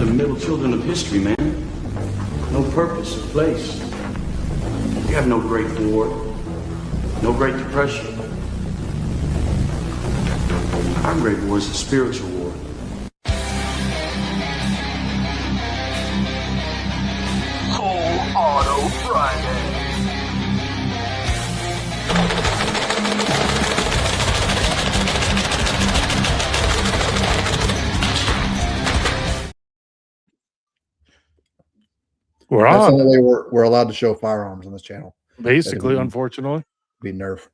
the middle children of history, man. No purpose or place. We have no Great War, no Great Depression. Our Great War is a spiritual war. Full Auto Friday. We're That's the on. only way we're allowed to show firearms on this channel. Basically, That'd unfortunately. be Nerf.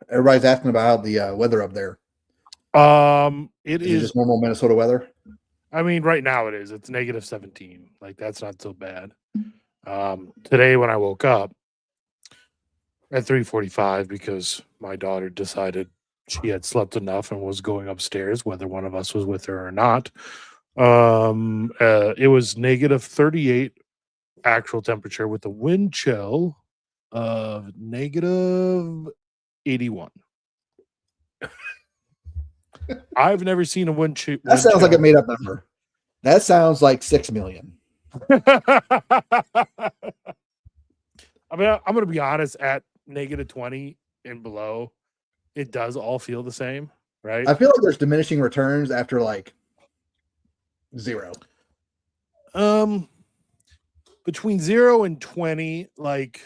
Everybody's asking about how the weather up there. It Is it is. just normal Minnesota weather? I mean, right now it is. It's negative 17. Like, that's not so bad. Today when I woke up at 3:45 because my daughter decided she had slept enough and was going upstairs, whether one of us was with her or not. It was negative 38 actual temperature with a wind chill of negative 81. I've never seen a wind chill. That sounds like a made up number. That sounds like 6 million. I mean, I'm going to be honest, at negative 20 and below, it does all feel the same, right? I feel like there's diminishing returns after like 0. Between 0 and 20, like,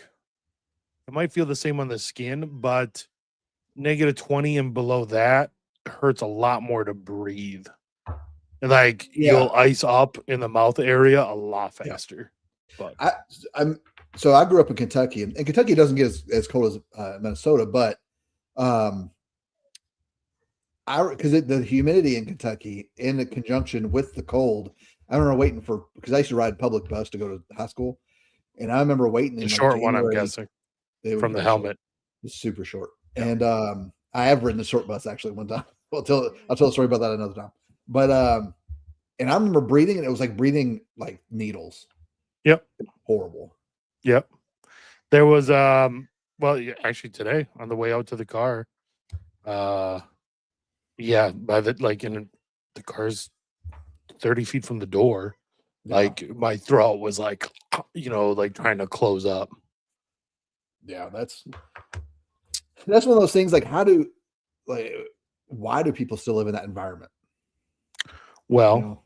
it might feel the same on the skin, but negative 20 and below that hurts a lot more to breathe. And like, you'll ice up in the mouth area a lot faster. But I grew up in Kentucky, and Kentucky doesn't get as cold as Minnesota, but because the humidity in Kentucky in the conjunction with the cold, I remember waiting because I used to ride public bus to go to high school, and I remember waiting the in short one, I'm guessing, from the helmet. It's super short. Yeah. And I have ridden a short bus actually one time. I'll tell a story about that another time. But and I remember breathing, and it was like breathing like needles. Yep. Horrible. Yep. There was well, actually today on the way out to the car, yeah, by the the car's 30 feet from the door, like my throat was like, like trying to close up. Yeah, that's one of those things. Like, why do people still live in that environment? Well,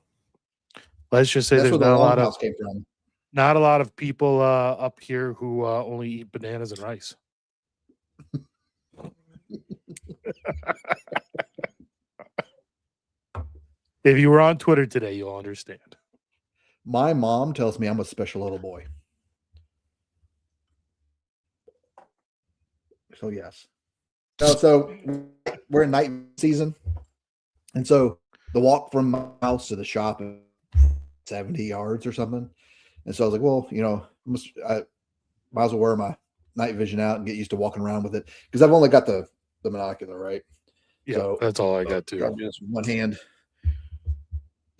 let's just say that's there's where not the a lot house of came from. Not a lot of people up here who only eat bananas and rice. If you were on Twitter today, you'll understand. My mom tells me I'm a special little boy. So yes. So we're in night season, and so the walk from my house to the shop is 70 yards or something. And so I was like, well, I might as well wear my night vision out and get used to walking around with it, because I've only got the monocular, right? Yeah, so that's all I got too. I'm just one hand.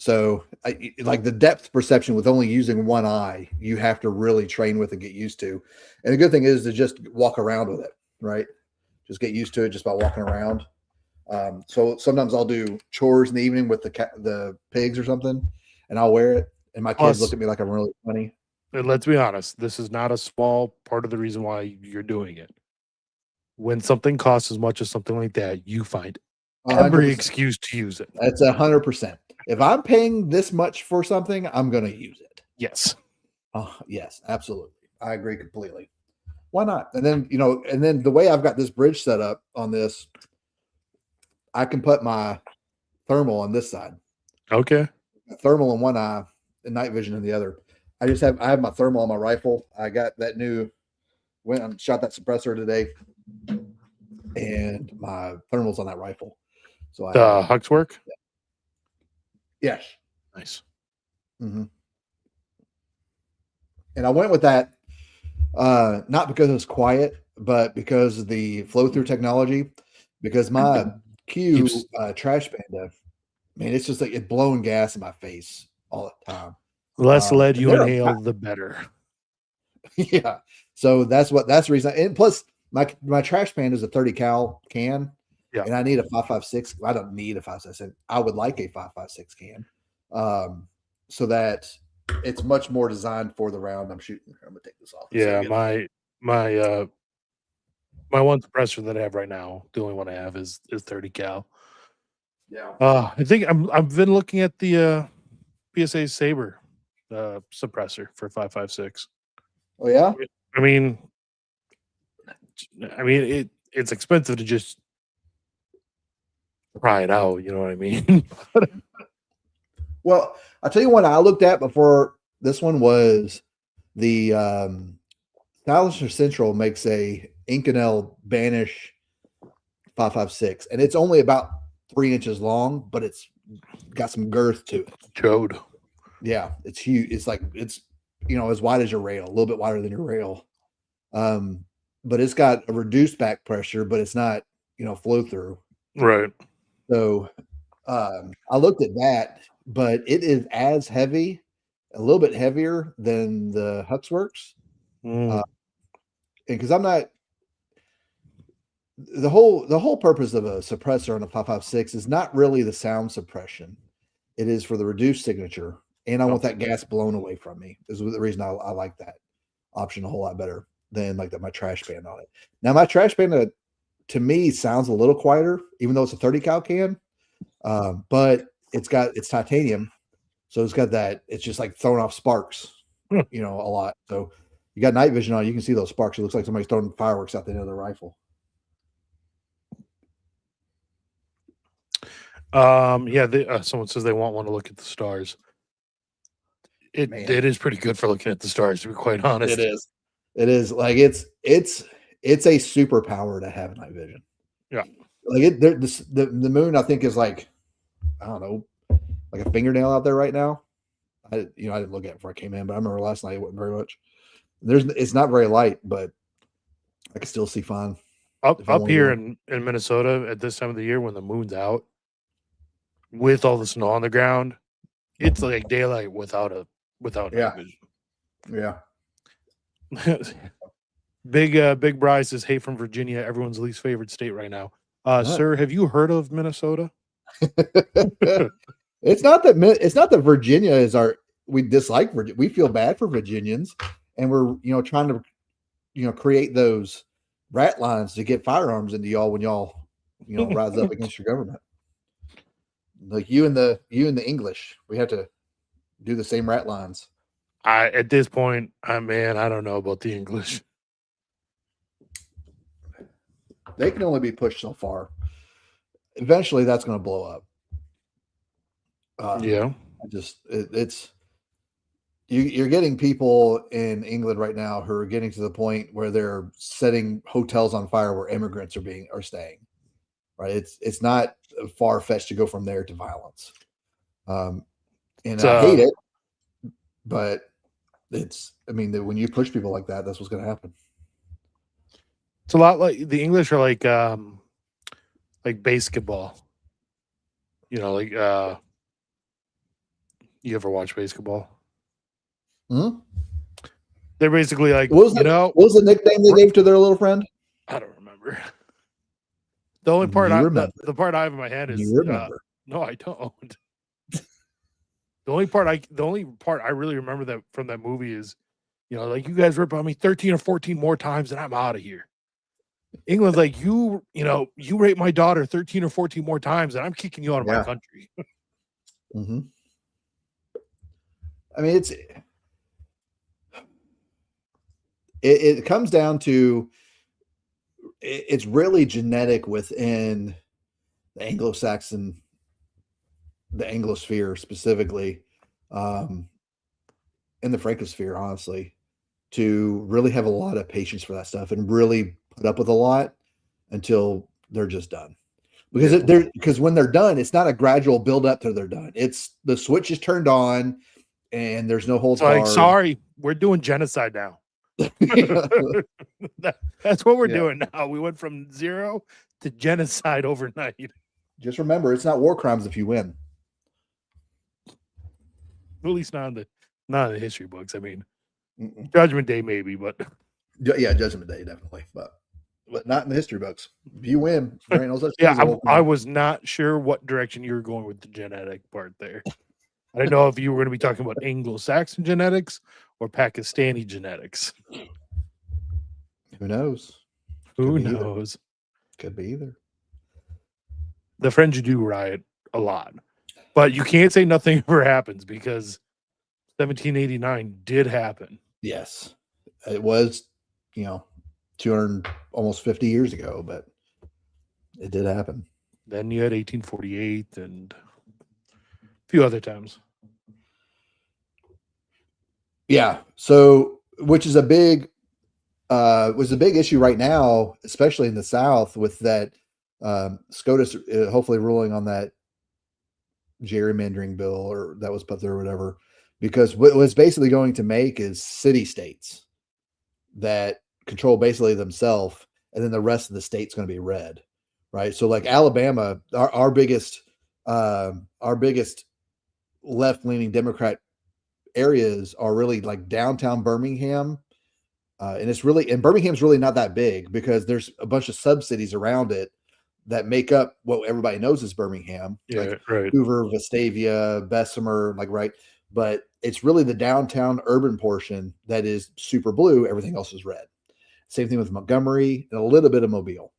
So like the depth perception with only using one eye, you have to really train with and get used to. And the good thing is to just walk around with it, right? Just get used to it just by walking around. So sometimes I'll do chores in the evening with the pigs or something, and I'll wear it. And my kids look at me like I'm really funny. And let's be honest, this is not a small part of the reason why you're doing it. When something costs as much as something like that, you find every 100%. excuse to use it. That's 100%. If I'm paying this much for something, I'm going to use it. Yes. Yes, absolutely. I agree completely. Why not? And then, the way I've got this bridge set up on this, I can put my thermal on this side. Okay. Thermal in one eye and night vision in the other. I have my thermal on my rifle. I got that went and shot that suppressor today, and my thermal's on that rifle. So the Hux work? Yes. Nice. Mm-hmm. And I went with that not because it's quiet, but because of the flow through technology. Because my Q trash panda, man, it's just like it's blowing gas in my face all the time. Less lead you inhale, the better. Yeah. So that's the reason. And plus, my trash pan is a 30 cal can, Yeah. and I need a 5.56. I don't need a 5.56. I would like a 5.56 can, so that it's much more designed for the round I'm shooting. I'm gonna take this off. Yeah, my my one suppressor that I have right now, the only one I have is 30 cal. Yeah. I think I've been looking at the PSA Saber suppressor for 5.56. Oh yeah. I mean, it's expensive to just try it out. You know what I mean? Well, I'll tell you what I looked at before this one was the Stylisher Central makes a Inconel Banish 5.56, and it's only about 3 inches long, but it's got some girth to it. Chode. Yeah, it's huge. It's like it's as wide as your rail, a little bit wider than your rail. But it's got a reduced back pressure, but it's not flow through. Right. So I looked at that, but it is as heavy, a little bit heavier than the Huxworks. Mm. Because I'm not the whole purpose of a suppressor on a 5.56 is not really the sound suppression. It is for the reduced signature, and I want that gas blown away from me. Is the reason I like that option a whole lot better than like my trash band on it. Now my trash band to me sounds a little quieter, even though it's a 30 cal can, but it's titanium, so it's got that. It's just like throwing off sparks, a lot. So you got night vision on, you can see those sparks. It looks like somebody's throwing fireworks out the end of the rifle. Yeah, someone says they want one to look at the stars. It is pretty good for looking at the stars, to be quite honest. It is like it's a superpower to have night vision. Yeah. Like the moon, I think, is like, I don't know, like a fingernail out there right now. I didn't look at it before I came in, but I remember last night it wasn't very much. It's not very light, but I can still see fine. Up here in Minnesota at this time of the year when the moon's out with all the snow on the ground, it's like daylight without night vision. Yeah. Big Bry says, "Hey, from Virginia, everyone's least favorite state right now." Sir, have you heard of Minnesota? It's not that Virginia is we dislike Virginia. We feel bad for Virginians, and we're trying to create those rat lines to get firearms into y'all when y'all rise up against your government. Like you and the English, we have to do the same rat lines. At this point, I don't know about the English. They can only be pushed so far. Eventually, that's going to blow up. Yeah. You're getting people in England right now who are getting to the point where they're setting hotels on fire where immigrants are staying. Right? It's not far fetched to go from there to violence. And I hate it, but when you push people like that, that's what's going to happen. It's a lot like the English are like basketball. You ever watch basketball? Hmm? They're basically like, what was the nickname they gave to their little friend? I don't remember. The only part the part I have in my head is no, I don't. The only part I really remember that from that movie is, like, you guys rip on me 13 or 14 more times and I'm out of here. England's like, you rape my daughter 13 or 14 more times and I'm kicking you out of my country. Mm-hmm. I mean, it comes down to, it's really genetic within the Anglo-Saxon, the Anglosphere specifically, in the Francosphere, honestly, to really have a lot of patience for that stuff and really put up with a lot until they're just done. Because when they're done, it's not a gradual build up till they're done. It's the switch is turned on and there's no holds barred. Like, sorry, we're doing genocide now. That's what we're doing now. We went from 0 to genocide overnight. Just remember, it's not war crimes if you win. At least not in the history books. I mean, Judgment Day maybe, but yeah, Judgment Day definitely. But but not in the history books. If you win, there ain't no such thing Yeah, as a whole I clan. was not sure what direction you were going with the genetic part there. I didn't know if you were going to be talking about Anglo-Saxon genetics or Pakistani genetics. Who knows? Who be either. knows? Could be either. The French do riot a lot, but you can't say nothing ever happens because 1789 did happen. Yes, it was, 200, almost 50 years ago, but it did happen. Then you had 1848 and a few other times. Yeah. So, which is a big, was a big issue right now, especially in the South, with that SCOTUS hopefully ruling on that gerrymandering bill or that was put through or whatever, because what was basically going to make is city states that control basically themselves, and then the rest of the state's going to be red, right? So like Alabama, our biggest left-leaning Democrat areas are really like downtown Birmingham, and Birmingham's really not that big because there's a bunch of sub-cities around it that make up what everybody knows as Birmingham, like Right. Hoover, Vestavia, Bessemer, right? But it's really the downtown urban portion that is super blue. Everything else is red. Same thing with Montgomery and a little bit of Mobile.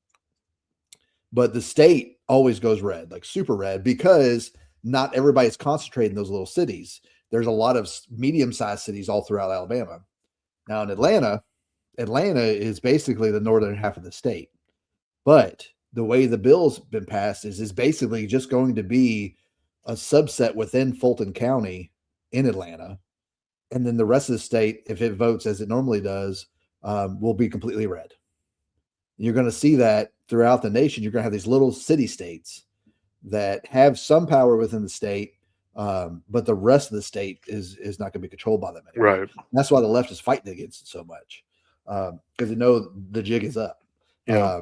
But the state always goes red, like super red, because not everybody's concentrated in those little cities. There's a lot of medium-sized cities all throughout Alabama. Now in Atlanta is basically the northern half of the state. But the way the bill's been passed is basically just going to be a subset within Fulton County in Atlanta. And then the rest of the state, if it votes as it normally does, will be completely red. You're going to see that throughout the nation. You're going to have these little city states that have some power within the state, but the rest of the state is not going to be controlled by them anymore. Right. That's why the left is fighting against it so much, because they know the jig is up. Yeah.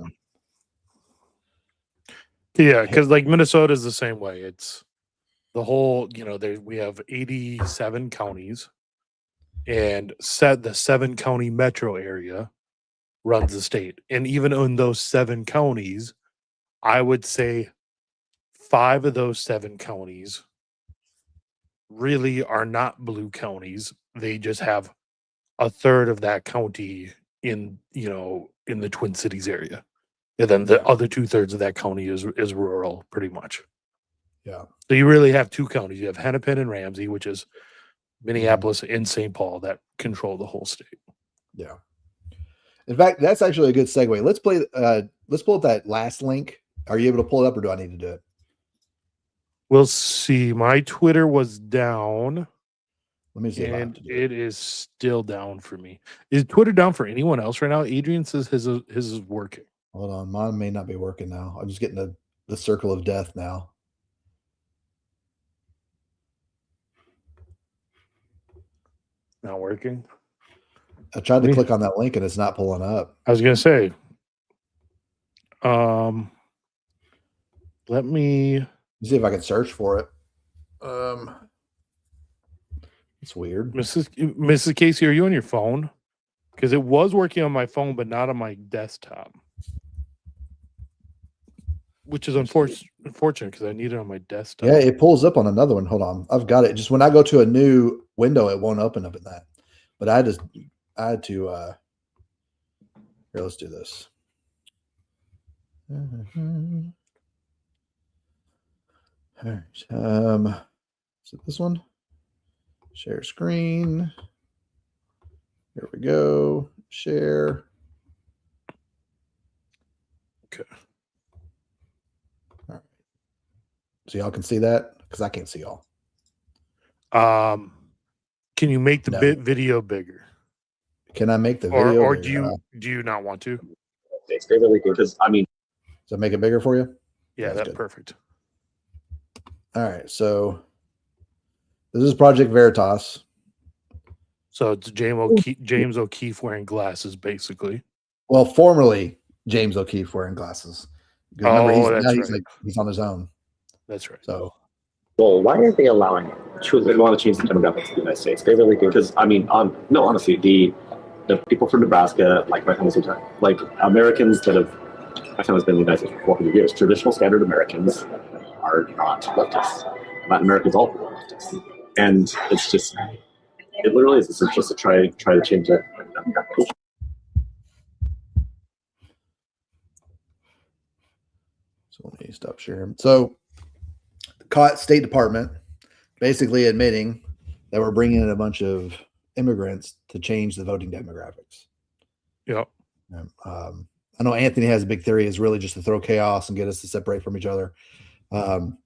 Yeah, because like Minnesota is the same way. It's the whole, we have 87 counties, and the 7-county metro area runs the state. And even in those 7 counties, I would say 5 of those 7 counties really are not blue counties. They just have a third of that county in the Twin Cities area. And then the other 2/3 of that county is rural, pretty much. Yeah. So you really have 2 counties. You have Hennepin and Ramsey, which is Minneapolis and St. Paul, that control the whole state. Yeah. In fact, that's actually a good segue. Let's pull up that last link. Are you able to pull it up, or do I need to do it? We'll see. My Twitter was down. Let me see. And it is still down for me. Is Twitter down for anyone else right now? Adrian says his is working. Hold on. Mine may not be working now. I'm just getting the circle of death now. Not working. I tried to click on that link and it's not pulling up. I was gonna say. Let me see if I can search for it. It's weird. Mrs. Casey, are you on your phone? Because it was working on my phone, but not on my desktop. Which is unfortunate because I need it on my desktop. Yeah, it pulls up on another one. Hold on. I've got it. Just when I go to a new window, it won't open up in that. But I had to here, let's do this. All right. Is it this one? Share screen. Here we go. Share. Okay. All right. So y'all can see that? Because I can't see y'all. Can you make the video bigger? Can I make the video or bigger? do you not want to? It's really good because does that make it bigger for you? Yeah, that's perfect. All right, so this is Project Veritas. So it's James O'Keefe wearing glasses, basically. Well, formerly James O'Keefe wearing glasses. Remember, he's on his own. That's right. So, well, why are they allowing it? They want to change the demographics of the United States. They really do because honestly, the people from Nebraska, like my family's like Americans that have, my family's been in the United States for 400 years. Traditional standard Americans are not leftists. Latin Americans all leftists, and it's just, it literally is. It's just to try to change that. So let me stop sharing. So, the State Department basically admitting that we're bringing in a bunch of immigrants to change the voting demographics. Yeah. I know Anthony has a big theory is really just to throw chaos and get us to separate from each other. And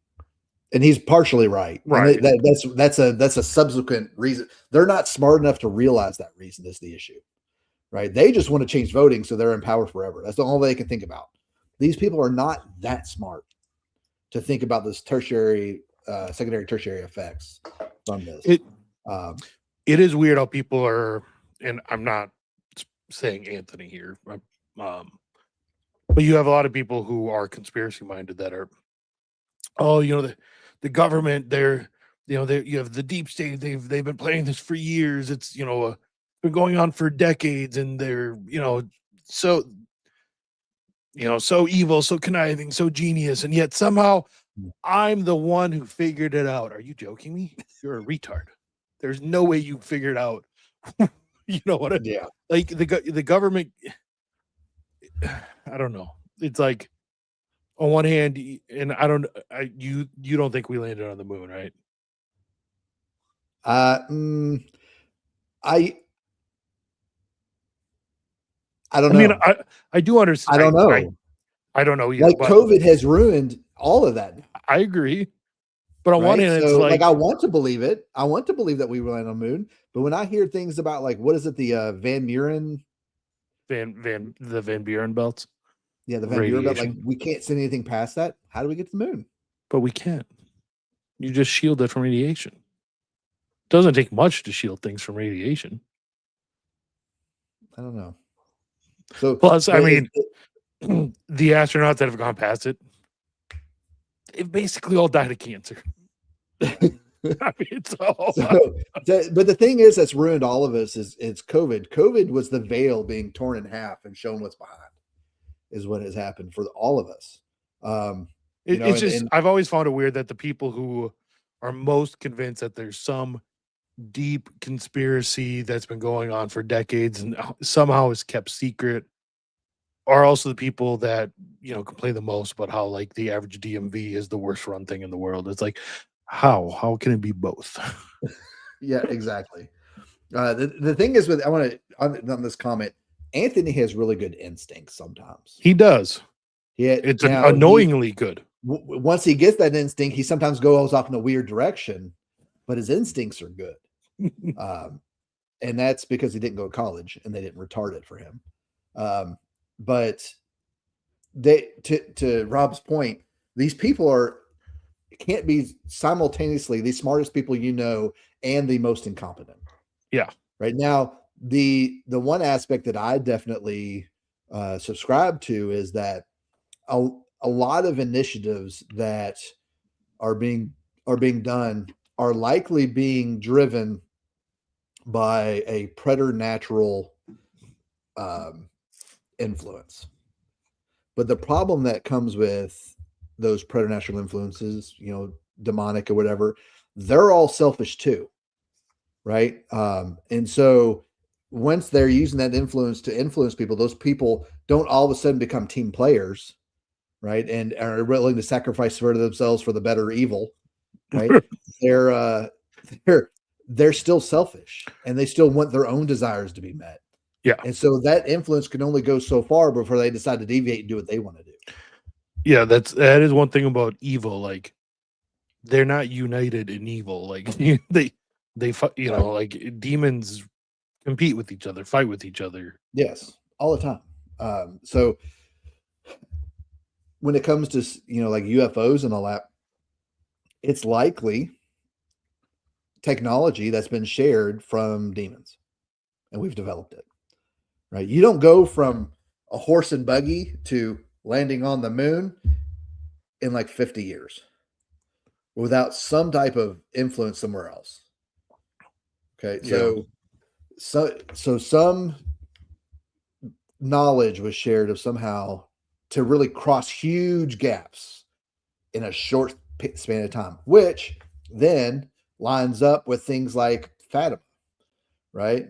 he's partially right. Right. That's a subsequent reason. They're not smart enough to realize that reason is the issue, right? They just want to change voting so they're in power forever. That's the only way they can think about. These people are not that smart to think about this secondary, tertiary effects from this. It is weird how people are, and I'm not saying Anthony here, but you have a lot of people who are conspiracy minded that are, the government, you have the deep state, they've been playing this for years. It's, been going on for decades, and they're, so evil, so conniving, so genius, and yet somehow I'm the one who figured it out. Are you joking me? You're a retard. There's no way you figured out. You know what I mean? Yeah. Like the government, I don't know. It's like, on one hand, and you don't think we landed on the moon, right? I don't know. I mean, I do understand. I don't know. I don't know either. Like, but COVID has ruined all of that. I agree. But on one Right? hand, So, it's like I want to believe it. I want to believe that we land on the moon. But when I hear things about, like, what is it, the Van Buren? the Van Buren belts. Yeah, the Van Buren belt. Like, Radiation. we can't send anything past that. How do we get to the moon? But we can't. You just shield it from radiation. Doesn't take much to shield things from radiation. I don't know. So Plus, I but mean, the astronauts that have gone past it, they've basically all died of cancer. I mean, it's all. but the thing is that's ruined all of us is it's COVID. COVID was the veil being torn in half and shown what's behind, is what has happened for all of us. It's just, I've always found it weird that the people who are most convinced that there's some deep conspiracy that's been going on for decades and somehow is kept secret are also the people that, complain the most about how, like, the average DMV is the worst run thing in the world. It's like, how can it be both? Yeah, exactly. The thing is with, I want to, on this comment, Anthony has really good instincts sometimes. He does. Yeah, It's annoyingly good. Once he gets that instinct, he sometimes goes off in a weird direction, but his instincts are good. And that's because he didn't go to college and they didn't retard it for him. But to Rob's point, these people can't be simultaneously the smartest people and the most incompetent. Yeah. Right now, the one aspect that I definitely subscribe to is that a lot of initiatives that are being done are likely being driven by a preternatural influence. But the problem that comes with those preternatural influences, demonic or whatever, they're all selfish too, right? And so once they're using that influence to influence people, those people don't all of a sudden become team players, right? And are willing to sacrifice for themselves for the better evil, right? They're still selfish and they still want their own desires to be met. Yeah. And so that influence can only go so far before they decide to deviate and do what they want to do. Yeah, that is one thing about evil. Like, they're not united in evil. Like, they like, demons compete with each other, fight with each other. Yes, all the time. So when it comes to, like UFOs and all that, it's likely technology that's been shared from demons and we've developed it, right? You don't go from a horse and buggy to landing on the moon in like 50 years without some type of influence somewhere else. Okay. So some knowledge was shared of somehow to really cross huge gaps in a short span of time, which then lines up with things like Fatima, right?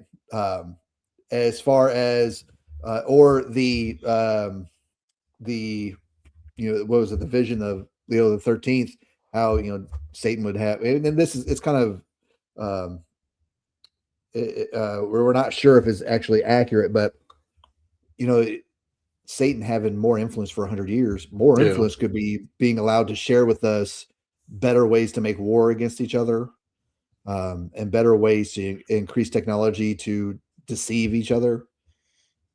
As far as or the what was it, the vision of Leo the 13th, how Satan would have, and this is, it's kind of we're not sure if it's actually accurate, but Satan having more influence for 100 years, more influence could be being allowed to share with us better ways to make war against each other, and better ways to increase technology to deceive each other,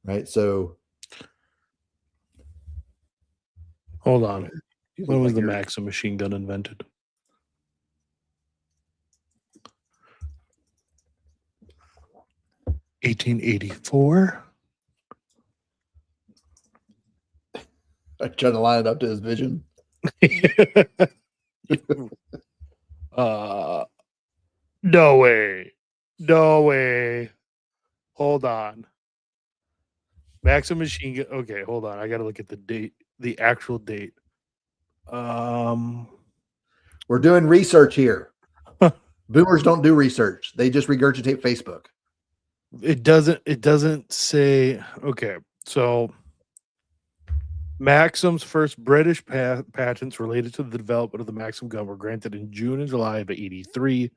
right? So hold on. When was the Maxim machine gun invented? (1884). I'm trying to line it up to his vision. No way. No way. Hold on. Maxim machine gun. Okay, hold on. I got to look at the date, the actual date. We're doing research here. Boomers don't do research. They just regurgitate Facebook. It doesn't say. Okay, so Maxim's first British patents related to the development of the Maxim gun were granted in June and July of '83.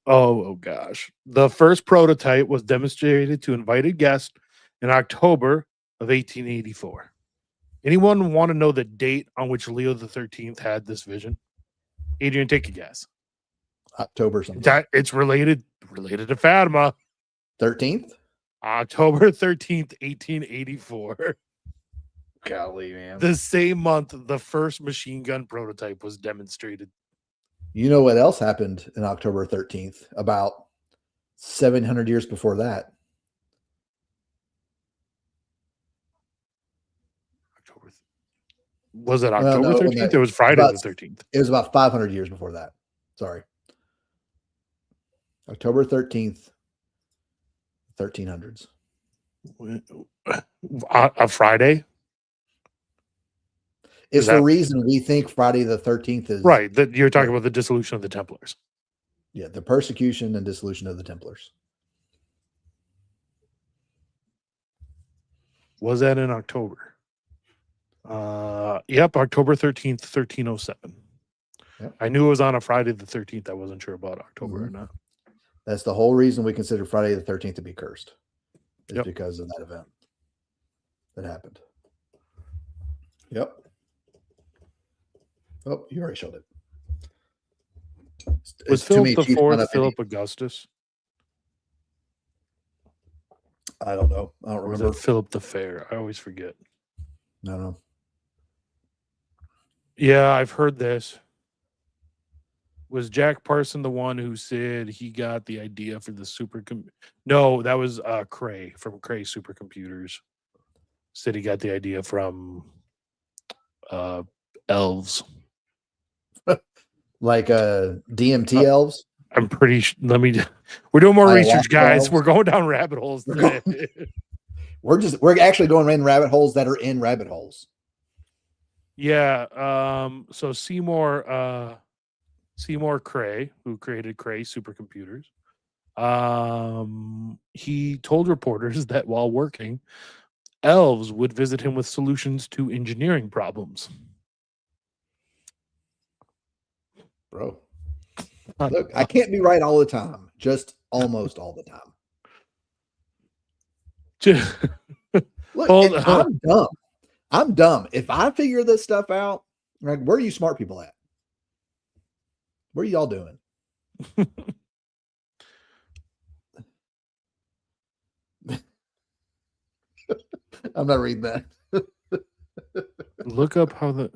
Oh gosh. The first prototype was demonstrated to invited guests in October of 1884. Anyone want to know the date on which Leo the 13th had this vision? Adrian, take a guess. October something. It's related to Fatima. 13th? October 13th, 1884. Golly, man. The same month the first machine gun prototype was demonstrated. You know what else happened in October 13th? About 700 years before that. Was it October 13th? It was Friday the 13th. It was about 500 years before that. Sorry. October 13th, 1300s. A Friday? It's the reason we think Friday the 13th is... Right. That you're talking about the dissolution of the Templars. Yeah, the persecution and dissolution of the Templars. Was that in October? Yep, October 13th, 1307. Yep. I knew it was on a Friday the 13th. I wasn't sure about October or not. That's the whole reason we consider Friday the 13th to be cursed. Is because of that event that happened. Yep. Oh, you already showed it. Was Philip the Fourth Philip Augustus? I don't know. I don't remember. Was it Philip the Fair? I always forget. No. Yeah, I've heard this. Was Jack Parson the one who said he got the idea for the supercomputer? No, that was Cray from Cray Supercomputers. Said he got the idea from elves. Like DMT elves? I'm pretty sure. We're doing more research, guys. Elves. We're going down rabbit holes today. We're actually going in rabbit holes that are in rabbit holes. Yeah. So Seymour Cray, who created Cray Supercomputers, he told reporters that while working, elves would visit him with solutions to engineering problems. Bro, look, I can't be right all the time, just almost all the time. Look, I'm dumb. I'm dumb. If I figure this stuff out, like, where are you smart people at? What are y'all doing? I'm not reading that. Look up how the...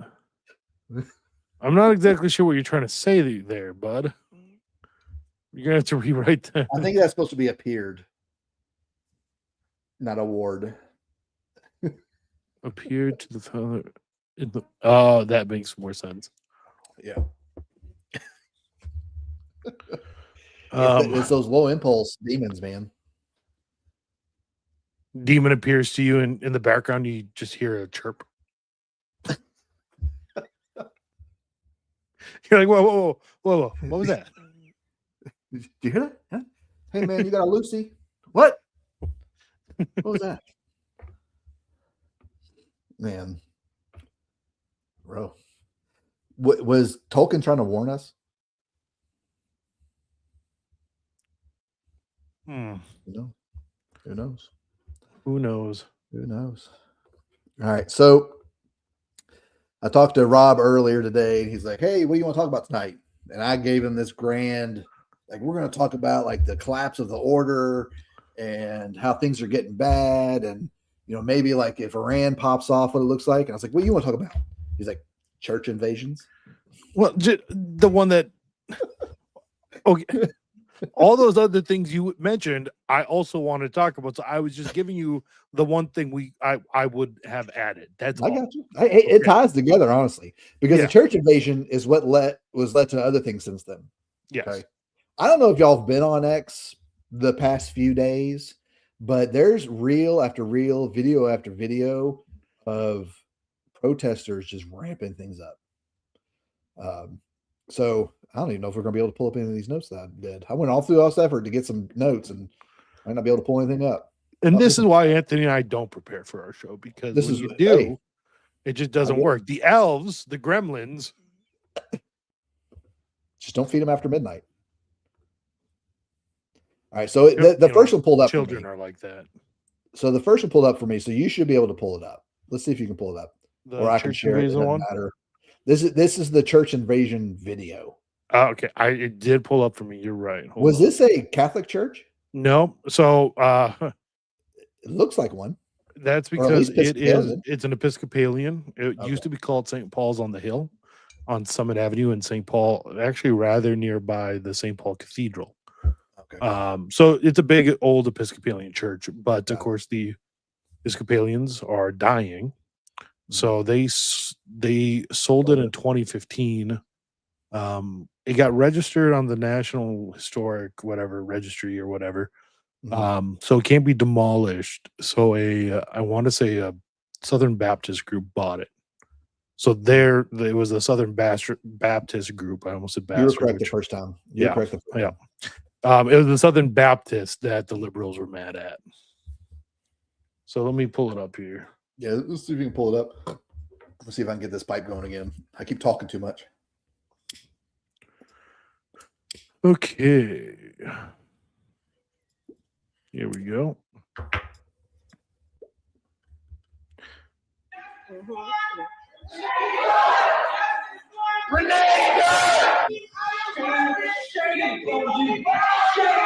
I'm not exactly sure what you're trying to say there, bud. You're going to have to rewrite that. I think that's supposed to be appeared, not award. Appeared to the father. Oh, that makes more sense. Yeah. It's those low impulse demons, man. demon appears to you in the background, you just hear a chirp. You're like, whoa, what was that? Did you hear that? Huh? Hey man, you got a Lucy? What? What was that? Man, bro, was Tolkien trying to warn us? Hmm. You know, who knows? Who knows? Who knows? All right, so I talked to Rob earlier today, and he's like, "Hey, what do you want to talk about tonight?" And I gave him this grand, like, we're going to talk about like the collapse of the order and how things are getting bad, and maybe like if Iran pops off, what it looks like. And I was like, "What do you want to talk about?" He's like, "Church invasions." Well, the one that okay. All those other things you mentioned, I also want to talk about. So I was just giving you the one thing I would have added. That's I all. got you. It ties together, honestly, because Yeah. the church invasion is what led to other things since then. Yes. Okay. I don't know if y'all have been on X the past few days, but there's reel after reel, video after video of protesters just ramping things up. So I don't even know if we're going to be able to pull up any of these notes that I did. I went all through all this effort to get some notes, and I might not be able to pull anything up. And this is why Anthony and I don't prepare for our show, because when you do, it just doesn't work. The elves, the gremlins, just don't feed them after midnight. All right, so the first one pulled up. Children are like that. So the first one pulled up for me. So you should be able to pull it up. Let's see if you can pull it up, or I can share it. It doesn't matter. This is the church invasion video. Okay, it did pull up for me. You're right. Was this a Catholic church? No. So it looks like one. That's because it's an Episcopalian. It used to be called St. Paul's on the Hill on Summit Avenue in St. Paul, actually rather nearby the St. Paul Cathedral. Okay. So it's a big old Episcopalian church, but of course the Episcopalians are dying. So they sold it in 2015. It got registered on the National Historic Registry or whatever. So it can't be demolished. So I want to say a Southern Baptist group bought it. So there was a Southern Baptist group. I almost said Baptist. You were correct the first time. Yeah. It was the Southern Baptist that the liberals were mad at. So let me pull it up here. Yeah, let's see if you can pull it up. Let's see if I can get this pipe going again. I keep talking too much. Okay. Here we go. Shame on you! Shame on you! Shame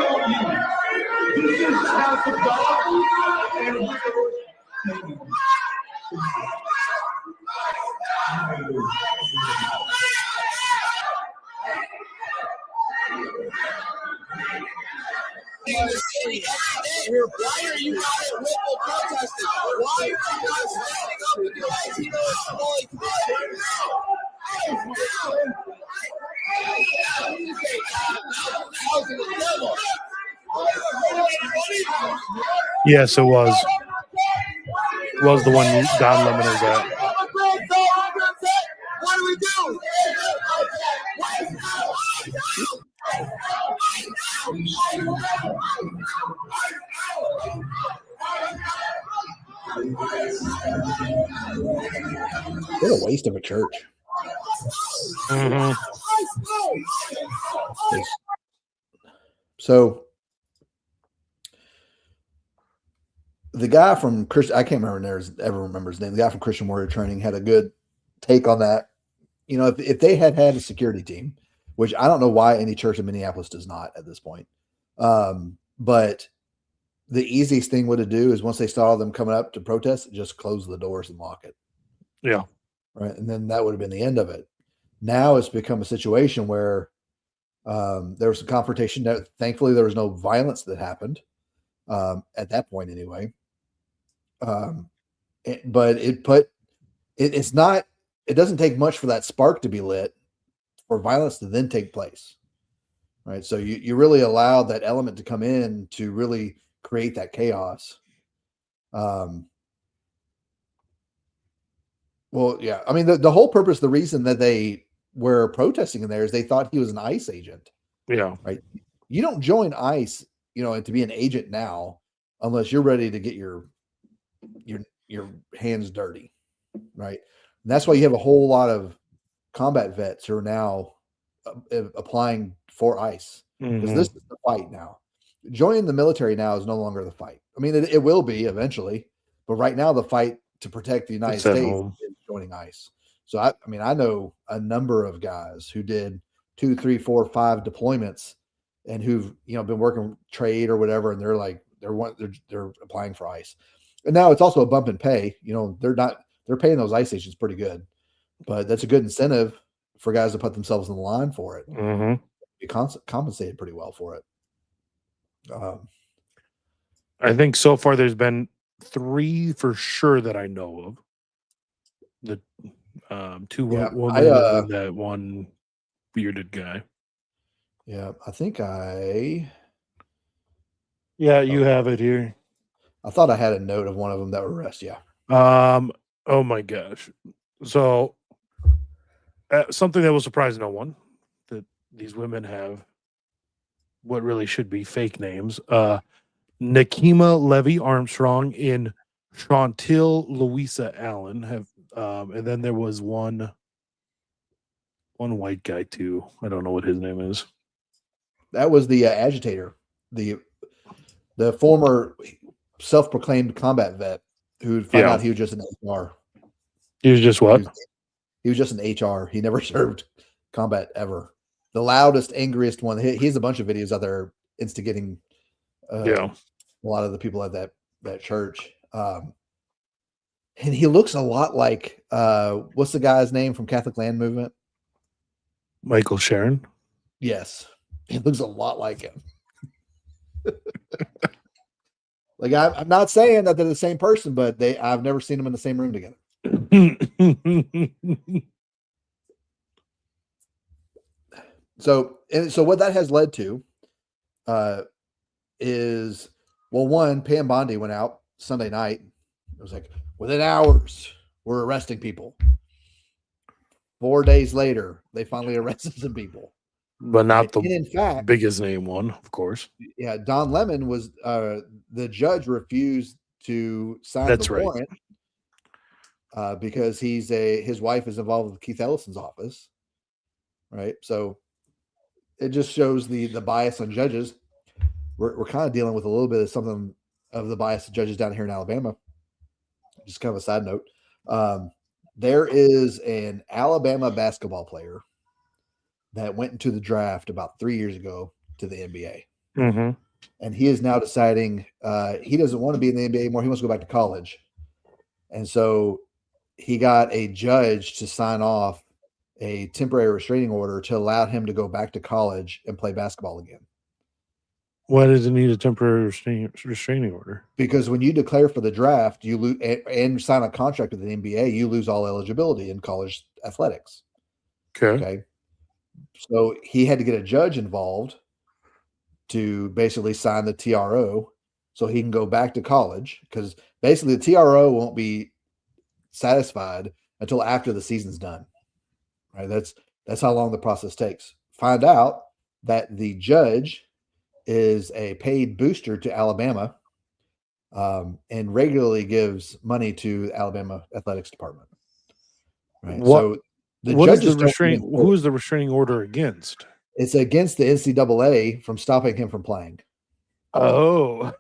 on you! This is the house of God, and we're Why are you not at local protesting? Why are you not standing up and doing Yes, it was. It was the one Don Lemon is at. What do we do? What a waste of a church. So the guy from Christian, I can't remember his name. The guy from Christian Warrior Training had a good take on that. If they had a security team, which I don't know why any church in Minneapolis does not at this point, but the easiest thing to do is once they saw them coming up to protest, just close the doors and lock it. Yeah. Right. And then that would have been the end of it. Now it's become a situation where there was a confrontation. Thankfully, there was no violence that happened at that point anyway. But it doesn't take much for that spark to be lit for violence to then take place. Right. So you really allowed that element to come in to really create that chaos. Well, yeah. I mean, the whole purpose, the reason that they were protesting in there is they thought he was an ICE agent, Yeah. right? You don't join ICE, and to be an agent now, unless you're ready to get your hands dirty, right? And that's why you have a whole lot of combat vets who are now applying for ICE because this is the fight now. Joining the military now is no longer the fight. I mean, it will be eventually, but right now the fight to protect the United It's at States home. is joining ICE. So I mean, I know a number of guys who did 2, 3, 4, 5 deployments and who've been working trade or whatever, and they're applying for ICE. And now it's also a bump in pay. They're paying those ICE agents pretty good, but that's a good incentive for guys to put themselves in the line for it. Be compensated pretty well for it. I think so far there's been 3 for sure that I know of. The 2 women and that one bearded guy. Yeah, I think you have it here. I thought I had a note of one of them that were arrested. Yeah. Oh my gosh. So something that will surprise no one, that these women have what really should be fake names. Nakima Levy Armstrong and Chantil Louisa Allen have, and then there was one white guy too. I don't know what his name is. That was the agitator, the former self-proclaimed combat vet who found out he was just an HR. He was just what? He was just an HR. He never served combat ever. The loudest, angriest one. He has a bunch of videos out there instigating a lot of the people at that church. And he looks a lot like what's the guy's name from Catholic Land Movement? Michael Sharon. Yes, he looks a lot like him. Like I'm not saying that they're the same person, but I've never seen them in the same room together. So what that has led to is, well, one, Pam Bondi went out Sunday night. It was like, within hours, we're arresting people. 4 days later, they finally arrested some people. But not the in fact, biggest name one, of course. Yeah, Don Lemon was the judge refused to sign the warrant because his wife is involved with Keith Ellison's office, right? So it just shows the bias on judges. We're kind of dealing with a little bit of something of the bias of judges down here in Alabama. Just kind of a side note. There is an Alabama basketball player that went into the draft about 3 years ago to the NBA. Mm-hmm. And he is now deciding he doesn't want to be in the NBA anymore. He wants to go back to college. And so he got a judge to sign off a temporary restraining order to allow him to go back to college and play basketball again. Why does it need a temporary restraining order? Because when you declare for the draft, you lose and sign a contract with the NBA, you lose all eligibility in college athletics. Okay. So he had to get a judge involved to basically sign the TRO so he can go back to college, because basically the TRO won't be satisfied until after the season's done. Right? That's how long the process takes. Find out that the judge is a paid booster to Alabama and regularly gives money to the Alabama athletics department. Right. So the judge is who is the restraining order against? It's against the NCAA from stopping him from playing. Oh,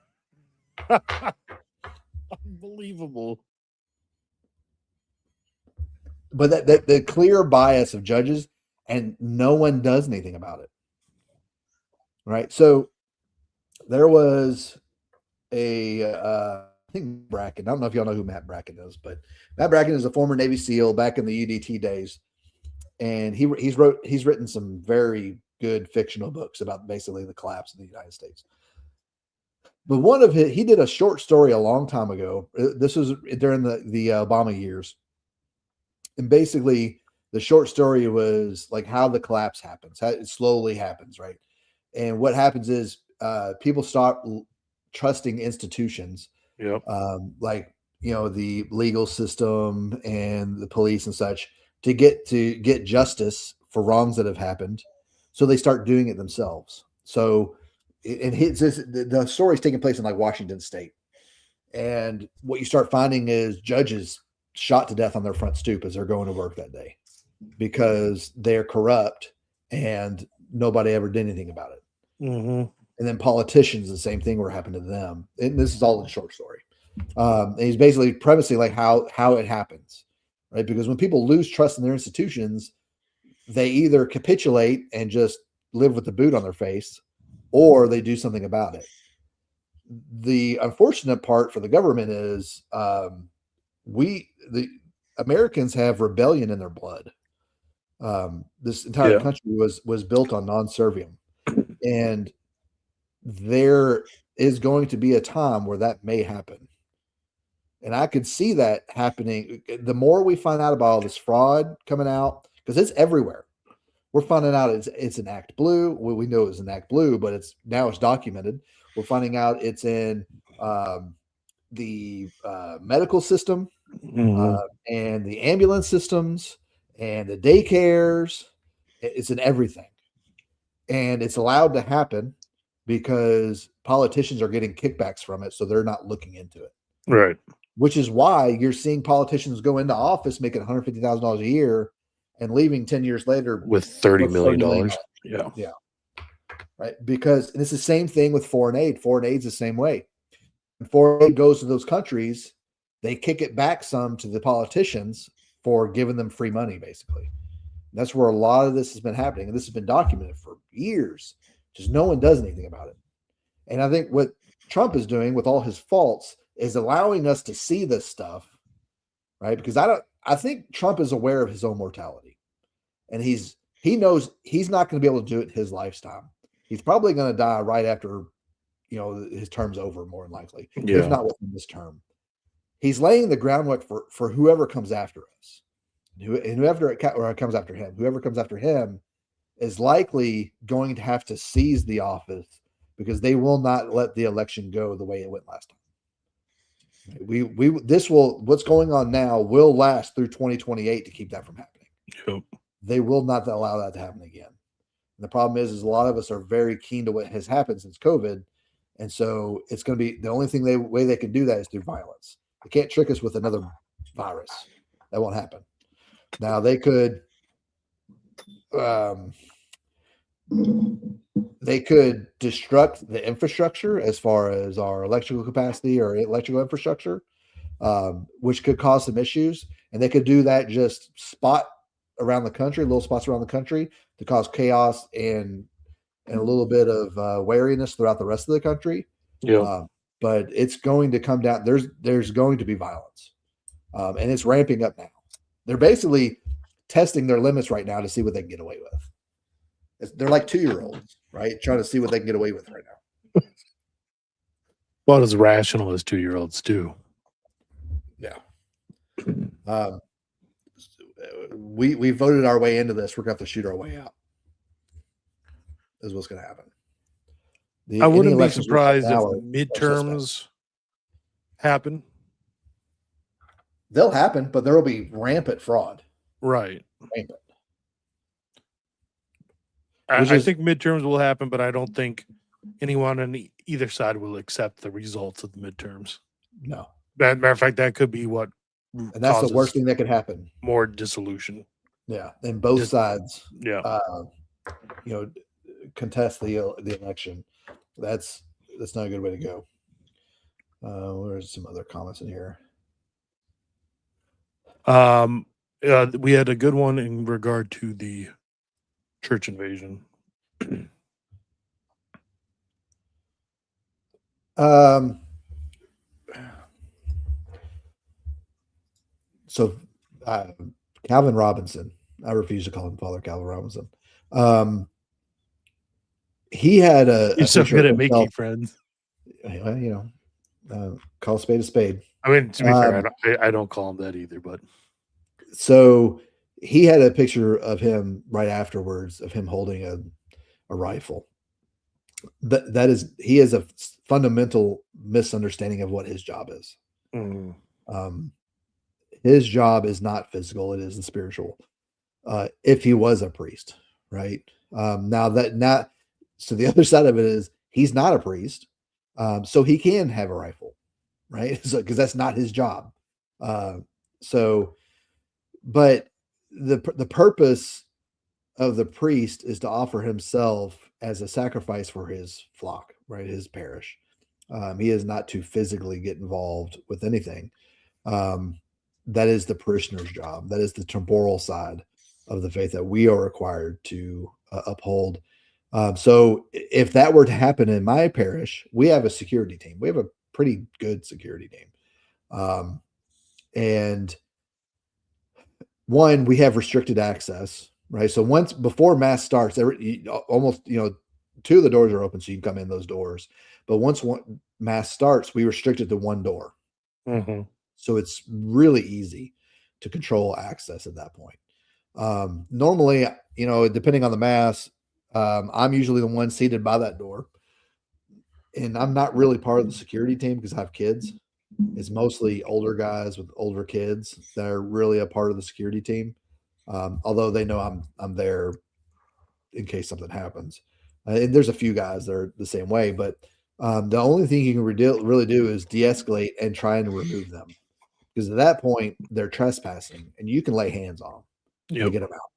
unbelievable. But that the clear bias of judges, and no one does anything about it. Right. So there was I think Bracken. I don't know if y'all know who Matt Bracken is, but Matt Bracken is a former Navy SEAL back in the UDT days. And he's written some very good fictional books about basically the collapse of the United States. But one of he did a short story a long time ago. This was during the Obama years. And basically the short story was like how the collapse happens, how it slowly happens, right? And what happens is people stop trusting institutions, Yep. like the legal system and the police and such, to get justice for wrongs that have happened. So they start doing it themselves. So the story's taking place in like Washington State, and what you start finding is judges shot to death on their front stoop as they're going to work that day because they're corrupt and nobody ever did anything about it. Mm-hmm. And then politicians, the same thing were happening to them. And this is all in a short story. And he's basically premising like how it happens, right? Because when people lose trust in their institutions, they either capitulate and just live with the boot on their face, or they do something about it. The unfortunate part for the government is the Americans have rebellion in their blood. This entire country was built on non serviam, and there is going to be a time where that may happen. And I could see that happening. The more we find out about all this fraud coming out, because it's everywhere. We're finding out it's in Act Blue. Well, we know it's in Act Blue, but it's documented. We're finding out it's in the medical system, and the ambulance systems and the daycares. It's in everything. And it's allowed to happen because politicians are getting kickbacks from it, so they're not looking into it. Right. Which is why you're seeing politicians go into office making $150,000 a year and leaving 10 years later with $30 million. Yeah. Yeah. Right. Because it's the same thing with foreign aid. Foreign aid's the same way. When foreign aid goes to those countries, they kick it back some to the politicians for giving them free money, basically. And that's where a lot of this has been happening. And this has been documented for years. Just no one does anything about it. And I think what Trump is doing with all his faults is allowing us to see this stuff, right? Because I think Trump is aware of his own mortality, and he knows he's not going to be able to do it in his lifetime. He's probably going to die right after, his term's over, more than likely, if not within this term. He's laying the groundwork for whoever comes after us, and whoever comes after him. Whoever comes after him is likely going to have to seize the office because they will not let the election go the way it went last time. What's going on now will last through 2028 to keep that from happening. Yep. They will not allow that to happen again. And the problem is a lot of us are very keen to what has happened since COVID. And so it's going to be the only way they can do that is through violence. They can't trick us with another virus. That won't happen. Now they could, destruct the infrastructure as far as our electrical capacity or electrical infrastructure, which could cause some issues. And they could do that just around the country, little spots around the country, to cause chaos and a little bit of wariness throughout the rest of the country. Yeah. But it's going to come down. There's going to be violence, and it's ramping up now. They're basically testing their limits right now to see what they can get away with. They're like 2-year-olds, right? Trying to see what they can get away with right now. About as rational as 2-year-olds do. Yeah. We voted our way into this. We're going to have to shoot our way out. Is what's going to happen. I wouldn't be surprised if midterms happen. They'll happen, but there will be rampant fraud. Right. Rampant. I think midterms will happen, but I don't think anyone on either side will accept the results of the midterms. No. Matter of fact, that could be what. And that's the worst thing that could happen. More dissolution. Yeah. And both sides. Yeah. Contest the election. That's not a good way to go. Where's some other comments in here? We had a good one in regard to the church invasion. So Calvin Robinson, I refuse to call him Father Calvin Robinson. He had You're so good at making friends. Well, call a spade a spade. I mean, to be fair, I don't call him that either, but. So he had a picture of him right afterwards of him holding a rifle. he has a fundamental misunderstanding of what his job is. Mm. His job is not physical; it is the spiritual. If he was a priest, right? So the other side of it is he's not a priest, so he can have a rifle, right? So because that's not his job. So, but the purpose of the priest is to offer himself as a sacrifice for his flock, right? His parish. He is not to physically get involved with anything. That is the parishioner's job. That is the temporal side of the faith that we are required to uphold. So if that were to happen in my parish, we have a security team. We have a pretty good security team. And one, we have restricted access, right? So once before mass starts, almost, two of the doors are open, so you can come in those doors. But once mass starts, we restrict it to one door. Mm-hmm. So it's really easy to control access at that point. Normally, depending on the mass, I'm usually the one seated by that door. And I'm not really part of the security team because I have kids. It's mostly older guys with older kids that are really a part of the security team. Although they know I'm there in case something happens. And there's a few guys that are the same way, but the only thing you can really do is de-escalate and try and remove them. Because at that point, they're trespassing, and you can lay hands on them to Yep. get them out.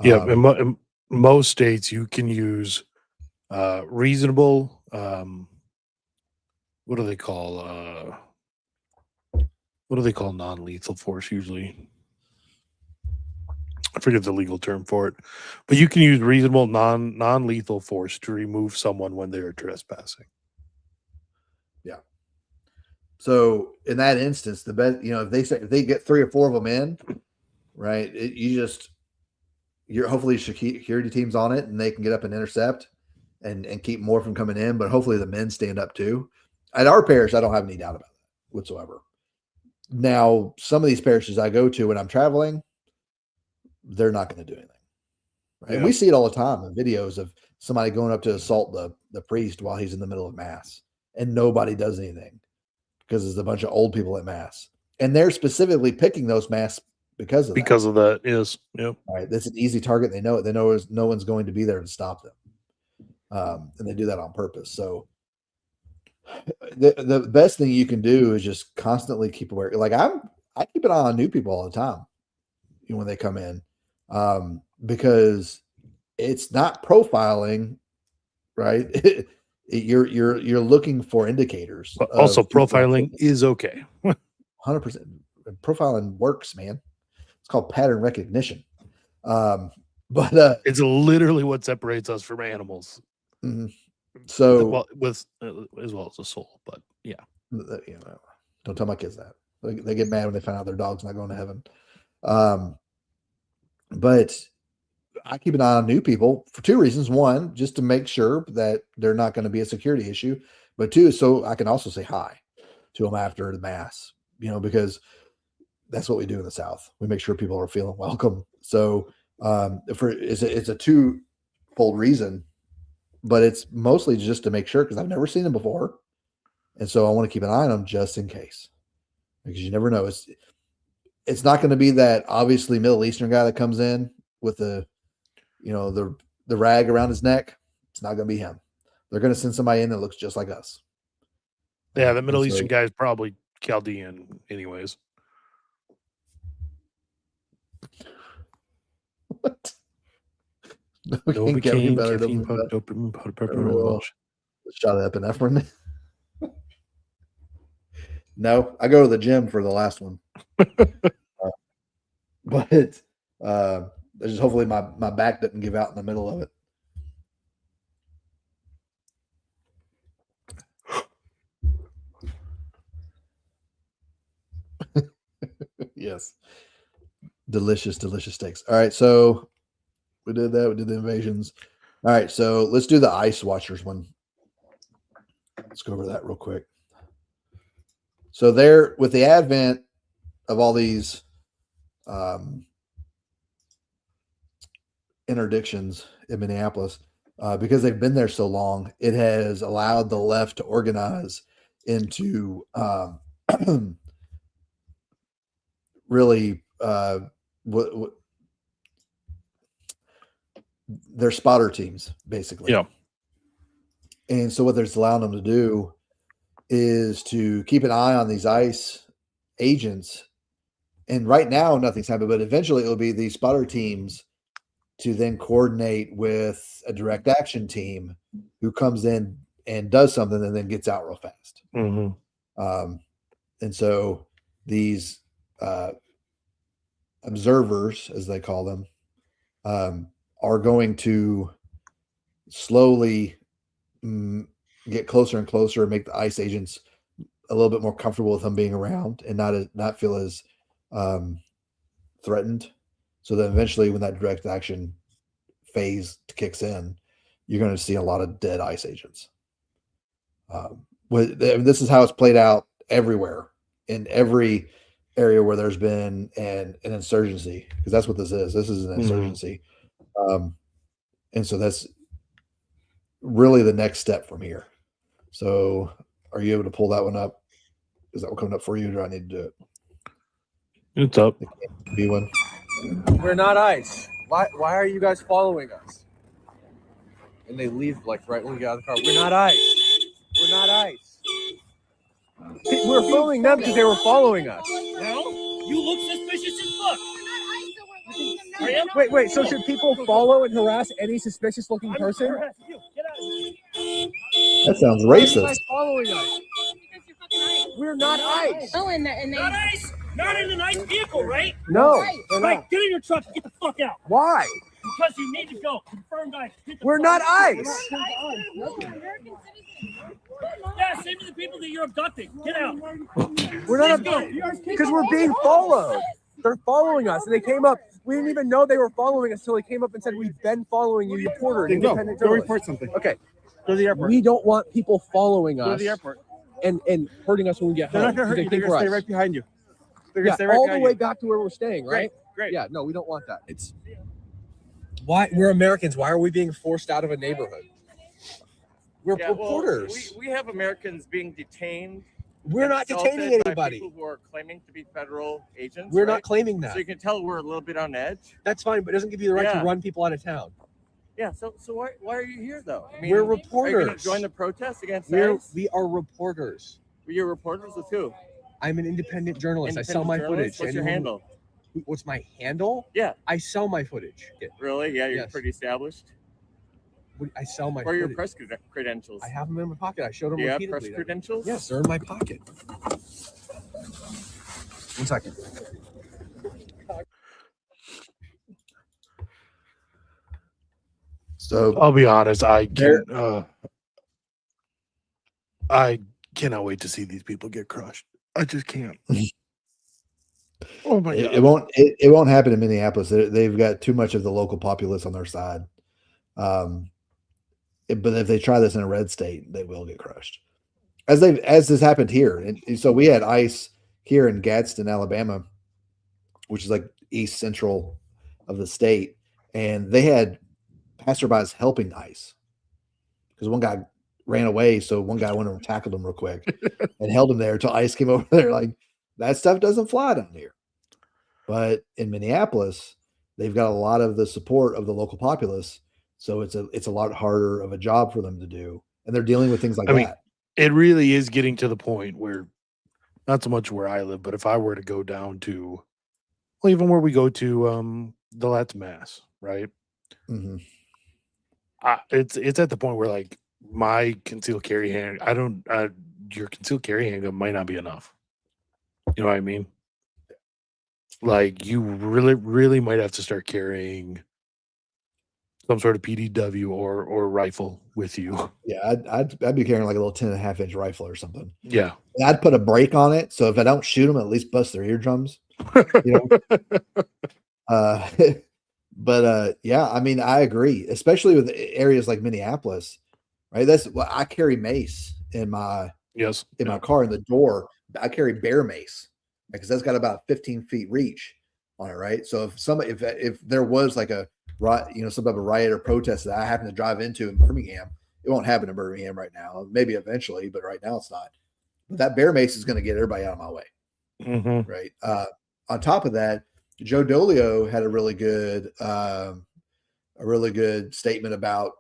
Yeah, in most states you can use reasonable. What do they call? What do they call non-lethal force usually? I forget the legal term for it, but you can use reasonable non-lethal force to remove someone when they are trespassing. Yeah. So in that instance, the best, if they get 3 or 4 of them in, right, you're hopefully security teams on it and they can get up and intercept and keep more from coming in, but hopefully the men stand up too. At our parish, I don't have any doubt about that whatsoever. Now, some of these parishes I go to when I'm traveling, they're not going to do anything. Right? Yeah. And we see it all the time in videos of somebody going up to assault the priest while he's in the middle of mass, and nobody does anything because there's a bunch of old people at mass, and they're specifically picking those mass because of that. Yes. Yep. Right. That's an easy target. They know it. They know no one's going to be there to stop them. And they do that on purpose. So the best thing you can do is just constantly keep aware. Like I keep an eye on new people all the time, when they come in, because it's not profiling, right? You're looking for indicators. But also, profiling is okay. 100%. Profiling works, man. It's called pattern recognition. But it's literally what separates us from animals. Mm-hmm. So, with as well as a soul, but yeah, don't tell my kids that. They get mad when they find out their dog's not going to heaven. But I keep an eye on new people for 2 reasons. One, just to make sure that they're not going to be a security issue, but 2, so I can also say hi to them after the mass, because that's what we do in the South. We make sure people are feeling welcome. So it's a twofold reason, but it's mostly just to make sure because I've never seen them before, and so I want to keep an eye on them just in case, because you never know. It's not going to be that obviously Middle Eastern guy that comes in with the rag around his neck. It's not going to be him. They're going to send somebody in that looks just like us. Yeah, the Middle Eastern guy is probably Chaldean, anyways. What? Novocaine, caffeine, shot of epinephrine. No, I go to the gym for the last one. But just hopefully my back doesn't give out in the middle of it. Yes. Delicious steaks. All right, so we did that. We did the invasions. All right, so let's do the Ice Watchers one. Let's go over that real quick. So there, with the advent of all these interdictions in Minneapolis, because they've been there so long, it has allowed the left to organize into really what they're spotter teams, basically. Yeah. And so what there's allowing them to do is to keep an eye on these ICE agents. And right now, nothing's happened, but eventually it'll be these spotter teams to then coordinate with a direct action team who comes in and does something and then gets out real fast. Mm-hmm. And so these observers, as they call them, are going to slowly get closer and closer and make the ICE agents a little bit more comfortable with them being around and not feel as threatened. So then eventually when that direct action phase kicks in, you're going to see a lot of dead ICE agents. This is how it's played out everywhere, in every area where there's been an insurgency, because that's what this is. This is an insurgency. And so that's really the next step from here. So are you able to pull that one up? Is that one coming up for you, or do I need to do it? It's up. B one. We're not ICE. Why are you guys following us? And they leave like right when we get out of the car. We're not ICE. We're not ICE. We're following them because they were following us. No? You look suspicious as fuck. Wait. So should people follow and harass any suspicious looking person? Get out of here. That sounds Why are you guys racist. following us? We're not ICE. Oh, and they Not ICE. Not in a nice vehicle, right? No. we're Right. not. Get in your truck and get the fuck out. Why? Because you need to go. Confirmed ICE. Get the We're fuck not out. ICE. Yeah, same to the people that you're abducting. Get out. We're not Go. because we're being followed. They're following us, and they came up. We didn't even know they were following us until they came up and said, "We've been following you, reporter, independent journalist." something. Okay, Go to the airport. we don't want people following Go to us the airport. and hurting us when we get They're home. not going to hurt They you. think They're we're going to stay ICE. right behind you. They're going Yeah, to stay right all the behind way you. back to where we're staying, right? Great. Yeah, no, we don't want that. It's why we're Americans. Why are we being forced out of a neighborhood? We're reporters. We have Americans being detained. We're not assaulted detaining by anybody. People who are claiming to be federal agents. We're right? not claiming that. So you can tell we're a little bit on edge. That's fine, but it doesn't give you the right Yeah. to run people out of town. Yeah. So why are you here though? I mean, We're Are you going reporters. to join the protest against ICE? We are reporters. You're reporters with who? I'm an independent journalist. I sell my Independent journalist? footage. What's your Anyone- handle? What's my handle? Yeah. I sell my footage. Really? Yeah, you're Yes. pretty established. I sell my Where are your footage. press credentials? I have them in my pocket. I showed them Do you have press repeatedly. credentials? Yes, they're in my pocket. 1 second. So I'll be honest. I cannot wait to see these people get crushed. I just can't. Oh my god! it won't happen in Minneapolis. They've got too much of the local populace on their side. But if they try this in a red state, they will get crushed. As this happened here, and so we had ICE here in Gadsden, Alabama, which is like east central of the state, and they had passerbys helping ICE because one guy ran away, so one guy went and tackled him real quick and held him there until ICE came over there. Like, that stuff doesn't fly down here. But in Minneapolis, they've got a lot of the support of the local populace, so it's a lot harder of a job for them to do, and they're dealing with things like that. It really is getting to the point where, not so much where I live, but if I were to go down to, well, even where we go to the Let's Mass, right? Mm-hmm. It's at the point where, like, my concealed carry hand, your concealed carry handgun might not be enough. You know what I mean? Like, you really might have to start carrying some sort of PDW or rifle with you. Yeah, I'd be carrying like a little 10.5-inch rifle or something. Yeah. And I'd put a break on it, so if I don't shoot them, at least bust their eardrums. You know. Yeah, I mean, I agree, especially with areas like Minneapolis, right? That's what I carry mace in my my car in the door. I carry bear mace because that's got about 15 feet reach, on it, right? So if there was like a some type of riot or protest that I happen to drive into in Birmingham, it won't happen in Birmingham right now. Maybe eventually, but right now it's not. But that bear mace is going to get everybody out of my way, right? On top of that, Joe Dolio had a really good statement about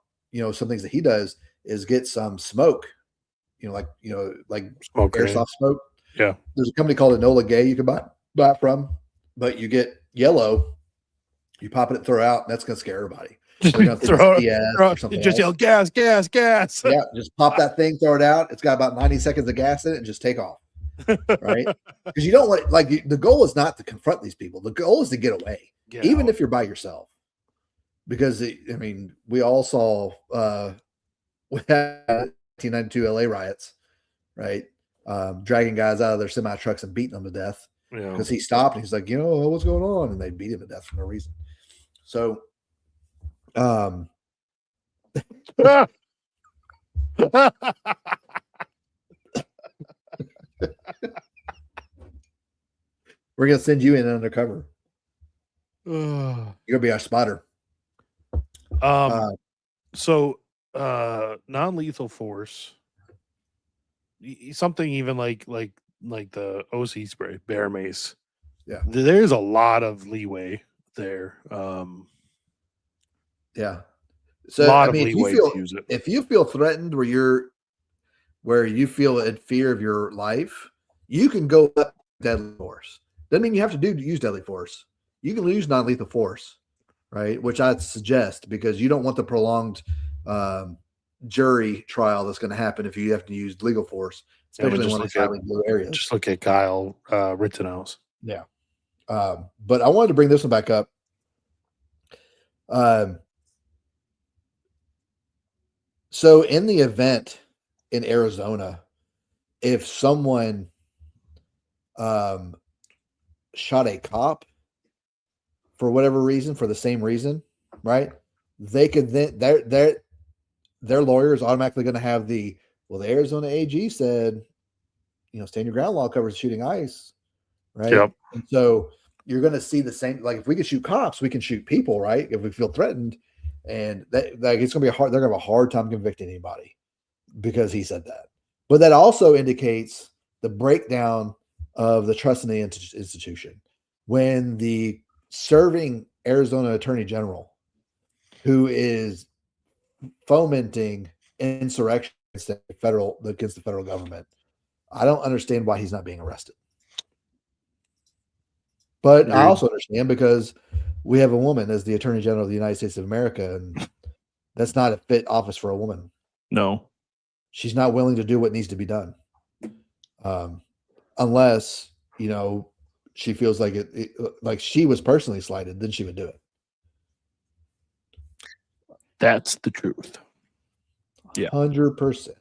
some things that he does is get some smoke, like Smoke airsoft grenade. smoke. Yeah. There's a company called Enola Gay you can buy it from, but you get yellow, you pop it and throw out, and that's going to scare everybody. They're going to Throw- CS or something just yell else. gas, gas, gas. Yeah, just pop that thing, throw it out. It's got about 90 seconds of gas in it, and just take off. Right? Because you don't want the goal is not to confront these people. The goal is to get away, even if you're by yourself. Because we all saw we had 1992 LA riots, right? Dragging guys out of their semi trucks and beating them to death because he stopped and he's like, what's going on? And they beat him to death for no reason. So, we're gonna send you in undercover. You're gonna be our spotter. So non-lethal force, something even like the OC spray, bear mace. Yeah, there's a lot of leeway there. Yeah. A So lot of if leeway you feel to use it. if you feel threatened where you feel in fear of your life, you can go up deadly force. Doesn't mean you have to use deadly force. You can use non-lethal force, right? Which I'd suggest because you don't want the prolonged jury trial that's going to happen if you have to use legal force, especially in one of these highly blue areas. Just look at Kyle Rittenhouse. Yeah. But I wanted to bring this one back up. So in the event in Arizona, if someone shot a cop for whatever reason, for the same reason, right? They could then their lawyer is automatically going to have the Arizona AG said, stand your ground law covers shooting ICE, right? Yep. And so you're going to see the same. Like if we can shoot cops, we can shoot people, right? If we feel threatened, and that it's going to be hard. They're going to have a hard time convicting anybody because he said that. But that also indicates the breakdown of the trust in the institution when the serving Arizona Attorney General, who is fomenting insurrection against the federal government, I don't understand why he's not being arrested. But I also understand because we have a woman as the Attorney General of the United States of America, and that's not a fit office for a woman. No. She's not willing to do what needs to be done. Unless, she feels like like she was personally slighted, then she would do it. That's the truth. Yeah. 100%.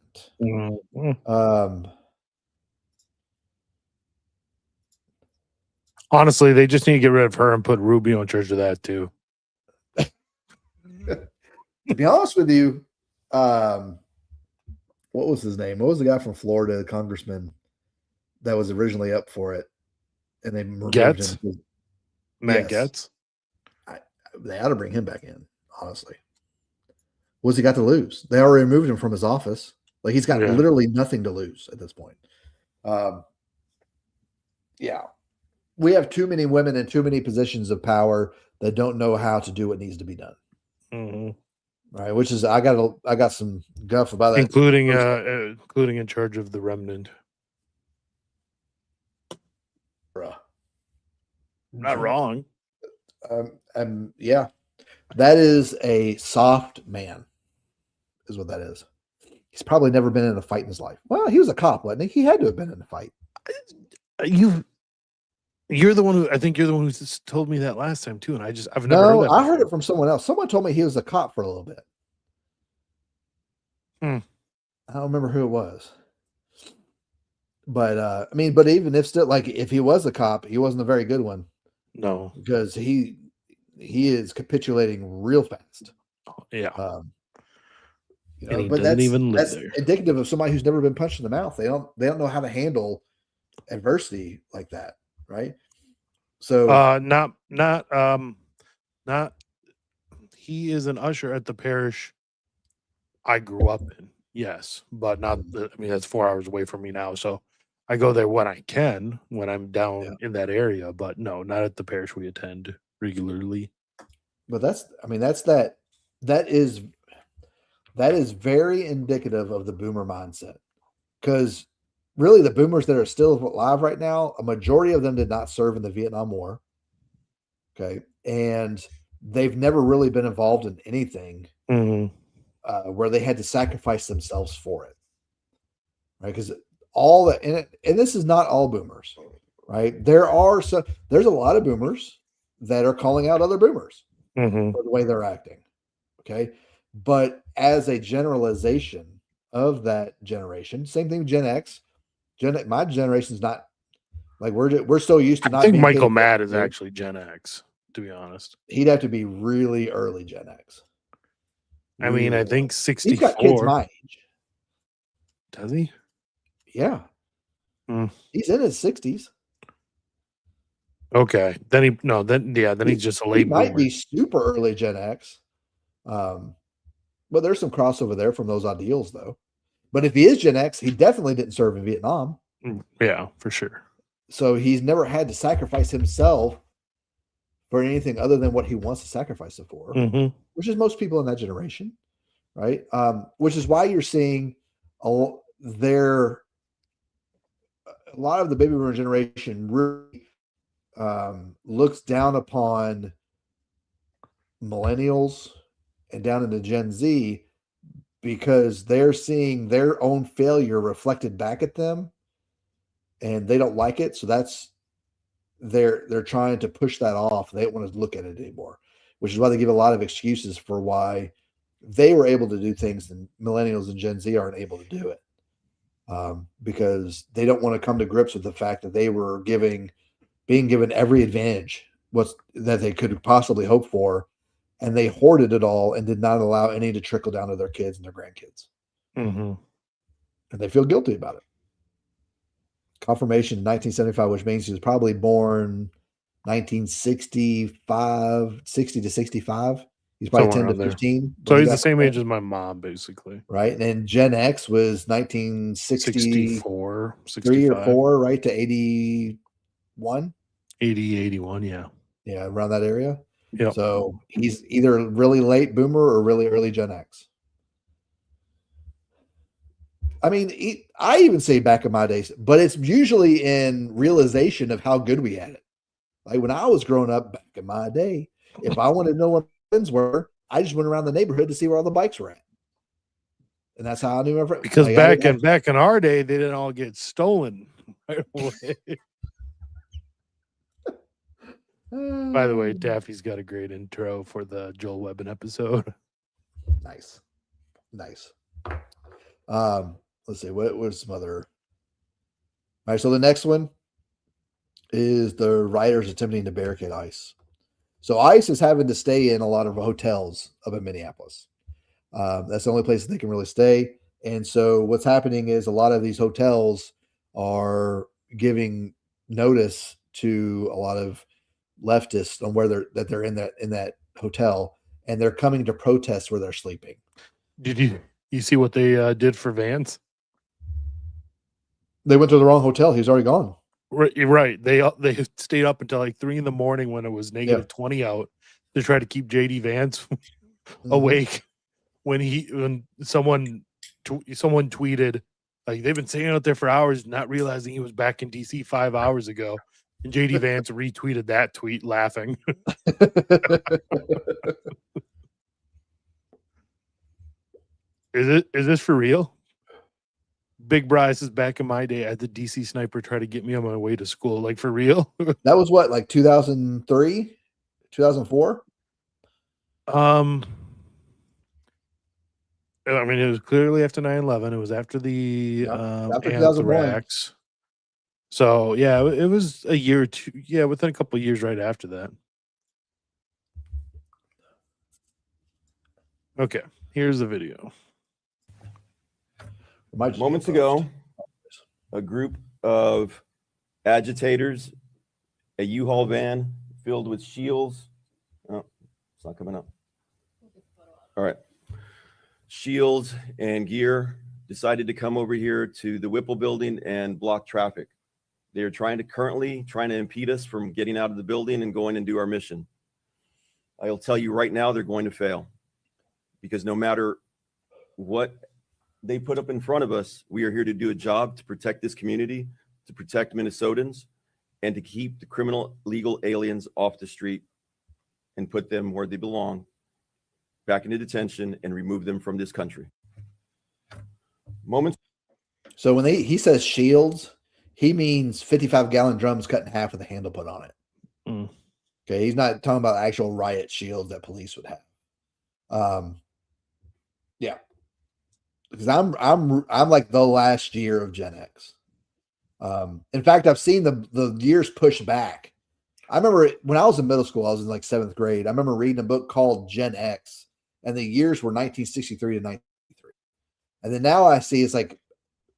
Honestly, they just need to get rid of her and put Rubio in charge of that too. To be honest with you, what was his name? What was the guy from Florida, the congressman that was originally up for it? And they removed him. Matt Getz? They ought to bring him back in, honestly. What's he got to lose? They already removed him from his office. Like he's got literally nothing to lose at this point. Yeah. We have too many women in too many positions of power that don't know how to do what needs to be done. Mm-hmm. Right, which is I got some guff about that, including in charge of the remnant. Bruh. Not wrong. Yeah, that is a soft man, is what that is. He's probably never been in a fight in his life. Well, he was a cop, wasn't he? He had to have been in a fight. You're the one who just told me that last time too, and I've never heard that. I heard it from someone else. Someone told me he was a cop for a little bit. I don't remember who it was. But but even if still, like if he was a cop, he wasn't a very good one. No, because he is capitulating real fast. Yeah. But that's indicative of somebody who's never been punched in the mouth. They don't know how to handle adversity like that, right? So not he is an usher at the parish I grew up in. Yes, but not. I mean, that's 4 hours away from me now, so I go there when I can, when I'm down in that area. But no, not at the parish we attend regularly. but that is very indicative of the boomer mindset, because really the boomers that are still alive right now, a majority of them did not serve in the Vietnam War. Okay, and they've never really been involved in anything where they had to sacrifice themselves for it, right? Because all that, and this is not all boomers, right? There's a lot of boomers that are calling out other boomers for the way they're acting. Okay. But as a generalization of that generation, same thing with Gen X. My generation's not like we're so used to not I think being Michael paid Matt is attention to. actually Gen X, to be honest. He'd have to be really early Gen X. I mean, I Really think early. He's got kids 64. my age. Does he? Yeah. Hmm. He's in his 60s. Okay. Then he's just a He late might boomer. be super early Gen X. But there's some crossover there from those ideals, though. But if he is Gen X, he definitely didn't serve in Vietnam. Yeah, for sure. So he's never had to sacrifice himself for anything other than what he wants to sacrifice it for, which is most people in that generation, right? Which is why you're seeing a lot of the baby boomer generation really looks down upon millennials and down into Gen Z because they're seeing their own failure reflected back at them and they don't like it. So they're trying to push that off. They don't want to look at it anymore, which is why they give a lot of excuses for why they were able to do things and millennials and Gen Z aren't able to do it. Because they don't want to come to grips with the fact that they were being given every advantage that they could possibly hope for, and they hoarded it all and did not allow any to trickle down to their kids and their grandkids. And they feel guilty about it. Confirmation in 1975, which means he was probably born 1965, 60 to 65. He's probably Somewhere 10 to 15. So he's the same age as my mom, basically. Right. And then Gen X was 1964, 3 or 4, right, to 81. 80, 81, yeah. Yeah, around that area. Yeah. So he's either really late boomer or really early Gen X. I mean, I even say back in my days, but it's usually in realization of how good we had it. Like when I was growing up back in my day, if I wanted to know where my friends were, I just went around the neighborhood to see where all the bikes were at. And that's how I knew my friends. Because back in our day, they didn't all get stolen right away. By the way, Daffy's got a great intro for the Joel Webben episode. Nice. Let's see, what was some other? All right, so the next one is the rioters attempting to barricade ICE. So ICE is having to stay in a lot of hotels up in Minneapolis. That's the only place that they can really stay. And so what's happening is a lot of these hotels are giving notice to a lot of leftists on where they're in that hotel, and they're coming to protest where they're sleeping. Did you see what they did for Vance? They went to the wrong hotel. He's already gone. Right. They stayed up until like 3 a.m. when it was negative 20 out to try to keep JD Vance awake. When someone tweeted, like, they've been sitting out there for hours, not realizing he was back in DC 5 hours ago, and JD Vance retweeted that tweet laughing. Is this for real? Big Bryce is back in my day. I had the DC sniper try to get me on my way to school. Like, for real? That was what, like 2003, 2004? I mean, it was clearly after 9/11. It was after the after 2001. anthrax. So yeah, it was a year or two. Yeah, within a couple of years right after that. Okay, here's the video. Moments ago, a group of agitators a U-Haul van filled with shields. Oh, it's not coming up. All right. Shields and gear decided to come over here to the Whipple building and block traffic. They are currently trying to impede us from getting out of the building and going and do our mission. I'll tell you right now, they're going to fail, because no matter what they put up in front of us, we are here to do a job to protect this community, to protect Minnesotans, and to keep the criminal legal aliens off the street and put them where they belong, back into detention, and remove them from this country. Moments. So when he says shields, he means 55-gallon drums cut in half with a handle put on it. Mm. Okay, he's not talking about actual riot shields that police would have. Yeah, because I'm like the last year of Gen X. In fact, I've seen the years pushed back. I remember when I was in middle school, I was in like 7th grade. I remember reading a book called Gen X, and the years were 1963 to 1993. And then now I see it's like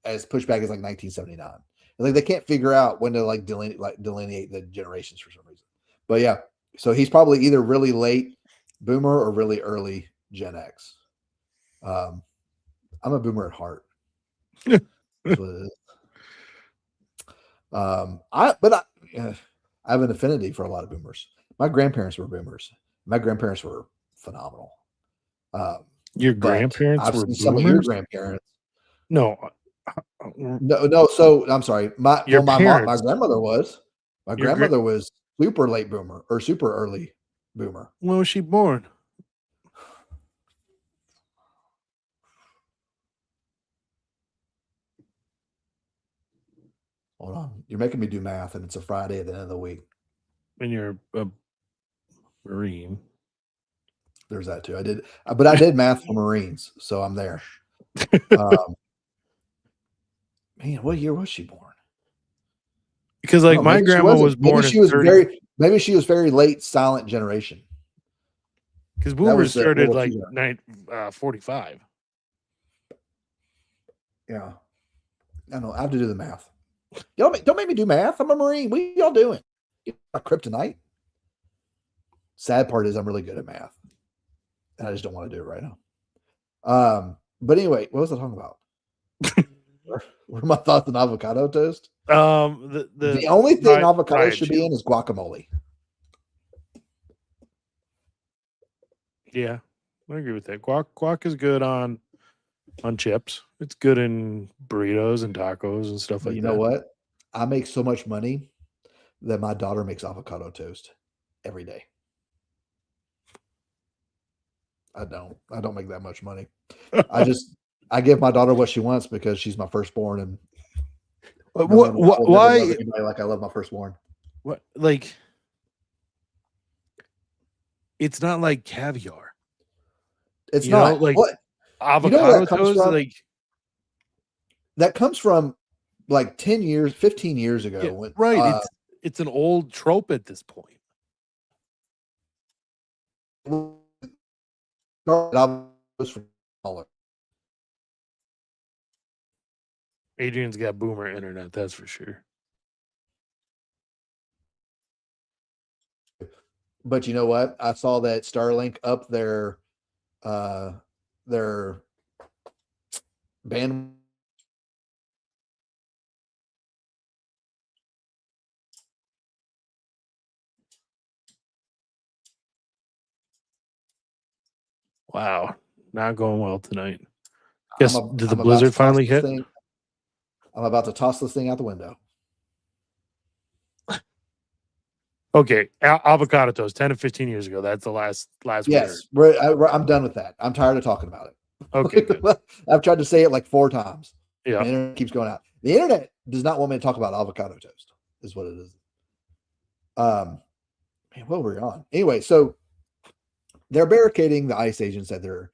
as pushback is like 1979. Like they can't figure out when to like delineate the generations for some reason. But yeah, so he's probably either really late boomer or really early Gen X. I'm a boomer at heart. That's what it is. I have an affinity for a lot of boomers. My grandparents were boomers. My grandparents were phenomenal. Your grandparents I've were seen boomers? some of your grandparents. No. No. So I'm sorry. My grandmother was. My grandmother was super late boomer or super early boomer. When was she born? Hold on. You're making me do math, and it's a Friday at the end of the week. And you're a Marine. There's that too. I did math for Marines, so I'm there. Man, what year was she born? Because like my grandma was born maybe she was very late silent generation. Because boomers started like 45. Yeah. I know. I have to do the math. Y'all don't make me do math. I'm a Marine. What are y'all doing? A kryptonite? Sad part is I'm really good at math. And I just don't want to do it right now. But anyway, what was I talking about? What are my thoughts on avocado toast? The only thing avocado should be in is guacamole. Yeah, I agree with that. Guac is good on chips. It's good in burritos and tacos and stuff like that. You know what? I make so much money that my daughter makes avocado toast every day. I don't make that much money. I give my daughter what she wants because she's my firstborn, and why like I love my firstborn. What, like, it's not like caviar. It's not like what avocado toast. Like that comes from like 10 years, 15 years ago. Yeah, right. It's an old trope at this point. Adrian's got boomer internet, that's for sure. But you know what? I saw that Starlink up their band. Wow, not going well tonight. Guess did the blizzard finally hit? I'm about to toss this thing out the window. Okay, avocado toast, 10 to 15 years ago. That's the last. Yes, I'm done with that. I'm tired of talking about it. Okay, I've tried to say it like 4 times. Yeah, the internet keeps going out. The internet does not want me to talk about avocado toast. Is what it is. Man, what were we on? Anyway, so they're barricading the ICE agents at their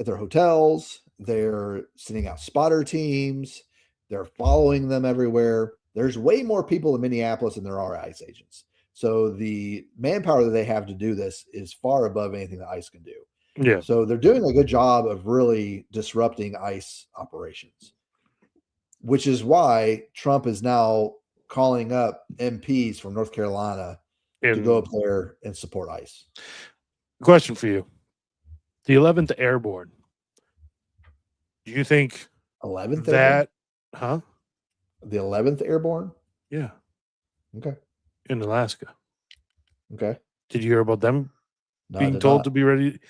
hotels. They're sending out spotter teams. They're following them everywhere. There's way more people in Minneapolis than there are ICE agents. So the manpower that they have to do this is far above anything that ICE can do. Yeah. So they're doing a good job of really disrupting ICE operations, which is why Trump is now calling up MPs from North Carolina to go up there and support ICE. Question for you: the 11th Airborne. Do you think 11th that? Huh? The 11th Airborne? Yeah. Okay. In Alaska. Okay. Did you hear about them No, I being did told not. to be ready?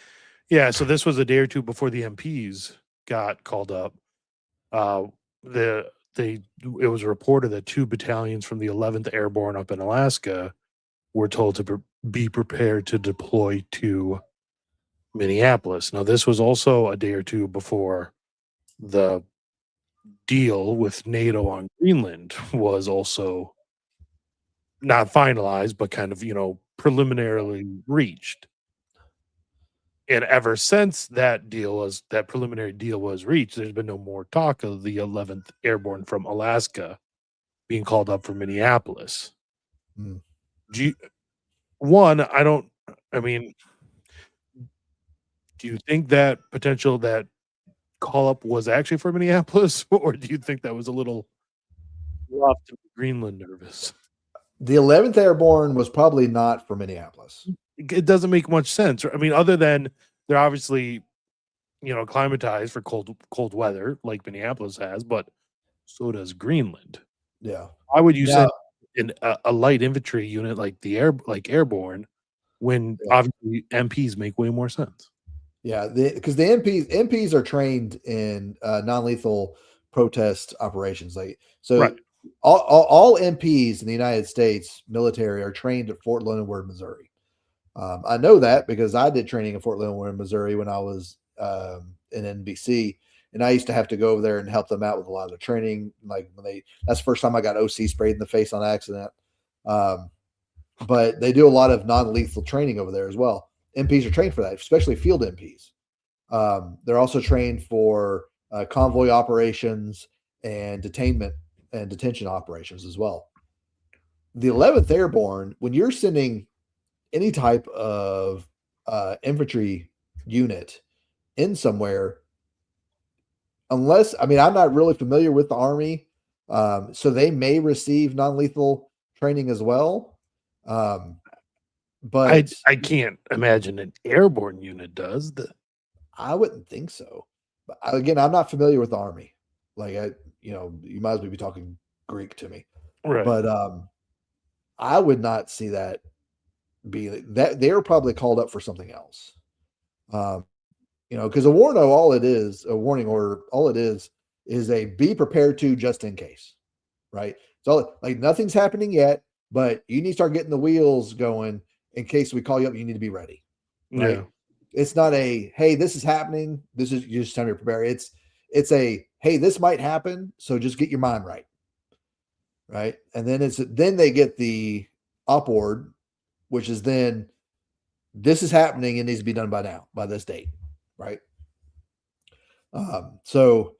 Yeah. So this was a day or two before the MPs got called up. It was reported that 2 battalions from the 11th Airborne up in Alaska were told to be prepared to deploy to Minneapolis. Now, this was also a day or two before the deal with NATO on Greenland was also not finalized, but kind of, preliminarily reached. And ever since that preliminary deal was reached, there's been no more talk of the 11th Airborne from Alaska being called up for Minneapolis. Hmm. I mean, do you think that that call up was actually for Minneapolis, or do you think that was a little rough to make Greenland nervous? The 11th Airborne was probably not for Minneapolis. It doesn't make much sense. I mean, other than they're obviously, acclimatized for cold weather like Minneapolis has, but so does Greenland. Yeah. Why would you Now, send a light infantry unit like airborne when Yeah. obviously MPs make way more sense? Yeah, because the MPs are trained in non-lethal protest operations. Like so, Right. all MPs in the United States military are trained at Fort Leonard Wood, Missouri. I know that because I did training in Fort Leonard Wood, Missouri when I was in NBC, and I used to have to go over there and help them out with a lot of the training. Like that's the first time I got OC sprayed in the face on accident. But they do a lot of non-lethal training over there as well. MPs are trained for that, especially field MPs. They're also trained for convoy operations and detention operations as well. The 11th Airborne, when you're sending any type of infantry unit in somewhere, I'm not really familiar with the Army, so they may receive non-lethal training as well. But I can't imagine an airborne unit does. I wouldn't think so. But again, I'm not familiar with the Army. You might as well be talking Greek to me. Right. But I would not see that be that they're probably called up for something else. Because a warning order, all it is a be prepared to just in case, right? So like nothing's happening yet, but you need to start getting the wheels going in case we call you up. You need to be ready, right? Yeah. It's not a hey, this is happening. This is you just time to prepare. It's a hey, this might happen, so just get your mind right, right? And then they get the upward, which is then this is happening. It needs to be done by now, by this date, right? So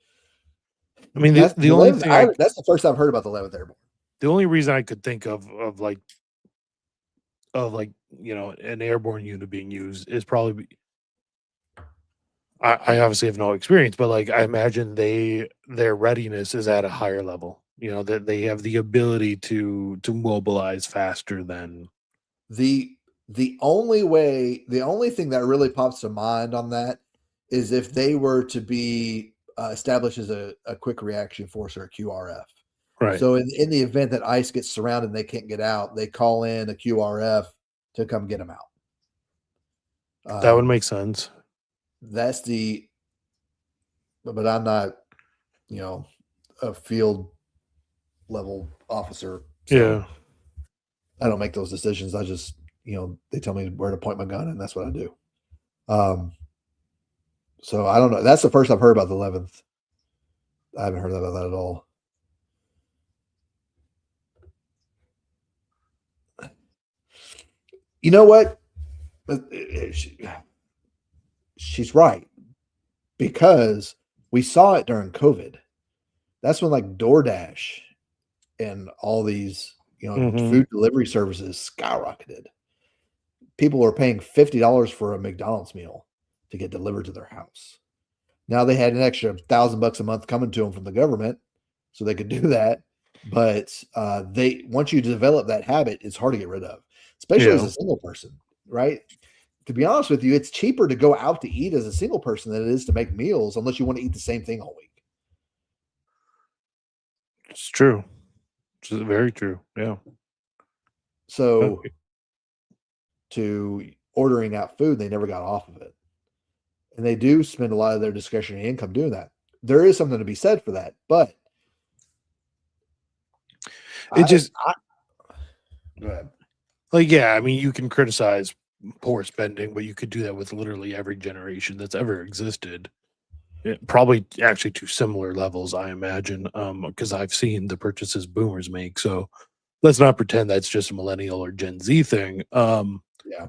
I mean, that's the only thing that's the first I've heard about the 11th Airborne. The only reason I could think of an airborne unit being used is probably I obviously have no experience, but like I imagine their readiness is at a higher level. That they have the ability to mobilize faster than The only thing that really pops to mind on that is if they were to be established as a quick reaction force or a QRF. right. So in the event that ICE gets surrounded and they can't get out, they call in a QRF to come get them out. That would make sense. But I'm not, a field level officer. So Yeah. I don't make those decisions. I just, they tell me where to point my gun and that's what I do. So I don't know. That's the first I've heard about the 11th. I haven't heard about that at all. You know what? She's right, because we saw it during COVID. That's when like DoorDash and all these, food delivery services skyrocketed. People were paying $50 for a McDonald's meal to get delivered to their house. Now they had an extra $1,000 a month coming to them from the government, so they could do that. But they once you develop that habit, it's hard to get rid of, especially as Yeah. a single person, right? To be honest with you, it's cheaper to go out to eat as a single person than it is to make meals, unless you want to eat the same thing all week. It's true. It's very true. Yeah. So to ordering out food, they never got off of it. And they do spend a lot of their discretionary income doing that. There is something to be said for that, but It just go ahead. like, yeah, I mean, you can criticize poor spending, but you could do that with literally every generation that's ever existed. Probably actually to similar levels, I imagine, because I've seen the purchases boomers make. So let's not pretend that's just a millennial or Gen Z thing. Yeah.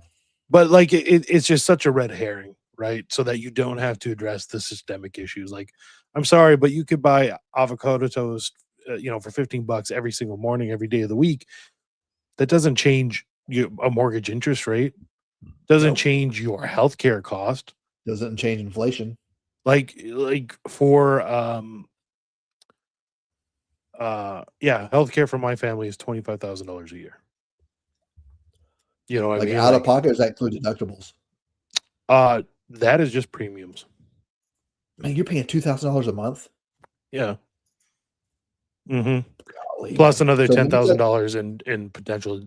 But like it's just such a red herring, right? So that you don't have to address the systemic issues. Like, I'm sorry, but you could buy avocado toast, for $15 every single morning, every day of the week. That doesn't change a mortgage interest rate. Doesn't Nope. change your healthcare cost. Doesn't change inflation. Like for healthcare for my family is $25,000 a year. You know what Like I mean? out of pocket, does that include deductibles? That is just premiums. Man, you're paying $2,000 a month. Yeah. Mm-hmm. Golly. Plus another So when you said- $10,000 in potential,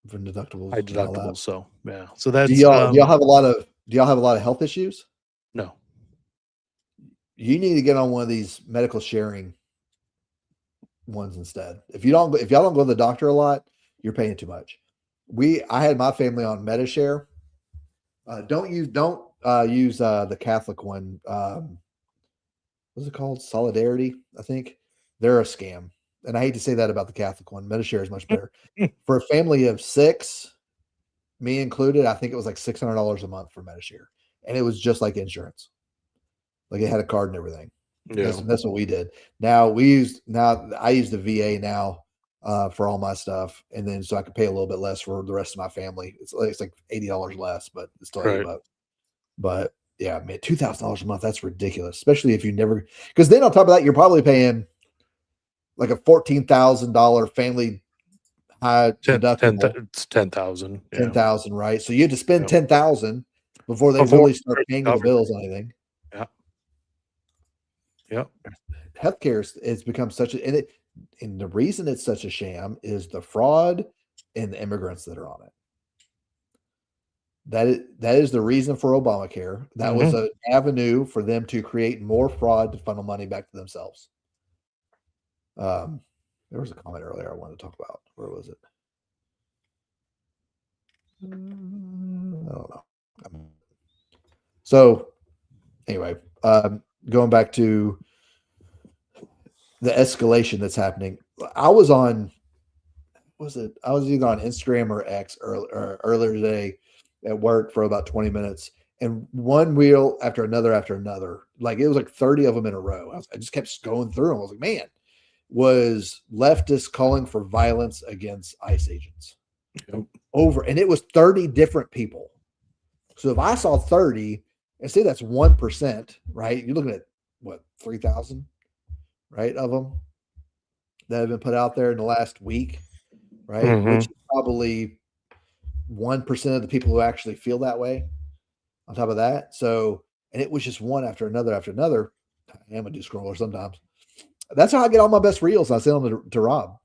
for deductibles. high and all that. deductibles. So yeah. So that's Do y'all have a lot of health issues? no. You need to get on one of these medical sharing ones instead. If y'all don't go to the doctor a lot, you're paying too much. I had my family on Medishare. Don't use the Catholic one. What's it called? Solidarity, I think. They're a scam. And I hate to say that about the Catholic one. Medishare is much better. For a family of 6, me included, I think it was like $600 a month for Medishare. And it was just like insurance. Like it had a card and everything. Yeah. That's what we did. I use the VA now for all my stuff, and then so I could pay a little bit less for the rest of my family. It's like $80 less, but it's still $80 bucks. But yeah, man, $2,000 a month, that's ridiculous, especially if you never, because then on top of that, you're probably paying like a $14,000 family high deductible. It's 10,000. Yeah. 10,000, right? So you had to spend Yep. 10,000 before they really start paying the bills on anything. Yeah. Yep. Healthcare has become such a, and the reason it's such a sham is the fraud and the immigrants that are on it. That is the reason for Obamacare. That was an avenue for them to create more fraud to funnel money back to themselves. There was a comment earlier I wanted to talk about. Where was it? I don't know. So anyway, going back to the escalation that's happening. I was either on Instagram or X earlier today at work for about 20 minutes, and one wheel after another, like it was like 30 of them in a row. I just kept going through them. I was like, man, was leftists calling for violence against ICE agents and it was 30 different people. So if I saw 30 and say that's 1%, right? You're looking at what, 3,000, right, of them that have been put out there in the last week, right? Which is probably 1% of the people who actually feel that way on top of that. So, and it was just one after another. I am a doom scroller sometimes. That's how I get all my best reels. I send them to Rob.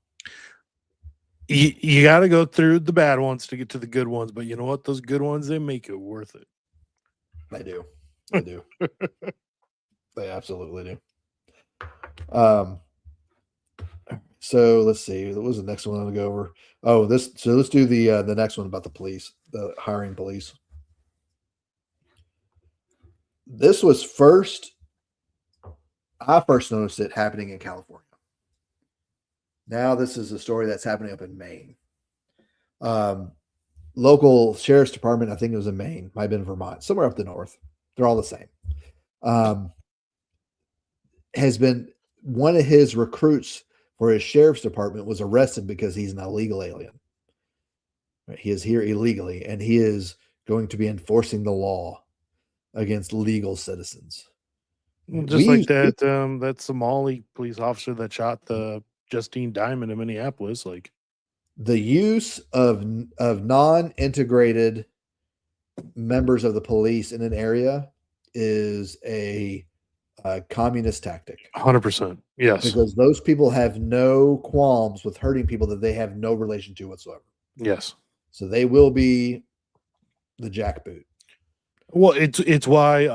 You got to go through the bad ones to get to the good ones, but you know what? Those good ones, they make it worth it. They do. They absolutely do. So let's see. What was the next one I'm gonna go over? Oh, so let's do the next one about the police, the hiring police. This was I first noticed it happening in California. Now this is a story that's happening up in Maine. Local sheriff's department, I think it was in Maine, might have been Vermont, somewhere up the north. They're all the same. Has been one of his recruits for his sheriff's department was arrested because he's an illegal alien. He is here illegally, and he is going to be enforcing the law against legal citizens. Just like used- that Somali police officer that shot the Justine Diamond in Minneapolis. Like, the use of non-integrated members of the police in an area is a communist tactic 100%. Yes. because those people have no qualms with hurting people that they have no relation to whatsoever. Yes. So they will be the jackboot. Well, it's why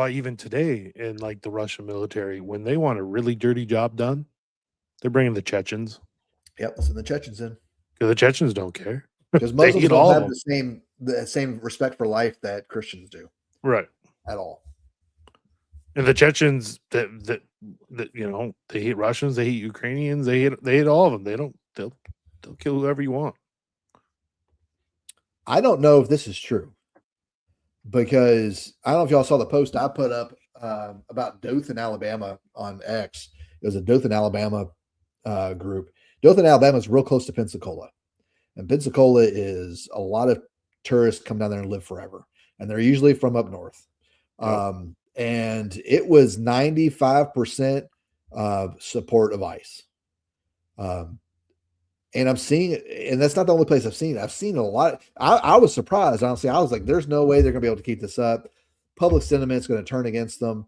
even today in like the Russian military, when they want a really dirty job done, they're bringing the Chechens. Yep, that's the Chechens in. Because the Chechens don't care. Because They Muslims hate all don't of have them. the same respect for life that Christians do Right. at all. And the Chechens that you know, they hate Russians, they hate Ukrainians, they hate all of them. They'll kill whoever you want. I don't know if this is true because I don't know if y'all saw the post I put up about Dothan, Alabama on X. It was a Dothan, Alabama group. Dothan, Alabama is real close to Pensacola. And Pensacola is a lot of tourists come down there and live forever. And they're usually from up north. Yep. And it was 95% support of ICE. And I'm seeing it, and that's not the only place I've seen it. I've seen a lot. I was surprised, honestly. I was like, there's no way they're going to be able to keep this up. Public sentiment's going to turn against them.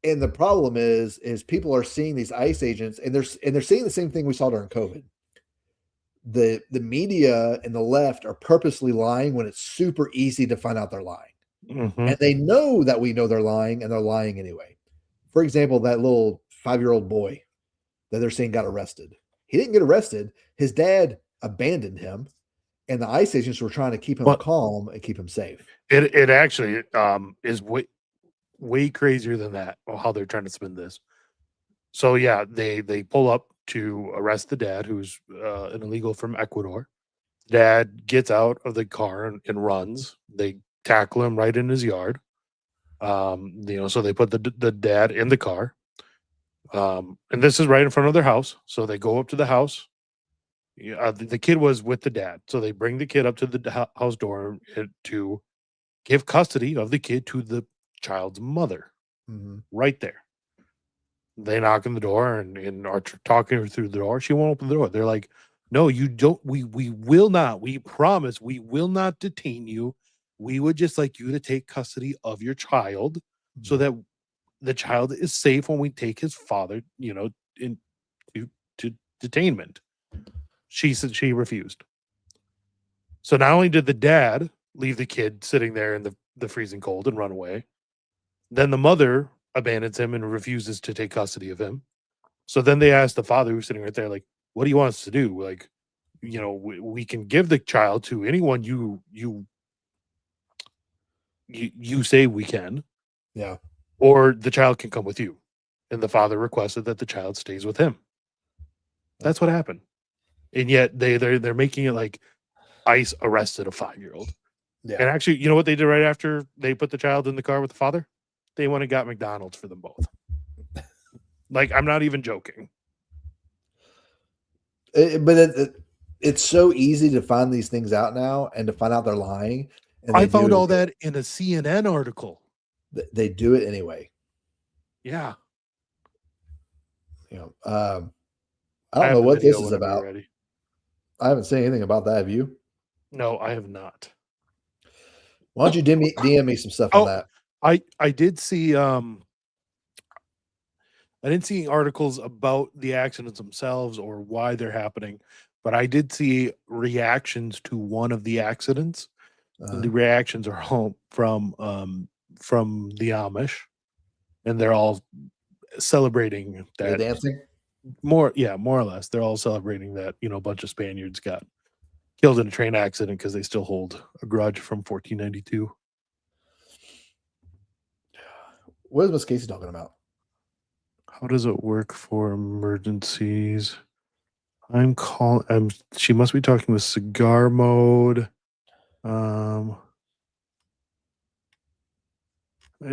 And the problem is people are seeing these ICE agents, and they're seeing the same thing we saw during COVID. The media and the left are purposely lying when it's super easy to find out they're lying. Mhm. And they know that we know they're lying, and they're lying anyway. For example, that little 5-year-old boy that they're saying got arrested. He didn't get arrested. His dad abandoned him, and the ICE agents were trying to keep him calm and keep him safe. It actually is way crazier than that, or how they're trying to spin this. So yeah, they pull up to arrest the dad, who's an illegal from Ecuador. Dad gets out of the car and runs. They tackle him right in his yard. So they put the dad in the car. And this is right in front of their house. So they go up to the house. The kid was with the dad. So they bring the kid up to the house door to give custody of the kid to the child's mother. Mm-hmm. Right there. They knock on the door and are talking her through the door. She won't open the door. They're like, no, you don't. We will not. We promise we will not detain you. We would just like you to take custody of your child so that the child is safe when we take his father, into detainment. She said she refused. So not only did the dad leave the kid sitting there in the freezing cold and run away, then the mother abandons him and refuses to take custody of him. So then they asked the father, who's sitting right there, like, what do you want us to do? Like, we can give the child to anyone you say we can. Yeah. Or the child can come with you. And the father requested that the child stays with him. That's what happened. And yet they're making it like ICE arrested a 5-year-old. Yeah. And actually, you know what they did right after they put the child in the car with the father? They went and got McDonald's for them both. Like, I'm not even joking. It's so easy to find these things out now and to find out they're lying. And I found all that in a CNN article. They do it anyway. Yeah. I don't know what this is about. Ready. I haven't seen anything about that. Have you? No, I have not. Why don't you DM me some stuff on that? I did see I didn't see articles about the accidents themselves or why they're happening, but I did see reactions to one of the accidents. And the reactions are all from the Amish, and they're all celebrating that. They're dancing? More or less. They're all celebrating that, a bunch of Spaniards got killed in a train accident because they still hold a grudge from 1492. What is Miss Casey talking about? How does it work for emergencies? She must be talking with cigar mode. I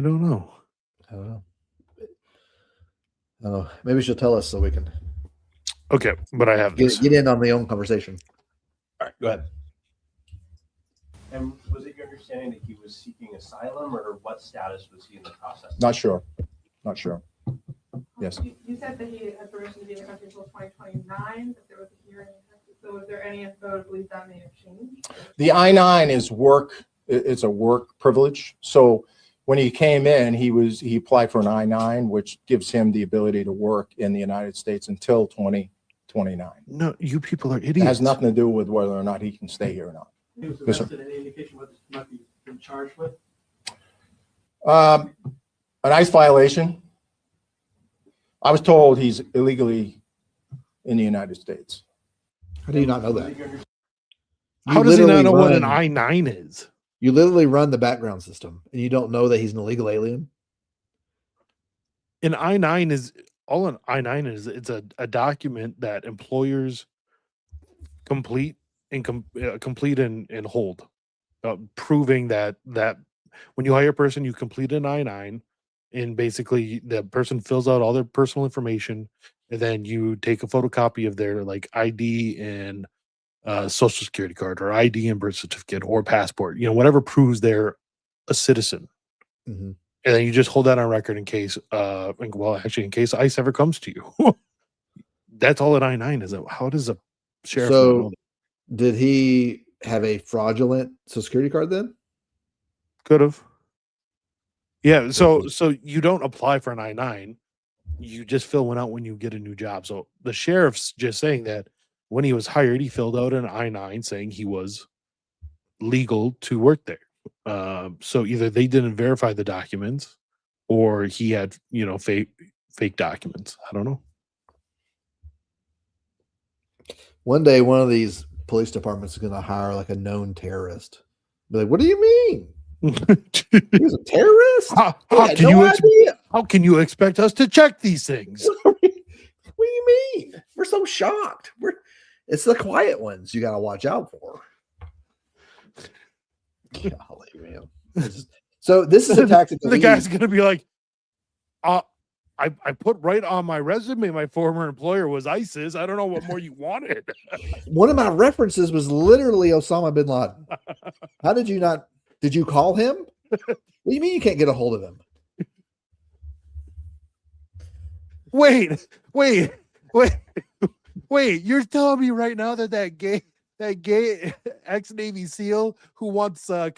don't know. I don't know. Maybe she'll tell us so we can. Okay, but I have get in on the own conversation. All right, go ahead. And was it your understanding that he was seeking asylum, or what status was he in the process? Not sure. Not sure. Yes. You said that he had permission to be in the country until 2029, but there was a hearing. So was there any info to believe that may have changed? The I-9 is work. It's a work privilege. So when he came in, he applied for an I-9, which gives him the ability to work in the United States until 2029. No, you people are It idiots. has nothing to do with whether or not he can stay here or not. He was Yes, sir. arrested. Any indication what this might be been charged with? An ICE violation. I was told he's illegally in the United States. How do you not know that? How does he not know what an I-9 is? You literally run the background system and you don't know that he's an illegal alien. An I-9 is all an I-9 is. It's a document that employers complete and complete and hold, proving that when you hire a person, you complete an I-9, and basically the person fills out all their personal information, and then you take a photocopy of their like ID and social security card, or ID and birth certificate, or passport, whatever proves they're a citizen. Mhm. And then you just hold that on record in case, in case ICE ever comes to you. That's all an I-9 is. How does a sheriff not know So that? did he have a fraudulent social security card then? Could have. Yeah, so you don't apply for an I-9. You just fill one out when you get a new job. So the sheriff's just saying that when he was hired, he filled out an I-9 saying he was legal to work there. So either they didn't verify the documents, or he had, fake documents. I don't know. One day, one of these police departments is going to hire like a known terrorist. Be like, what do you mean? He was a terrorist? How had can no you idea. how can you expect us to check these things? What do you mean? We're so shocked. It's the quiet ones you got to watch out for. Golly, man. So this is a tactic. The guy's gonna be like, I put right on my resume my former employer was ISIS. I don't know what more you wanted. One of my references was literally Osama bin Laden. How did you not? Did you call him? What do you mean you can't get a hold of him? Wait. You're telling me right now that gay ex-Navy SEAL who wants who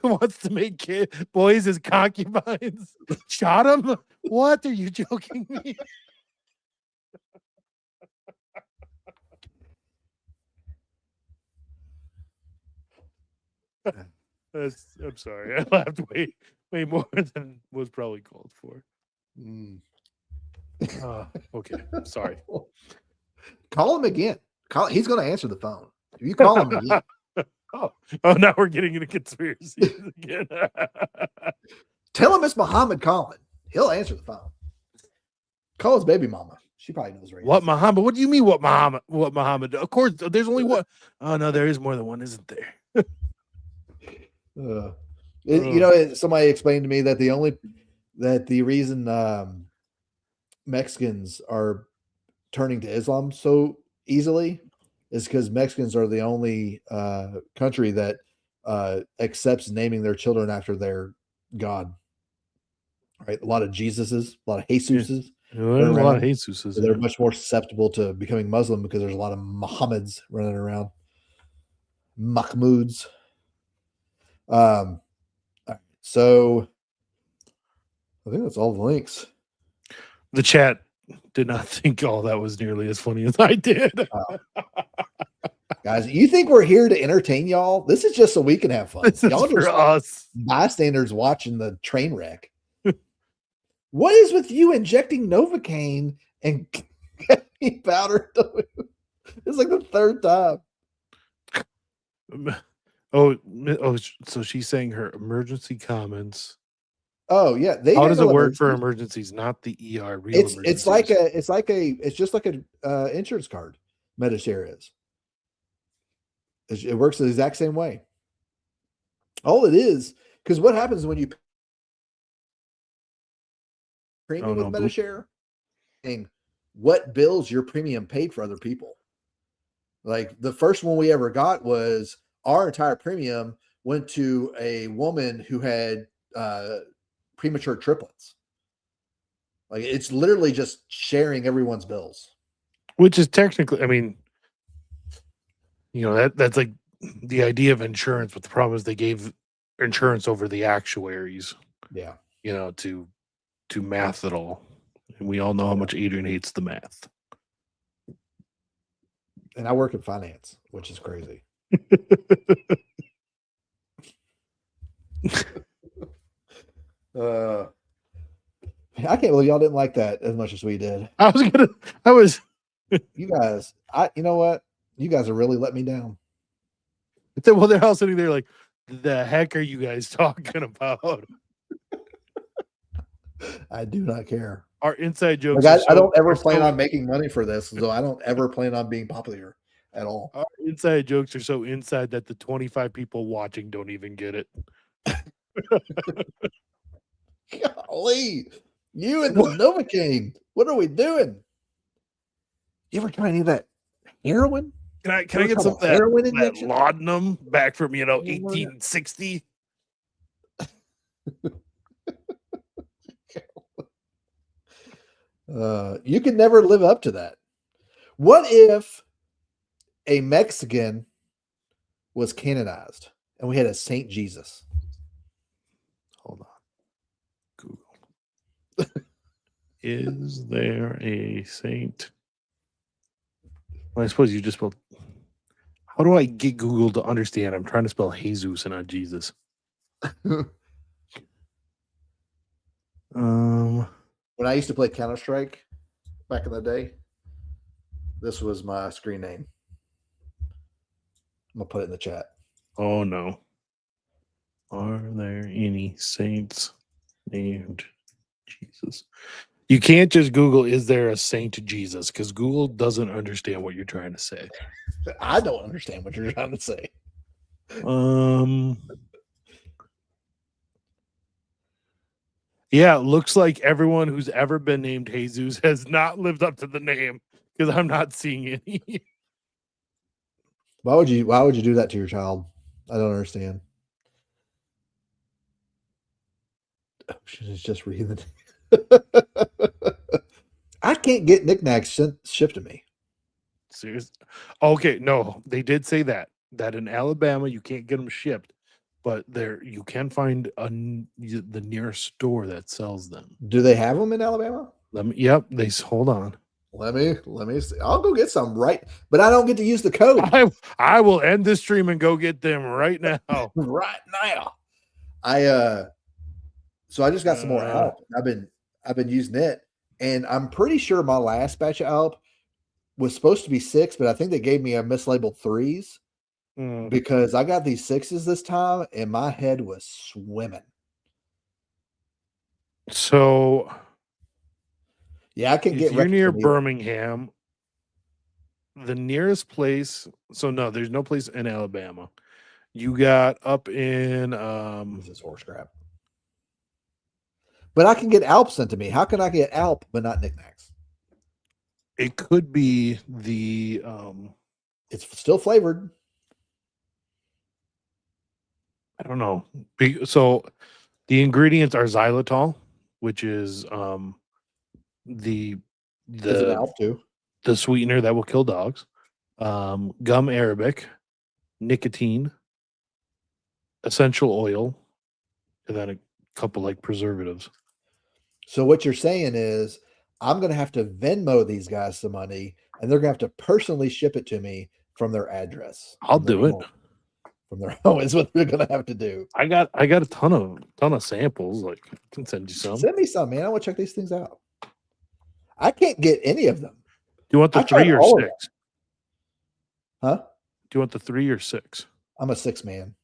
wants to make boys his concubines shot him? What? Are you joking me? I'm sorry. I laughed way more than was probably called for. Okay. Sorry. Call him again. He's going to answer the phone. If you call him again. Oh, now we're getting into conspiracies again. Tell him it's Muhammad calling. He'll answer the phone. Call his baby mama. She probably knows right. What Muhammad? What do you mean? What Muhammad? What Muhammad? Of course, there's only one. Oh no, there is more than one, isn't there? Somebody explained to me that the reason Mexicans are turning to Islam so easily is because Mexicans are the only country that accepts naming their children after their God. Right, a lot of Jesuses, a lot of Jesuses. Yeah. A lot of Jesuses. So they're much more susceptible to becoming Muslim because there's a lot of Muhammads running around, Mahmouds. So I think that's all the links. The chat did not think all that was nearly as funny as I did. Guys, you think we're here to entertain y'all? This is just so we can have fun. This is Y'all for just us. bystanders watching the train wreck. What is with you injecting Novocaine and powder? It's like the third time. So she's saying her emergency comments. Oh yeah, how does it work for emergencies, not the ER? It's just like a insurance card. Medishare is. It works the exact same way. All it is, because what happens when you premium with Medishare, and what bills your premium paid for other people. Like the first one we ever got was our entire premium went to a woman who had premature triplets. Like it's literally just sharing everyone's bills. Which is technically, I mean, that's like the idea of insurance, but the problem is they gave insurance over the actuaries, Yeah. To math it all. And we all know how much Adrian hates the math. And I work in finance, which is crazy. I can't believe y'all didn't like that as much as we did. You guys, you know what? You guys are really let me down. Well, they're all sitting there like, the heck are you guys talking about? I do not care. Our inside jokes. Like, I don't ever plan on making money for this, so I don't ever plan on being popular at all. Our inside jokes are so inside that the 25 people watching don't even get it. Golly, you and the Novocaine. What are we doing? You ever try any of that heroin? Can I get some of that laudanum back from 1860? You can never live up to that. What if a Mexican was canonized and we had a Saint Jesus? Hold on. Google. Is there a saint? Well, I suppose you just spelled. How do I get Google to understand? I'm trying to spell Jesus and not Jesus. When I used to play Counter-Strike back in the day, this was my screen name. I'm gonna put it in the chat. Oh no. Are there any saints named Jesus? You can't just Google, is there a Saint Jesus? Because Google doesn't understand what you're trying to say. I don't understand what you're trying to say. Yeah, it looks like everyone who's ever been named Jesus has not lived up to the name because I'm not seeing any. Why would you do that to your child? I don't understand. She's just reading I can't get knickknacks shipped to me. Seriously? Okay, no, they did say that in Alabama you can't get them shipped, but there you can find the nearest store that sells them. Do they have them in Alabama? Yep. Hold on. Let me see. I'll go get some but I don't get to use the code. I will end this stream and go get them right now. Right now. So I just got some more Alp. I've been using it, and I'm pretty sure my last batch of Alp was supposed to be 6, but I think they gave me a mislabeled 3s because I got these 6s this time, and my head was swimming. So, yeah, I can get. If you're near Birmingham, the nearest place. So no, there's no place in Alabama. You got up in this is horse crap. But I can get Alp sent to me. How can I get Alp but not knickknacks? It could be the it's still flavored. I don't know. So the ingredients are xylitol, which is the Alp too. The sweetener that will kill dogs. Gum arabic, nicotine, essential oil, and then a couple like preservatives. So what you're saying is I'm going to have to Venmo these guys some money, and they're going to have to personally ship it to me from their address. I'll do it. From their home is what they're going to have to do. I got a ton of samples. Like I can send you some. Send me some, man. I want to check these things out. I can't get any of them. Do you want the 3 or 6? Huh? Do you want the 3 or 6? I'm a 6 man.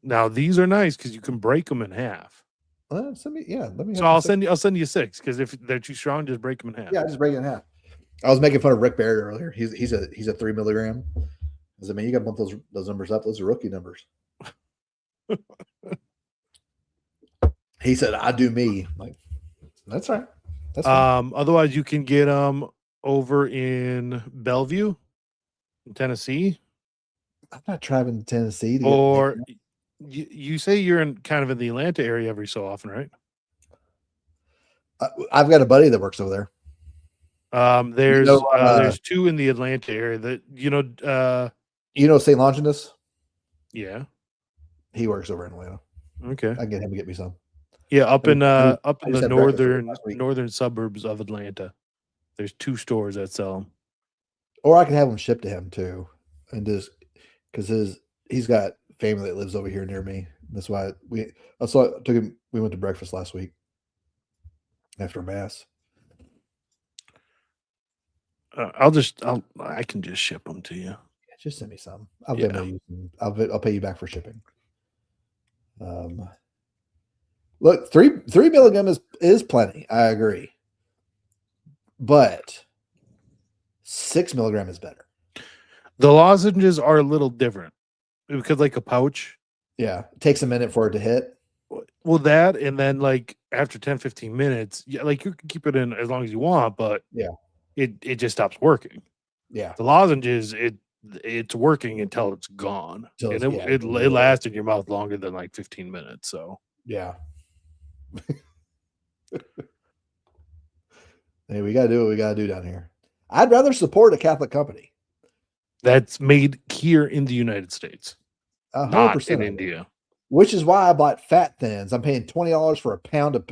Now these are nice because you can break them in half. Send me, yeah. Let me. So I'll send you 6 because if they're too strong, just break them in half. Yeah, just break it in half. I was making fun of Rick Barrett earlier. He's a 3 milligram. I said, man, you got to bump those numbers up. Those are rookie numbers. He said, I do me. I'm like, that's right. That's Otherwise, you can get them over in Bellevue In Tennessee? I'm not traveling to Tennessee to Or get you say you're in kind of in the Atlanta area every so often, right? I've got a buddy that works over there. There's two in the Atlanta area that St. Longinus? Yeah. He works over in Atlanta. Okay. I can get him to get me some. Yeah, up in the just had breakfast with him last week. northern suburbs of Atlanta. There's 2 stores that sell them. Or I can have them shipped to him too. And just because he's got family that lives over here near me. That's why we took him. We went to breakfast last week after mass. I can just ship them to you. Yeah, just send me some. I'll Venmo you some. I'll pay you back for shipping. Look, 3 milligram is plenty. I agree, but 6 milligram is better. The lozenges are a little different because, like a pouch. Yeah, it takes a minute for it to hit. Well, that, and then like after 10, 15 minutes, like you can keep it in as long as you want, but yeah, it just stops working. Yeah, the lozenges it's working until it's gone, and it lasts in your mouth longer than like 15 minutes. So yeah. Hey, we gotta do what we gotta do down here. I'd rather support a Catholic company that's made here in the United States, 100% not in India. Which is why I bought Fat Thins. I'm paying $20 for a pound of.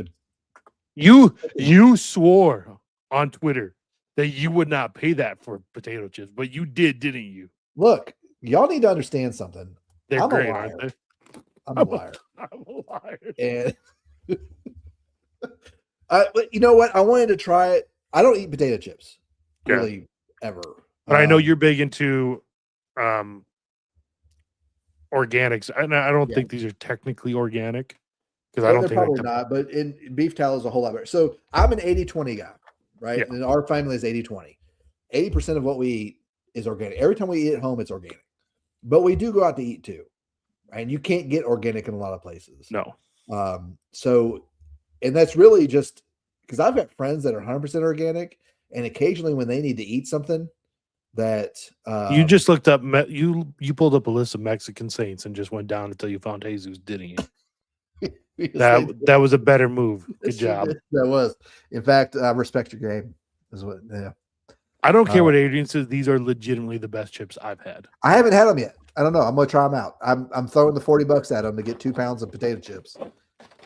You swore on Twitter that you would not pay that for potato chips, but you did, didn't you? Look, y'all need to understand something. They're great, aren't they? I'm a liar. I'm a liar. And but you know what? I wanted to try it. I don't eat potato chips really ever. But I know you're big into organics. And I don't think these are technically organic because I don't they're think probably not. But in beef tallow is a whole lot better. So I'm an 80-20 guy, right? Yeah. And our family is 80-20. 80% of what we eat is organic. Every time we eat at home, it's organic. But we do go out to eat too. And you can't get organic in a lot of places. No. And that's really just because I've got friends that are 100% organic, and occasionally when they need to eat something that you just looked up, you pulled up a list of Mexican saints and just went down until you found Jesus, didn't you? that was a better move. Good job. That was. In fact, I respect your game. Is what. Yeah. I don't care what Adrian says. These are legitimately the best chips I've had. I haven't had them yet. I don't know. I'm gonna try them out. I'm throwing the $40 at them to get 2 pounds of potato chips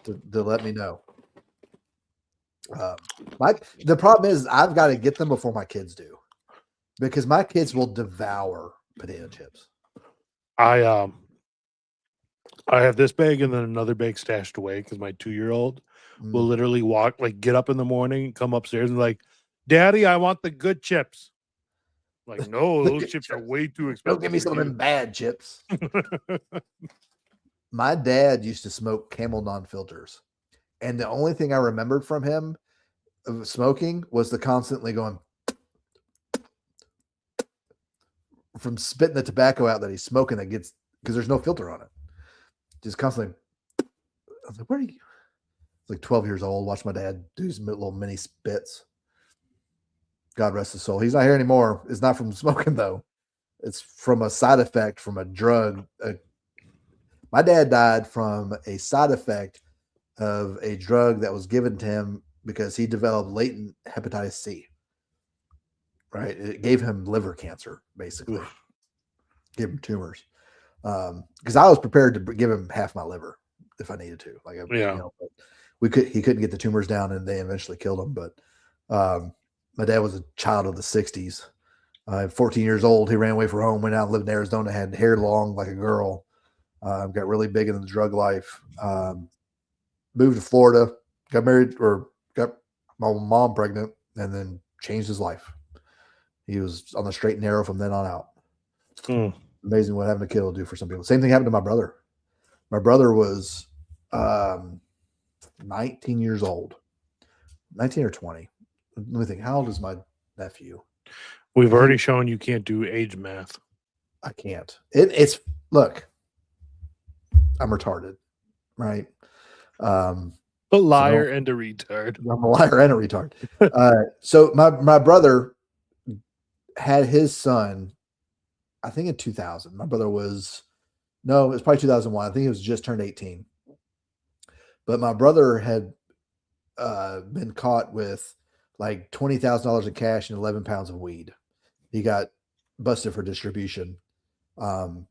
to let me know. The problem is I've got to get them before my kids do, because my kids will devour potato chips. I have this bag and then another bag stashed away because my 2-year-old will literally get up in the morning, come upstairs and like, Daddy, I want the good chips. Like, no, those chips are way too expensive. Don't give me some of them bad chips. My dad used to smoke Camel non-filters, and the only thing I remembered from him of smoking was the constantly going from spitting the tobacco out that he's smoking that gets, because there's no filter on it. Just constantly. I was like, where are you? It's like 12 years old. Watch my dad do his little mini spits. God rest his soul. He's not here anymore. It's not from smoking, though. It's from a side effect from a drug. My dad died from a side effect of a drug that was given to him because he developed latent hepatitis C. Right? It gave him liver cancer, basically. Gave him tumors. Because I was prepared to give him half my liver if I needed to. But he couldn't get the tumors down, and they eventually killed him. But my dad was a child of the 60s. 14 years old, he ran away from home, went out and lived in Arizona, had hair long like a girl, got really big into the drug life, moved to Florida, got married or got my mom pregnant, and then changed his life. He was on the straight and narrow from then on out. Amazing what having a kid will do for some people. Same thing happened to my brother. My brother was 19 years old, 19 or 20. Let me think. How old is my nephew? We've already shown you can't do age math. I can't. It's look, I'm retarded, right? A liar and a retard. I'm a liar and a retard. So my brother had his son I think in 2000. My brother was, no, it was probably 2001. I think he was just turned 18. But my brother had been caught with like $20,000 in cash and 11 pounds of weed. He got busted for distribution. And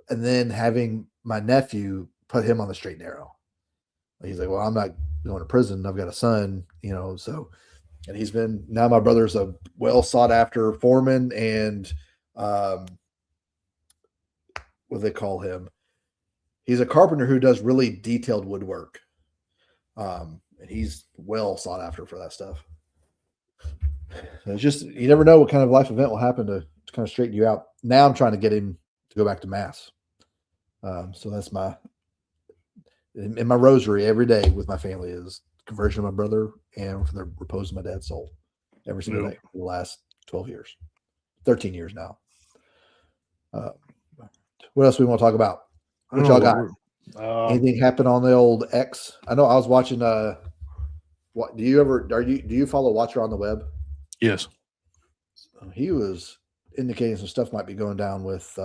then having my nephew put him on the straight and narrow. He's like, well, I'm not going to prison. I've got a son, so, and he's been, now my brother's a well sought after foreman and, what do they call him? He's a carpenter who does really detailed woodwork. And he's well sought after for that stuff. So it's just, you never know what kind of life event will happen to kind of straighten you out. Now I'm trying to get him to go back to mass. So that's in my rosary every day with my family is conversion of my brother and for the repose of my dad's soul every single day for the last 12 years, 13 years now. What else we want to talk about? What y'all got? Anything happen on the old X? I know I was watching, what do you follow Watcher on the web? Yes. He was indicating some stuff might be going down with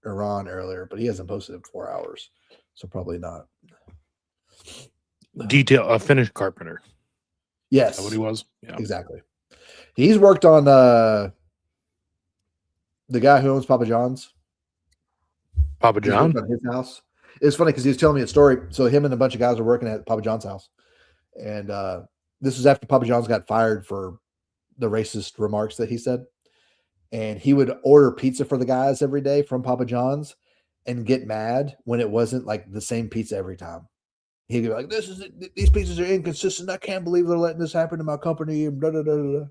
Iran earlier, but he hasn't posted in 4 hours. So probably not. A finished carpenter. Yes. Is that what he was? Yeah. Exactly. He's worked on the guy who owns Papa John's. Papa John? On his house. It's funny because he was telling me a story. So him and a bunch of guys were working at Papa John's house. And this was after Papa John's got fired for the racist remarks that he said. And he would order pizza for the guys every day from Papa John's and get mad when it wasn't like the same pizza every time. He'd be like, these pizzas are inconsistent. I can't believe they're letting this happen to my company. And blah, blah, blah,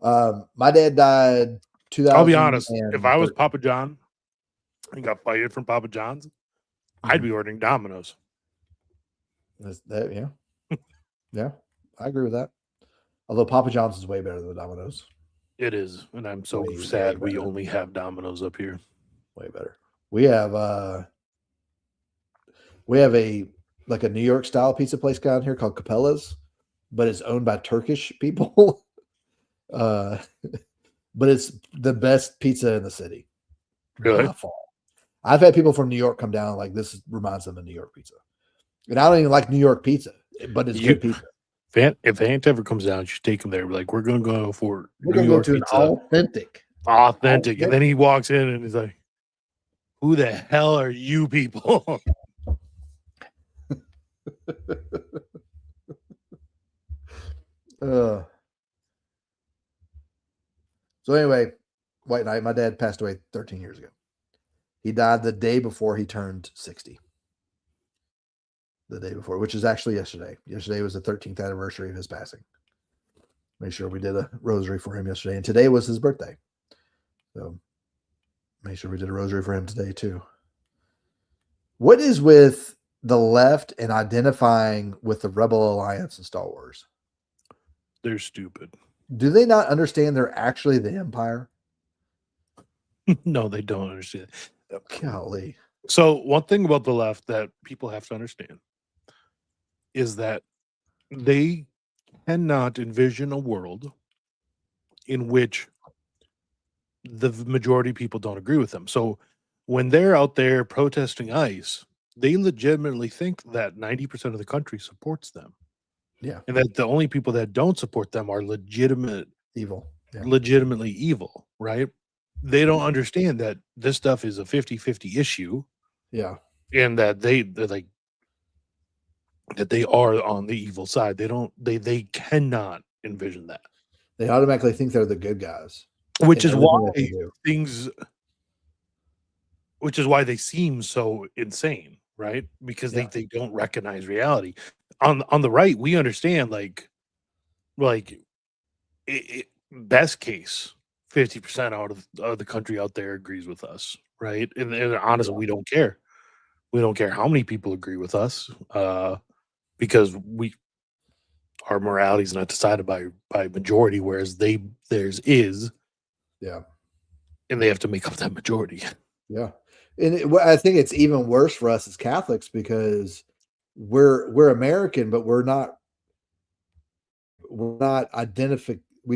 blah. My dad died 2000. I'll be honest. If I was Papa John and got fired from Papa John's, I'd be ordering Domino's. Yeah. Yeah, I agree with that. Although Papa John's is way better than Domino's. It is. And I'm so sad we only have Domino's up here. Way better. We have a like a New York style pizza place down here called Capella's, but it's owned by Turkish people. But it's the best pizza in the city. Really? By far. I've had people from New York come down like this reminds them of New York pizza. And I don't even like New York pizza, but it's good pizza. If Ant ever comes down, you should take him there. Be like, we're going to go for We're going to go to an authentic. And then he walks in and he's like, who the hell are you people? So anyway, White Knight, my dad passed away 13 years ago. He died the day before he turned 60. The day before, which is actually yesterday. Yesterday was the 13th anniversary of his passing. Make sure we did a rosary for him yesterday. And today was his birthday. So make sure we did a rosary for him today too. What is with the left and identifying with the Rebel Alliance in Star Wars? They're stupid. Do they not understand they're actually the Empire? No, they don't understand. Golly. So one thing about the left that people have to understand is that they cannot envision a world in which the majority of people don't agree with them. So when they're out there protesting ICE, they legitimately think that 90% of the country supports them. Yeah. And that the only people that don't support them are legitimately evil, right? They don't understand that this stuff is a 50-50 issue. Yeah. And that they're like that they are on the evil side. They cannot envision that. They automatically think they're the good guys. Which is why they seem so insane, right? Because they don't recognize reality. On the right, we understand best case, 50% out of the country out there agrees with us, right? And honestly, we don't care. We don't care how many people agree with us, because our morality is not decided by majority, whereas theirs is. Yeah. And they have to make up that majority. Yeah. And I think it's even worse for us as Catholics because we're American, but we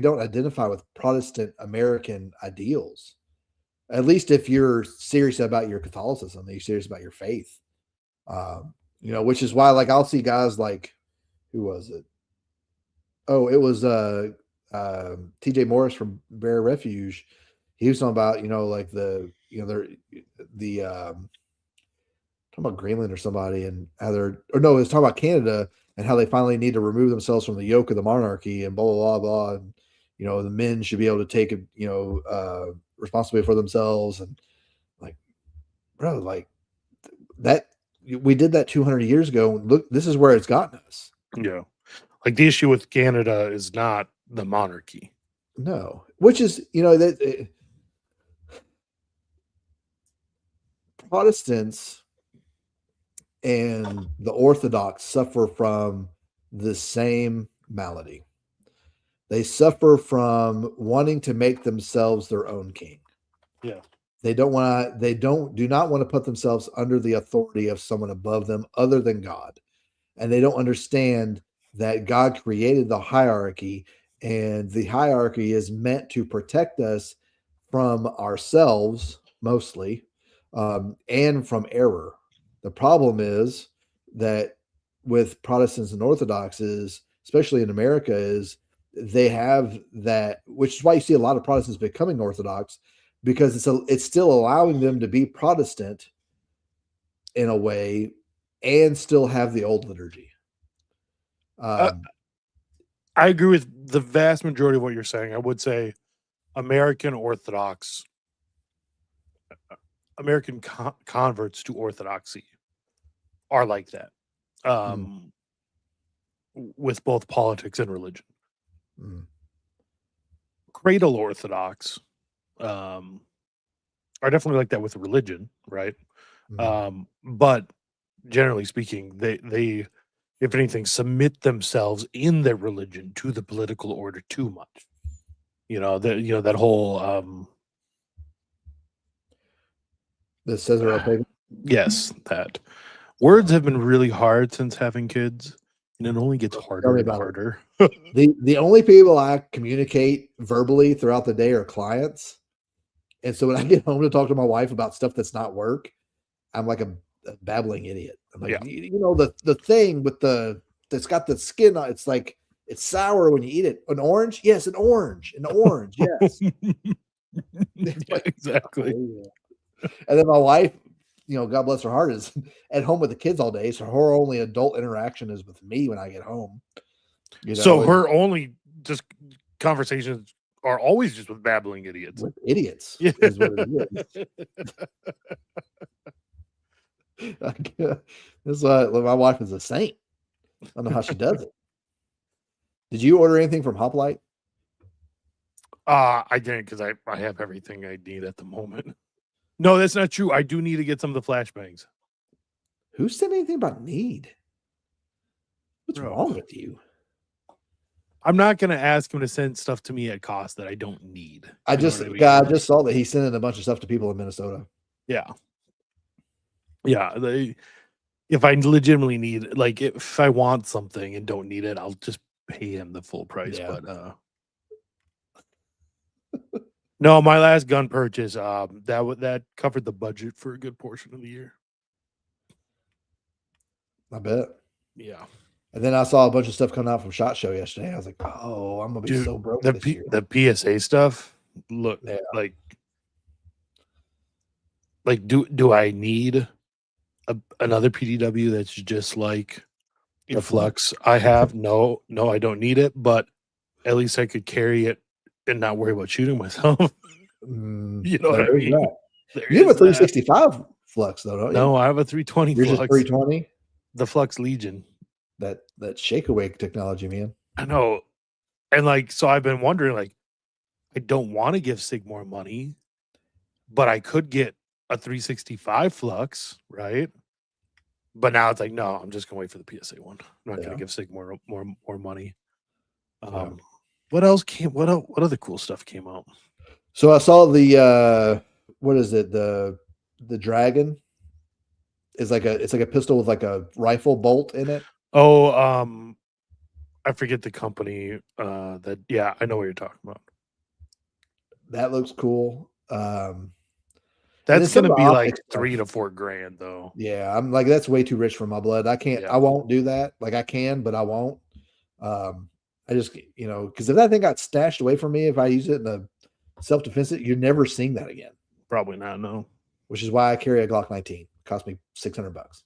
don't identify with Protestant American ideals. At least if you're serious about your Catholicism, you're serious about your faith. Which is why, like, I'll see guys like, who was it? Oh, it was TJ Morris from Bear Refuge. He was talking about, like the talking about Greenland or somebody, and how it was talking about Canada and how they finally need to remove themselves from the yoke of the monarchy and blah blah blah blah. And the men should be able to take responsibility for themselves, and like, bro, like that we did that 200 years ago. And look, this is where it's gotten us. Yeah. Like the issue with Canada is not the monarchy. No, which is, Protestants and the Orthodox suffer from the same malady. They suffer from wanting to make themselves their own king. Yeah. They do not want to put themselves under the authority of someone above them other than God. And they don't understand that God created the hierarchy, and the hierarchy is meant to protect us from ourselves mostly, and from error. The problem is that with Protestants and Orthodoxes, especially in America, is they have that, which is why you see a lot of Protestants becoming Orthodox, because it's still allowing them to be Protestant in a way and still have the old liturgy. I agree with the vast majority of what you're saying. I would say American Orthodox, American converts to Orthodoxy are like that, with both politics and religion. Cradle Orthodox are definitely like that with religion, right? But generally speaking, they if anything, submit themselves in their religion to the political order too much. That whole the Caesar paper. Yes, that words have been really hard since having kids, and it only gets harder and harder. The only people I communicate verbally throughout the day are clients. And so when I get home to talk to my wife about stuff that's not work, I'm like a babbling idiot. I'm like, the thing with that's got the skin on, it's like, it's sour when you eat it. An orange? Yes, an orange. An orange, yes. Exactly. And then my wife, God bless her heart, is at home with the kids all day. So her only adult interaction is with me when I get home. So her only just conversations are always just with babbling idiots. With idiots is what it is. That's why my wife is a saint. I don't know how she does it. Did you order anything from Hoplite? I didn't, because I have everything I need at the moment. No, that's not true. I do need to get some of the flashbangs. Who said anything about need? What's wrong with you? I'm not going to ask him to send stuff to me at cost that I don't need. I just saw that he's sending a bunch of stuff to people in Minnesota. Yeah. Yeah. If I legitimately need, like, if I want something and don't need it, I'll just pay him the full price. Yeah. But no, my last gun purchase, that covered the budget for a good portion of the year. I bet. Yeah. And then I saw a bunch of stuff coming out from SHOT Show yesterday. I was like, oh, I'm gonna be so broke this year. The PSA stuff, look, like do I need another PDW that's just like Influx? I have no, I don't need it, but at least I could carry it and not worry about shooting myself. You know what I mean? You have a 365 Flux though, don't you? No, I have a 320 Yours is Flux. 320? The Flux Legion. That shake awake technology, man. I know. And so I've been wondering, I don't want to give Sig more money, but I could get a 365 Flux, right? But now it's like, no, I'm just gonna wait for the PSA one. I'm not gonna give Sig more money. What else came? What other cool stuff came out? So I saw the what is it? The Dragon is it's like a pistol with like a rifle bolt in it. Oh, I forget the company. I know what you're talking about. That looks cool. That's some going of to the be like optics stuff. $3 to $4 grand though. Yeah, I'm like, that's way too rich for my blood. I can't. Yeah. I won't do that. Like I can, but I won't. I just, because if that thing got stashed away from me, if I use it in a self-defense, you're never seeing that again. Probably not. No. Which is why I carry a Glock 19. It cost me $600.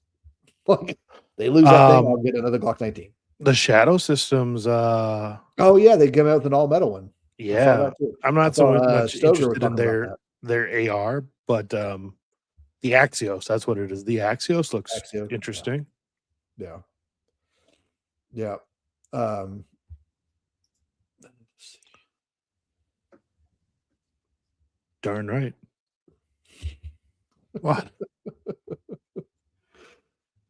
Like they lose that thing, I'll get another Glock 19. The Shadow Systems. Oh yeah, they came out with an all metal one. Yeah, I'm not so much Stoker was interested in talking about their AR, but the Axios. That's what it is. The Axios looks Axios, interesting. Yeah. Yeah. Darn right. What?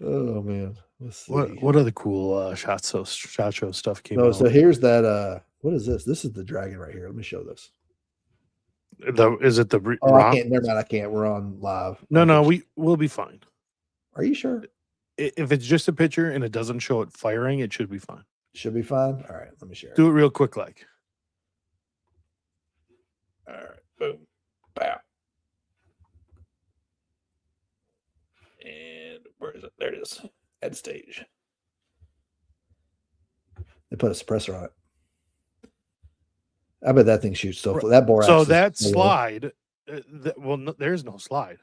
Oh man. Let's see. What other cool shot show stuff came No, out? so here's that. What is this? This is the dragon right here. Let me show this. Is it the? I can't. Never mind. I can't. We're on live. No, we'll be fine. Are you sure? If it's just a picture and it doesn't show it firing, it should be fine. Should be fine. All right, let me share. Do it real quick, like. All right, boom, bow. And where is it? There it is. Head stage. They put a suppressor on it. I bet that thing shoots so that bore. So that slide, there's no slide,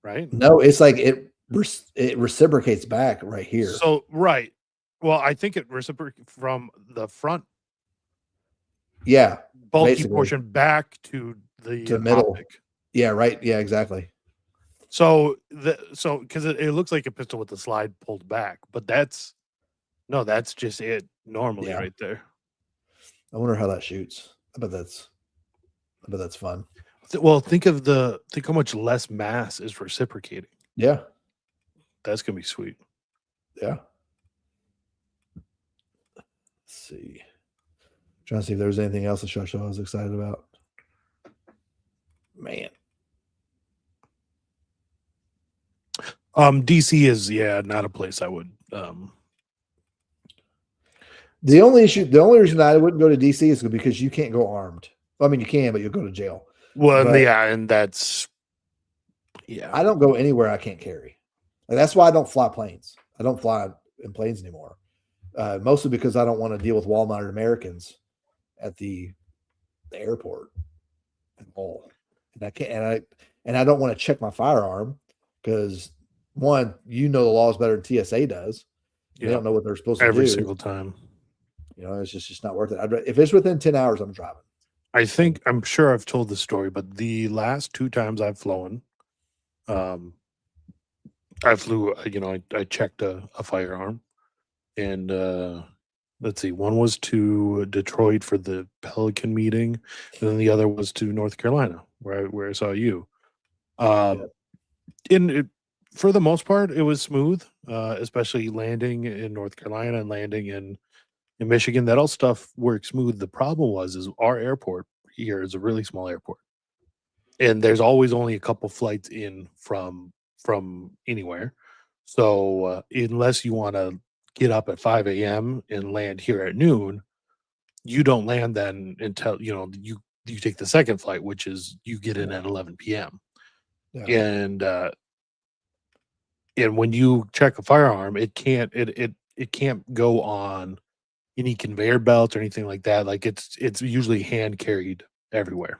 right? No, it's like it reciprocates back right here. So right, well, I think it reciprocates from the front. Yeah, bulky basically. Portion back to the middle. optic. Yeah, right. Yeah, exactly. So because it looks like a pistol with the slide pulled back, but that's just it normally right there. I wonder how that shoots. I bet that's fun. Well, think how much less mass is reciprocating. Yeah, that's gonna be sweet. Yeah. Let's see. Trying to see if there was anything else at SHOT Show I was excited about. Man. DC is not a place I would. The only reason I wouldn't go to DC is because you can't go armed. Well, I mean, you can, but you'll go to jail. Well, but and that's I don't go anywhere I can't carry. Like, that's why I don't fly planes. I don't fly in planes anymore. Mostly because I don't want to deal with Walmart Americans at the airport and all. And I can't. And I don't want to check my firearm because one, the laws better than TSA does. They don't know what they're supposed to do every single time. It's just not worth it. If it's within 10 hours, I'm driving. I'm sure I've told the story, but the last 2 times I've flown, I flew, I checked a firearm, and let's see, one was to Detroit for the Pelican meeting, and then the other was to North Carolina, where I saw you. For the most part, it was smooth, especially landing in North Carolina and landing in Michigan. That all stuff works smooth. The problem is our airport here is a really small airport, and there's always only a couple flights in from anywhere. So unless you want to get up at 5 a.m. and land here at noon, you don't land then until you take the second flight, which is you get in at 11 p.m. And when you check a firearm, it can't go on any conveyor belts or anything like that. Like it's usually hand carried everywhere.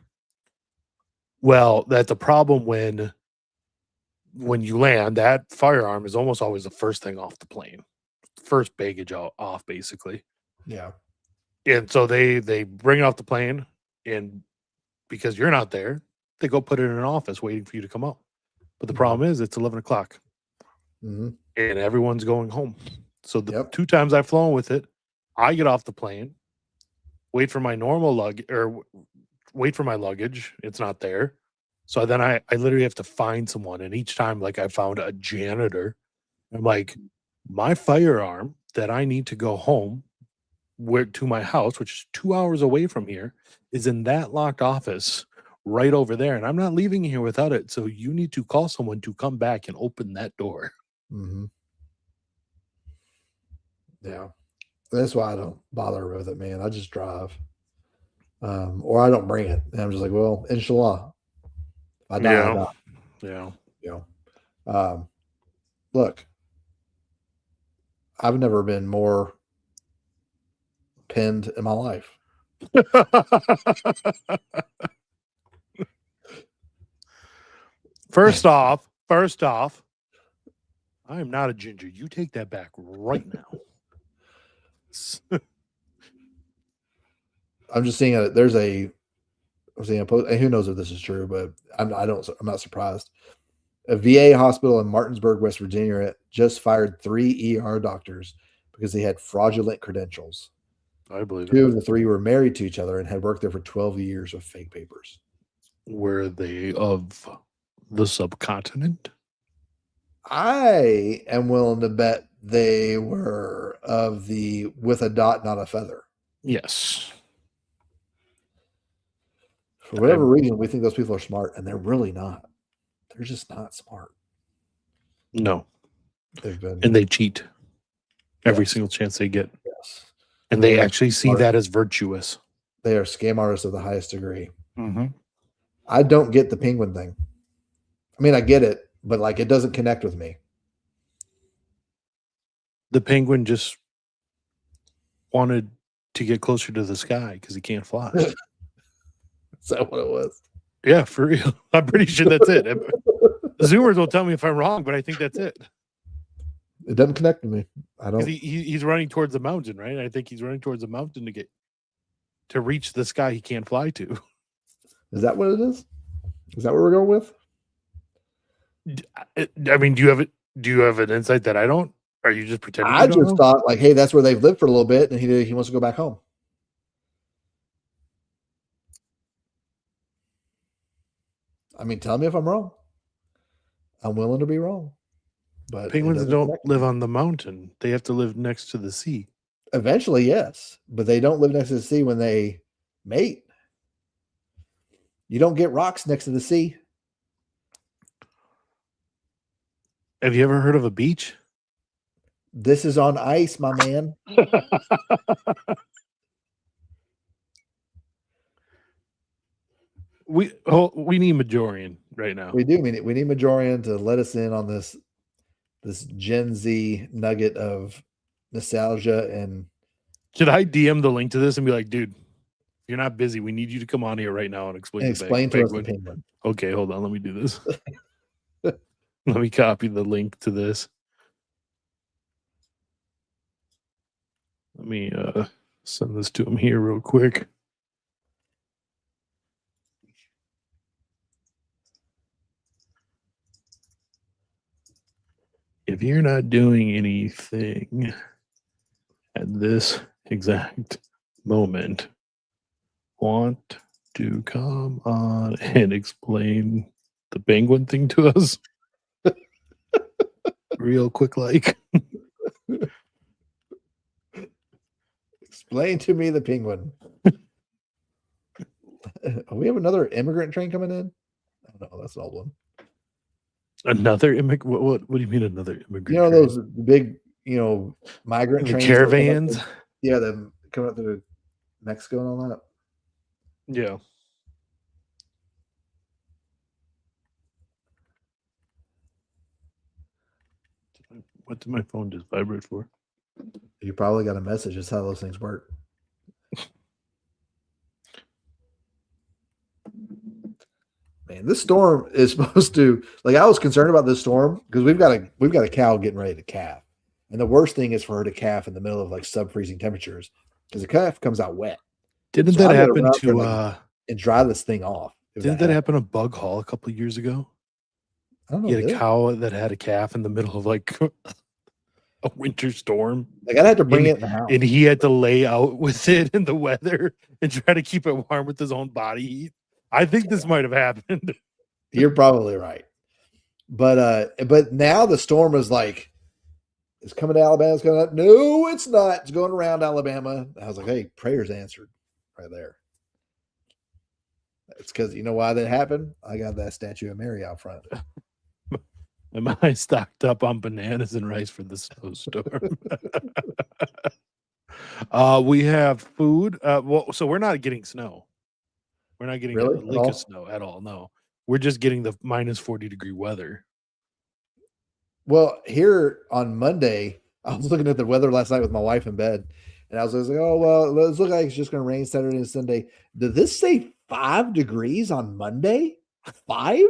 Well, that's a problem when you land. That firearm is almost always the first thing off the plane, first baggage off, basically. Yeah. And so they bring it off the plane, and because you're not there, they go put it in an office waiting for you to come up. But the problem is it's 11 o'clock. Mm-hmm. And everyone's going home. So the 2 times I've flown with it, I get off the plane, wait for my wait for my luggage. It's not there. So then I literally have to find someone. And each time, like, I found a janitor. I'm like, my firearm that I need to go home to my house, which is 2 hours away from here, is in that locked office right over there. And I'm not leaving here without it. So you need to call someone to come back and open that door. Mm-hmm. Yeah. That's why I don't bother with it, man. I just drive. Or I don't bring it. And I'm just like, well, inshallah. I die. Yeah. You know, look, I've never been more pinned in my life. First off, I am not a ginger. You take that back right now. I'm just seeing I'm seeing a post, and who knows if this is true, but I'm not surprised. A VA hospital in Martinsburg, West Virginia, just fired 3 ER doctors because they had fraudulent credentials. I believe 2 of the 3 were married to each other and had worked there for 12 years with fake papers. Were they of the subcontinent? I am willing to bet they were of the with a dot, not a feather. Yes. For whatever reason, we think those people are smart, and they're really not. They're just not smart. No. They've been, and they cheat every single chance they get. Yes. And they actually see that as virtuous. They are scam artists of the highest degree. Mm-hmm. I don't get the penguin thing. I mean, I get it, but like it doesn't connect with me. The penguin just wanted to get closer to the sky because he can't fly. Is that what it was? Yeah, for real. I'm pretty sure that's it. The Zoomers will tell me if I'm wrong, but I think that's it. It doesn't connect with me. I don't. He's running towards the mountain, right? I think he's running towards the mountain to reach the sky he can't fly to. Is that what it is? Is that what we're going with? I mean, do you have an insight that I don't? Are you just pretending? I just thought like, hey, that's where they've lived for a little bit, and he wants to go back home. I mean, tell me if I'm wrong. I'm willing to be wrong. But penguins don't live on the mountain. They have to live next to the sea. Eventually, yes. But they don't live next to the sea when they mate. You don't get rocks next to the sea. Have you ever heard of a beach? This is on ice, my man. We need Majorian right now. We do. We need Majorian to let us in on this Gen Z nugget of nostalgia. And should I DM the link to this and be like, dude, you're not busy. We need you to come on here right now and explain to us the penguin. Okay, hold on. Let me do this. Let me copy the link to this. Let me send this to him here real quick. If you're not doing anything at this exact moment, want to come on and explain the penguin thing to us real quick, like. Explain to me the penguin. We have another immigrant train coming in. Oh, no, that's an old one. Another immigrant? What do you mean another immigrant? You know train? those big, migrant the trains, caravans. Yeah, them coming up through Mexico and all that. Yeah. What did my phone just vibrate for? You probably got a message. That's how those things work. Man, this storm is supposed to, like, I was concerned about this storm because we've got a cow getting ready to calf. And the worst thing is for her to calf in the middle of like sub-freezing temperatures because the calf comes out wet. Didn't that happen to and dry this thing off? Didn't that happen to Bug Hall a couple of years ago? I don't know. He had a cow that had a calf in the middle of like a winter storm. Like I'd have to bring it in the house. And he had to lay out with it in the weather and try to keep it warm with his own body heat. I think this might have happened. You're probably right. But now the storm is like, it's coming to Alabama. It's going up. No, it's not. It's going around Alabama. I was like, hey, prayers answered right there. It's because you know why that happened? I got that statue of Mary out front. Am I stocked up on bananas and rice for the snowstorm? We have food. So we're not getting snow. We're not getting a lick of snow at all. No, We're just getting the minus 40-degree weather. Well, here on Monday, I was looking at the weather last night with my wife in bed, and I was like, "Oh well, it looks like it's just going to rain Saturday and Sunday." Did this say 5 degrees on Monday? 5?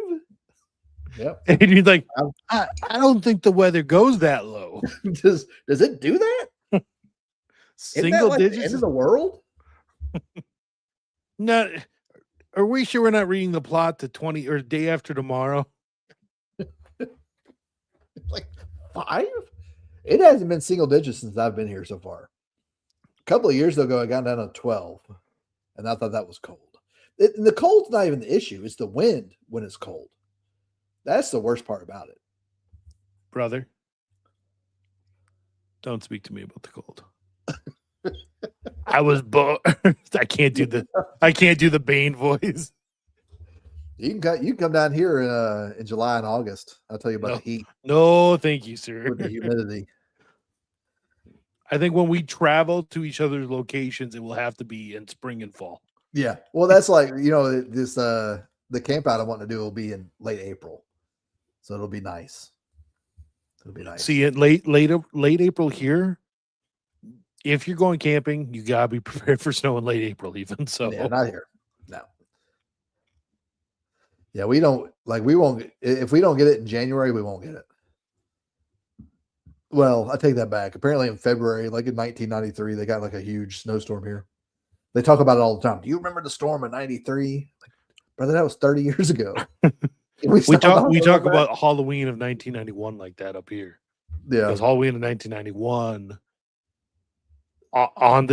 Yep. And you're like, I don't think the weather goes that low. Does it do that? Isn't that Single like the digits. end of the world? No, are we sure we're not reading the plot to 20 or day after tomorrow? Like 5? It hasn't been single digits since I've been here so far. A couple of years ago, I got down to 12, and I thought that was cold. The cold's not even the issue; it's the wind when it's cold. That's the worst part about it, Brother. Don't speak to me about the cold. I was I can't do the Bane voice. You can come down here in July and August. I'll tell you about the heat. No, thank you, sir. With the humidity. I think when we travel to each other's locations, it will have to be in spring and fall. Yeah. Well, that's like, this the camp out I want to do will be in late April. So it'll be nice. It'll be nice. See it late April here. If you're going camping, you gotta be prepared for snow in late April, even. So yeah, not here. No. Yeah, we won't if we don't get it in January, we won't get it. Well, I take that back. Apparently in February, like in 1993, they got like a huge snowstorm here. They talk about it all the time. Do you remember the storm in 93? Like, brother, that was 30 years ago. we talk about Halloween of 1991 like that up here. Yeah. Because Halloween of 1991 on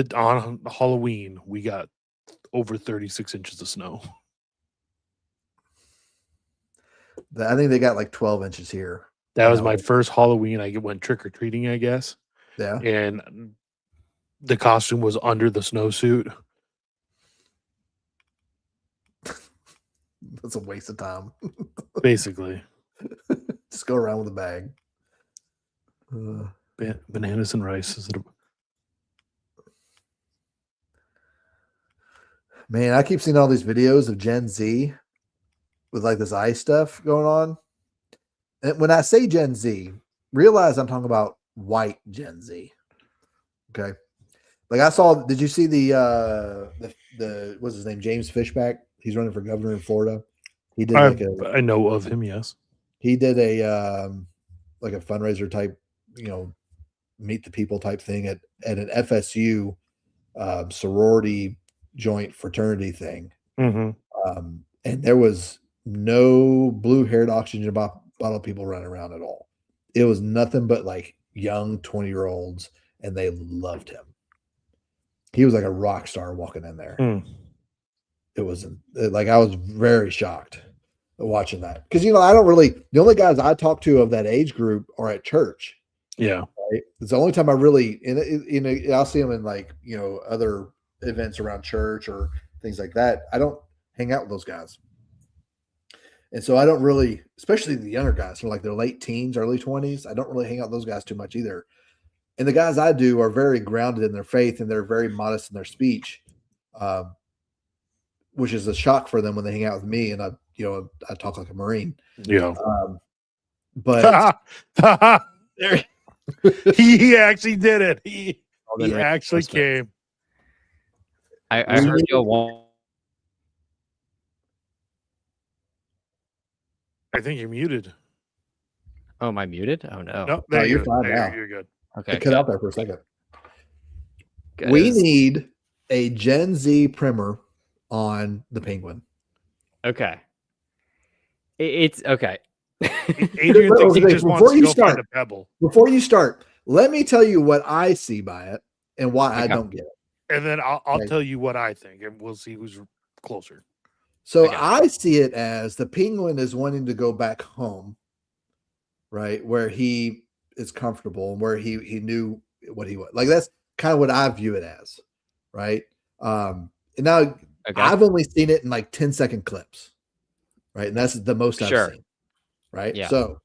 Halloween, we got over 36 inches of snow. I think they got like 12 inches here. That was my first Halloween. I went trick-or-treating, I guess. Yeah. And the costume was under the snowsuit. That's a waste of time. Basically. Just go around with a bag. Bananas and rice. Is it Man, I keep seeing all these videos of Gen Z with like this ice stuff going on. And when I say Gen Z, realize I'm talking about white Gen Z. Okay. Like I saw, did you see the what's his name? James Fishback. He's running for governor in Florida. He did I know of him, yes. He did a like a fundraiser type, meet the people type thing at an FSU sorority joint fraternity thing. Mm-hmm. And there was no blue-haired oxygen bottle people running around at all. It was nothing but like young 20-year-olds, and they loved him. He was like a rock star walking in there. It was like, I was very shocked watching that. Because, I don't really, the only guys I talk to of that age group are at church. Yeah. Right? It's the only time I really, I'll see them in like, other events around church or things like that. I don't hang out with those guys. And so I don't really, especially the younger guys from like their late teens, early 20s, I don't really hang out with those guys too much either. And the guys I do are very grounded in their faith, and they're very modest in their speech, which is a shock for them when they hang out with me. And I talk like a Marine. Yeah. But he actually did it. He actually came. I heard you. I think you're muted. Oh, am I muted? Oh no. No, there you're fine now. You're good. Okay. I cut out there for a second. Good. We need a Gen Z primer on the Penguin. Okay. It's okay. Adrian thinks he just wants to go find a pebble. Before you start, let me tell you what I see by it and why I don't get it. And then I'll tell you what I think, and we'll see who's closer. So I see it as the Penguin is wanting to go back home, right, where he is comfortable and where he knew what he was. Like, that's kind of what I view it as, right? And now I've only seen it in like 10-second clips, right? And that's the most I've seen, right? Yeah. So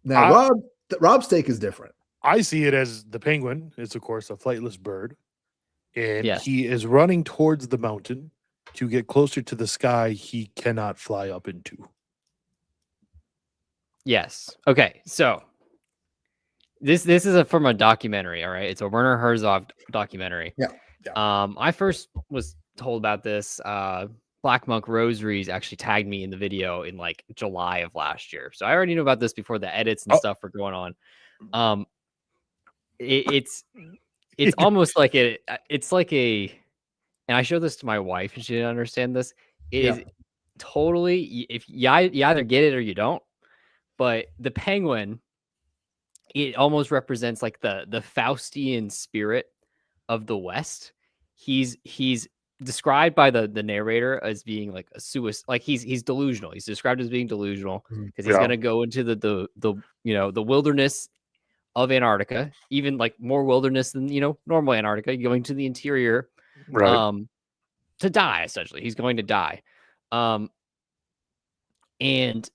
now Rob's take is different. I see it as the Penguin is, of course, a flightless bird, and Yes. he is running towards the mountain. to get closer to the sky he cannot fly up into. Yes. Okay. So this is from a documentary. All right. It's a Werner Herzog documentary. Yeah. I first was told about this. Black Monk Rosaries actually tagged me in the video in like July of last year. So I already knew about this before the edits and stuff were going on. It's almost like it's like a, and I showed this to my wife and she didn't understand this. It is totally, if you either get it or you don't, but the penguin, it almost represents like the Faustian spirit of the West. He's described by the narrator as being like a suicide, like he's delusional. He's described as being delusional because he's gonna go into the the wilderness of Antarctica, even like more wilderness than normal Antarctica, going to the interior, to die. Essentially, he's going to die, and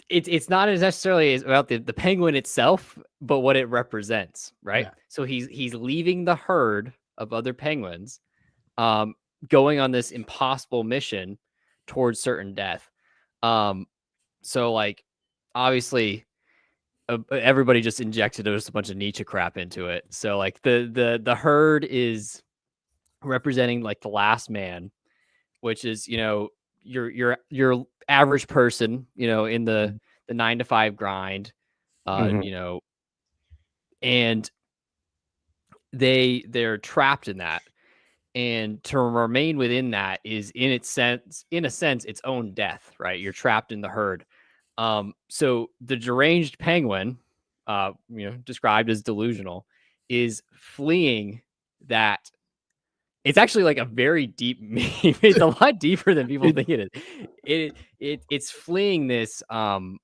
it's not necessarily about the penguin itself, but what it represents, right? So he's leaving the herd of other penguins, going on this impossible mission towards certain death. So like obviously everybody just injected just a bunch of Nietzsche crap into it. So like the herd is representing like the last man, which is your average person, in the 9 to 5 grind, and they're trapped in that, and to remain within that is in a sense its own death, right? You're trapped in the herd. So the deranged penguin, described as delusional, is fleeing that. It's actually like a very deep meme. It's a lot deeper than people think it is. It's fleeing this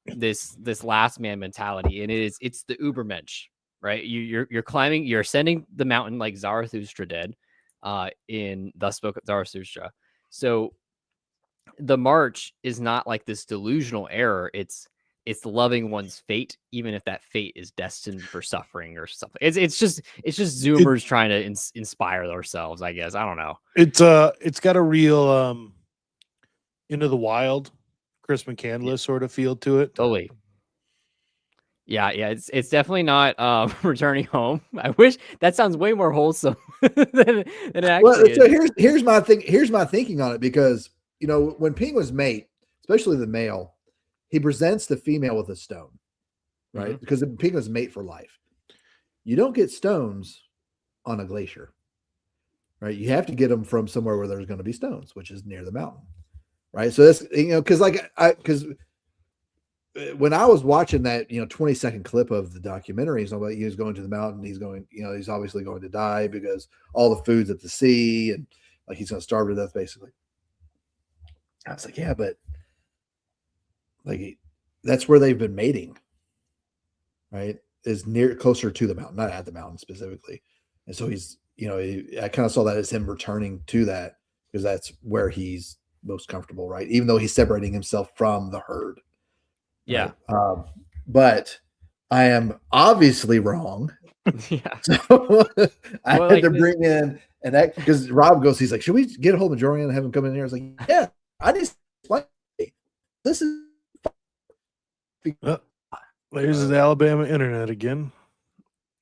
this last man mentality, and it's the Ubermensch, right? You're climbing, you're ascending the mountain like Zarathustra did, in Thus Spoke Zarathustra. So the march is not like this delusional error. It's loving one's fate, even if that fate is destined for suffering or something. It's just Zoomers trying to inspire themselves, I guess. I don't know. It's got a real Into the Wild, Chris McCandless sort of feel to it. Totally. Yeah, it's definitely not Returning Home. I wish that sounds way more wholesome than it actually is. So here's my thing. Here's my thinking on it, because when penguins mate, especially the male, he presents the female with a stone, right? Because the penguins mate for life. You don't get stones on a glacier, right? You have to get them from somewhere where there's going to be stones, which is near the mountain, right? So that's because when I was watching that 20-second clip of the documentary, he was going to the mountain. He's going, he's obviously going to die because all the food's at the sea, and like he's going to starve to death, basically. I was like, yeah, but like that's where they've been mating, right? Is closer to the mountain, not at the mountain specifically. And so he's, I kind of saw that as him returning to that, because that's where he's most comfortable, right? Even though he's separating himself from the herd. Yeah. Right? But I am obviously wrong. Yeah. So I had to bring in because Rob goes, he's like, should we get a whole majority and have him come in here? I was like, yeah, I just like this is. There's the Alabama internet again.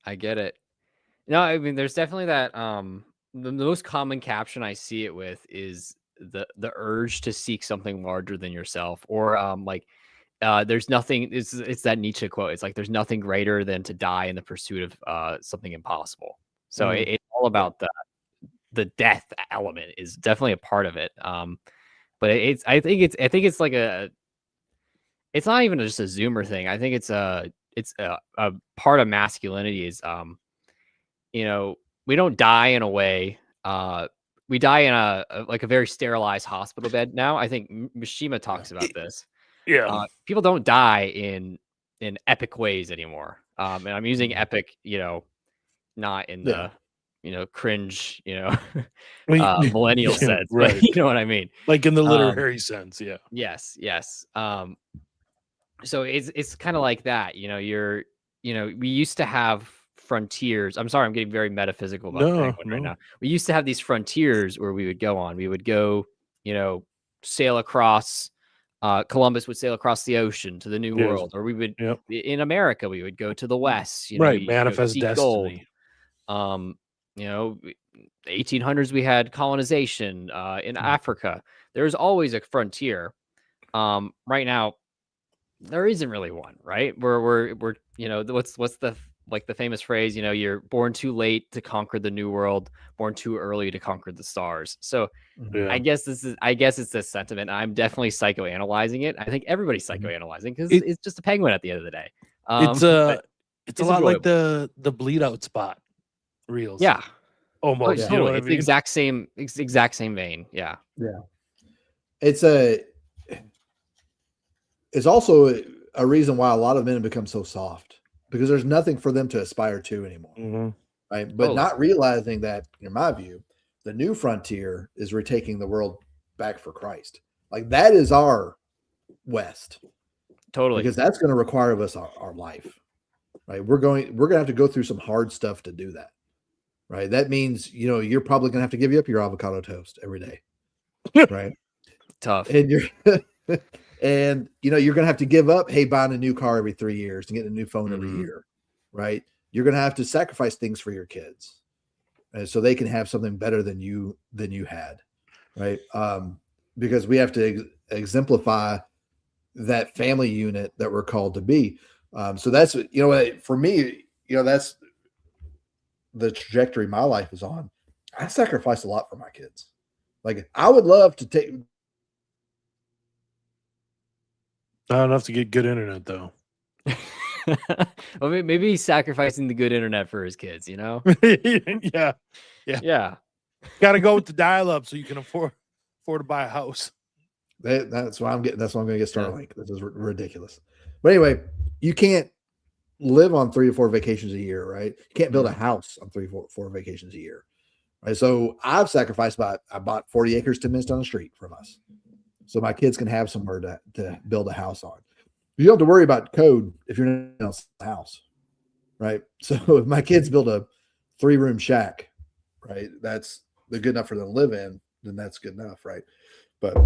I get it. No, I mean, there's definitely that. The most common caption I see it with is the urge to seek something larger than yourself, or there's nothing. It's that Nietzsche quote. It's like there's nothing greater than to die in the pursuit of something impossible. So it's all about the death element is definitely a part of it. But I think it's like it's not even just a Zoomer thing. I think it's a part of masculinity is, we don't die in a way. We die in a very sterilized hospital bed now. I think Mishima talks about this. Yeah. People don't die in epic ways anymore. And I'm using epic, not in the, cringe, millennial sense, right. but you know what I mean? Like in the literary sense. Yeah. Yes. So it's kind of like that, we used to have frontiers. I'm sorry, I'm getting very metaphysical about No, Penguin right no. now. We used to have these frontiers where we would go on. We would go, sail across. Columbus would sail across the ocean to the New Yes. World, or we would Yep. in America we would go to the West. Right. You go Manifest seek gold. destiny. 1800s we had colonization in Africa. There's always a frontier. Right now there isn't really one, right? We're what's the the famous phrase, you're born too late to conquer the new world, born too early to conquer the stars. So Yeah. I guess it's this sentiment. I'm definitely psychoanalyzing it. I think everybody's psychoanalyzing because it's just a penguin at the end of the day. It's it's a lot like enjoyable. the bleed out spot reels. Yeah. Almost. Totally. You know what I It's the mean? exact same vein. Yeah. Yeah. It's also a reason why a lot of men become so soft, because there's nothing for them to aspire to anymore. Mm-hmm. Right. But not realizing that, in my view, the new frontier is retaking the world back for Christ. Like, that is our West. Totally. Because that's going to require of us our life. Right. We're going to have to go through some hard stuff to do that. Right. That means, you're probably going to have to give up your avocado toast every day. Right. Tough. And you're you're going to have to give up, hey, buying a new car every 3 years and getting a new phone every year. Right. You're going to have to sacrifice things for your kids, so they can have something better than you had. Right. Because we have to exemplify that family unit that we're called to be. So that's, for me, that's the trajectory my life is on. I sacrifice a lot for my kids. Like, I would love to take. Not enough to get good internet, though. Well, maybe he's sacrificing the good internet for his kids, Yeah. Yeah. Got to go with the dial-up so you can afford to buy a house. That's why I'm getting. That's why I'm going to get Starlink. This is ridiculous. But anyway, you can't live on 3 to 4 vacations a year, right? You can't build a house on 3 to 4 vacations a year, right? So I've sacrificed. I bought 40 acres 10 minutes down the street from us, so my kids can have somewhere to build a house on. You don't have to worry about code if you're not in a house, right? So if my kids build a 3-room shack, right, they're good enough for them to live in, then that's good enough, right? But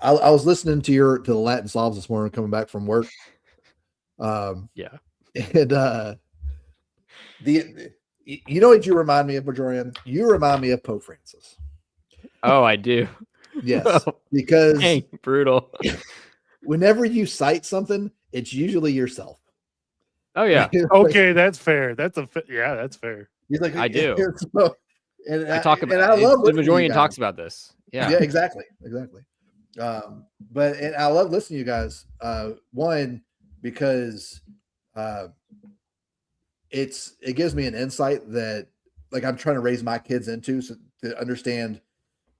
I was listening to the Latin Slavs this morning coming back from work. Yeah. And you know what you remind me of, Majorian? You remind me of Pope Francis. Oh, I do. Yes, because dang, brutal. Whenever you cite something, it's usually yourself. Oh yeah. Okay, that's fair. That's fair. He's like, I do. And I talk about. I love the listening to you Majorian guys. talks about this. Yeah. Yeah, exactly. But I love listening to you guys. One, because it gives me an insight that, like, I'm trying to raise my kids into, so to understand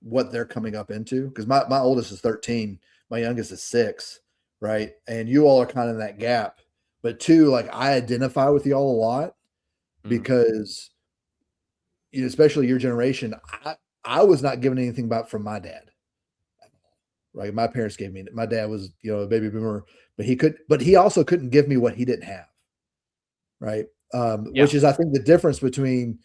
what they're coming up into. Because my oldest is 13, my youngest is 6, right? And you all are kind of in that gap. But 2, like, I identify with y'all a lot because, especially your generation, I was not given anything from my dad. Right. My parents gave me, my dad was, a baby boomer, but he also couldn't give me what he didn't have. Right. Which is, I think, the difference between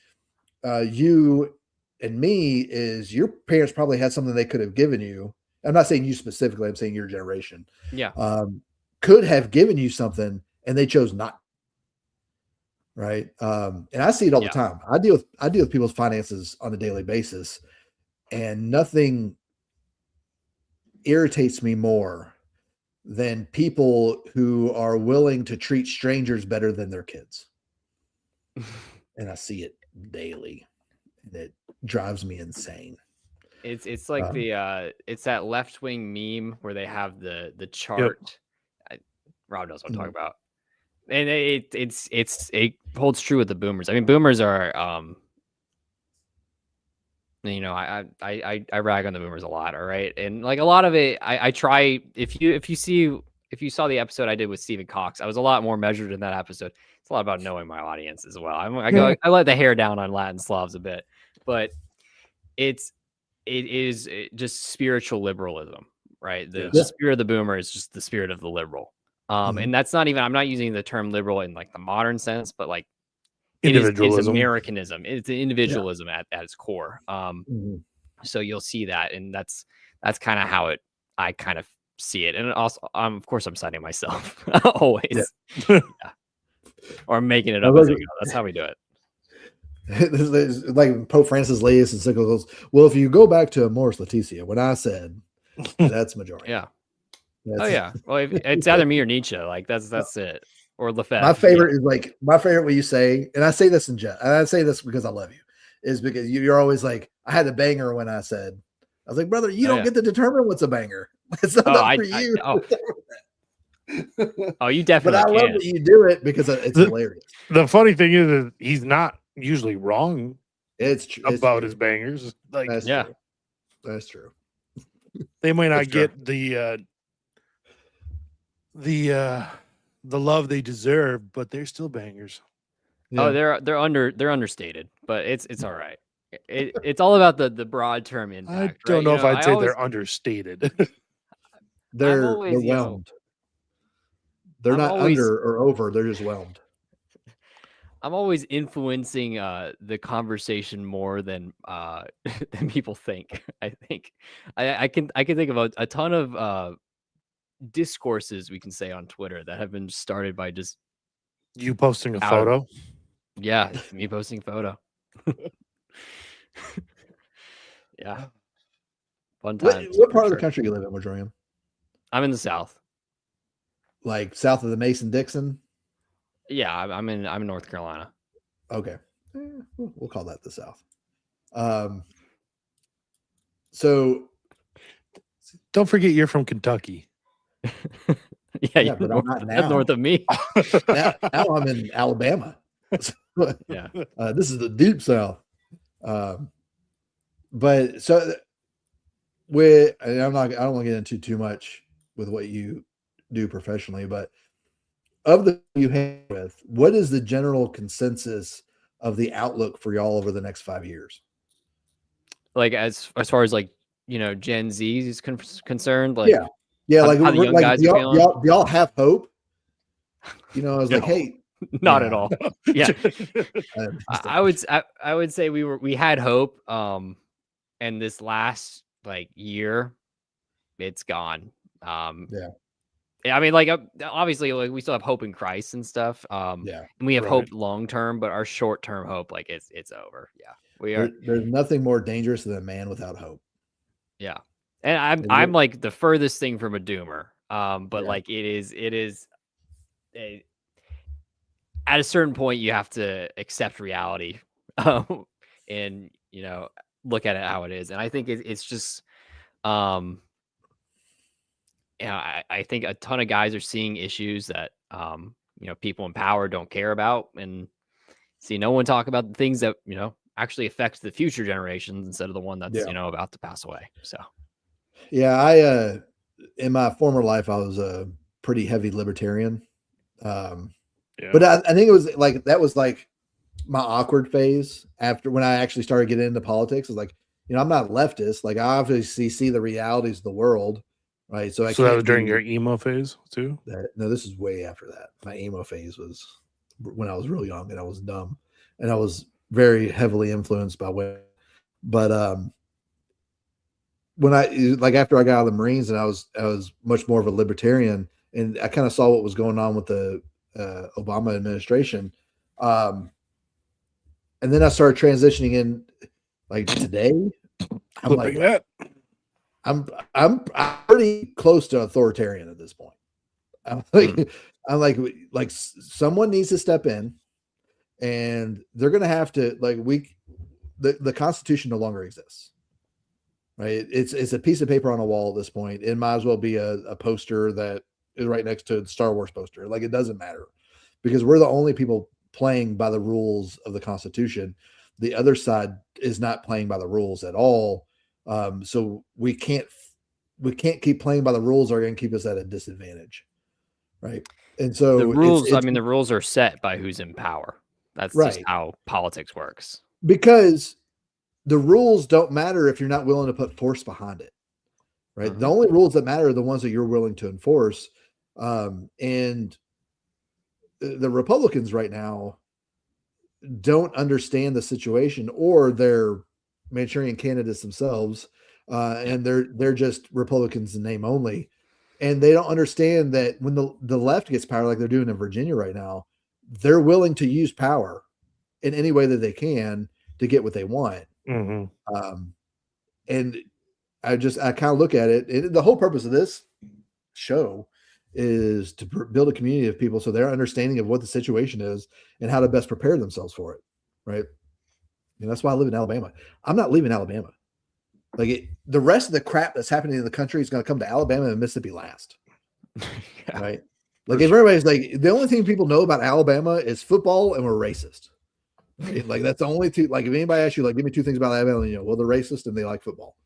you and me is your parents probably had something they could have given you. I'm not saying you specifically, I'm saying your generation. Yeah. Could have given you something and they chose not. Right. And I see it all the time. I deal with people's finances on a daily basis, and nothing irritates me more than people who are willing to treat strangers better than their kids. And I see it daily, and it drives me insane. It's like it's that left-wing meme where they have the chart. Rob knows what I'm talking about. And it holds true with the boomers. I mean, boomers are I rag on the boomers a lot, all right? And like a lot of it, I try, if you saw the episode I did with Stephen Cox, I was a lot more measured in that episode. It's a lot about knowing my audience as well. I let the hair down on Latin Slavs a bit, but it is just spiritual liberalism, right? The spirit of the boomer is just the spirit of the liberal. And that's not even, I'm not using the term liberal in like the modern sense, but like Individualism. It's Americanism. It's individualism at its core. So you'll see that, and that's kind of how I kind of see it. And also, of course, I'm citing myself always, or I'm making it up as I go. That's how we do it. Like Pope Francis Laus encyclical goes, well, if you go back to Amoris Laetitia, when I said that's majority. Yeah. Well, it's either me or Nietzsche. Like that's it. Or Lefebvre. My favorite is my favorite what you say, and I say this in jest, and I say this because I love you, is because you're always like, I had a banger when I said, I was like, brother, you don't get to determine what's a banger. It's not up for you. You definitely. But I love that you do it because it's hilarious. The funny thing is that he's not usually wrong. It's true about his bangers. Like, that's true. They might not get the love they deserve, but they're still bangers. Oh, they're understated, but it's all right. It's all about the broad term impact. I don't know if I'd say they're understated. They're whelmed. They're not under or over. They're just whelmed. I'm always influencing the conversation more than people think. I think I can think of a ton of discourses we can say on Twitter that have been started by just you posting a photo. Yeah, me posting a photo. Yeah, fun times. What part of the country you live in, Majorian? I'm in the South, like south of the Mason-Dixon. Yeah, I'm in North Carolina. Okay, we'll call that the South. So don't forget you're from Kentucky. Yeah, but I'm not now. North of me. now I'm in Alabama. Yeah, this is the deep South. But so I don't want to get into too much with what you do professionally, but of the you hang with, what is the general consensus of the outlook for y'all over the next 5 years? Like as far as like Gen Z is concerned, like like how the young guys are feeling. Y'all have hope. I was like, hey, not at all. Yeah, I would say we had hope. And this last year, it's gone. I mean, obviously, we still have hope in Christ and stuff. And we have hope long term, but our short term hope, it's over. Yeah, we are. There's nothing more dangerous than a man without hope. Yeah, and I'm like the furthest thing from a doomer. But it is at a certain point you have to accept reality, and look at it how it is. And I think it's just I think a ton of guys are seeing issues that people in power don't care about, and see no one talk about the things that actually affect the future generations instead of the one that's about to pass away. So I in my former life I was a pretty heavy libertarian, but I think it was that was my awkward phase after when I actually started getting into politics. Is I'm not leftist. I obviously see the realities of the world, right? So that was during your emo phase too? No, this is way after that. My emo phase was when I was real young and I was dumb and I was very heavily influenced by women. But when I after I got out of the Marines and I was much more of a libertarian, and I kind of saw what was going on with the Obama administration. And then I started transitioning in today. I'm pretty close to authoritarian at this point. I'm like someone needs to step in, and they're going to have to the Constitution no longer exists, right? It's a piece of paper on a wall at this point. It might as well be a poster that is right next to the Star Wars poster. It doesn't matter because we're the only people playing by the rules of the Constitution. The other side is not playing by the rules at all. So we can't keep playing by the rules, are going to keep us at a disadvantage. Right. And so the rules, the rules are set by who's in power. That's just how politics works. Because the rules don't matter if you're not willing to put force behind it. Right. The only rules that matter are the ones that you're willing to enforce. And the Republicans right now, don't understand the situation, or they're Manchurian candidates themselves, and they're just Republicans in name only, and they don't understand that when the left gets power, like they're doing in Virginia right now, they're willing to use power in any way that they can to get what they want. And I kind of look at it. The whole purpose of this show is to build a community of people so they're understanding of what the situation is and how to best prepare themselves for it. Right. And that's why I live in Alabama. I'm not leaving Alabama. Like the rest of the crap that's happening in the country is going to come to Alabama and Mississippi last. Yeah, right. Like if everybody's like, the only thing people know about Alabama is football and we're racist. Right? Like that's the only two, like if anybody asks you, like, give me two things about Alabama, you know, well, they're racist and they like football.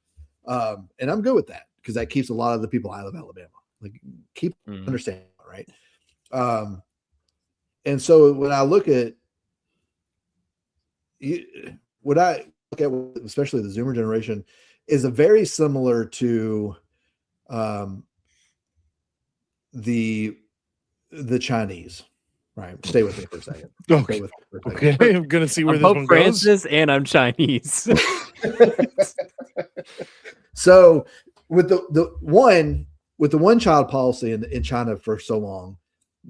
And I'm good with that because that keeps a lot of the people out of Alabama. Like keep understanding, right? And so when I look at especially the Zoomer generation, is a very similar to the Chinese. Right. Stay with me for a second. Okay. Okay. I'm gonna see where this one Francis goes. And I'm Chinese. So with the one child policy in China for so long,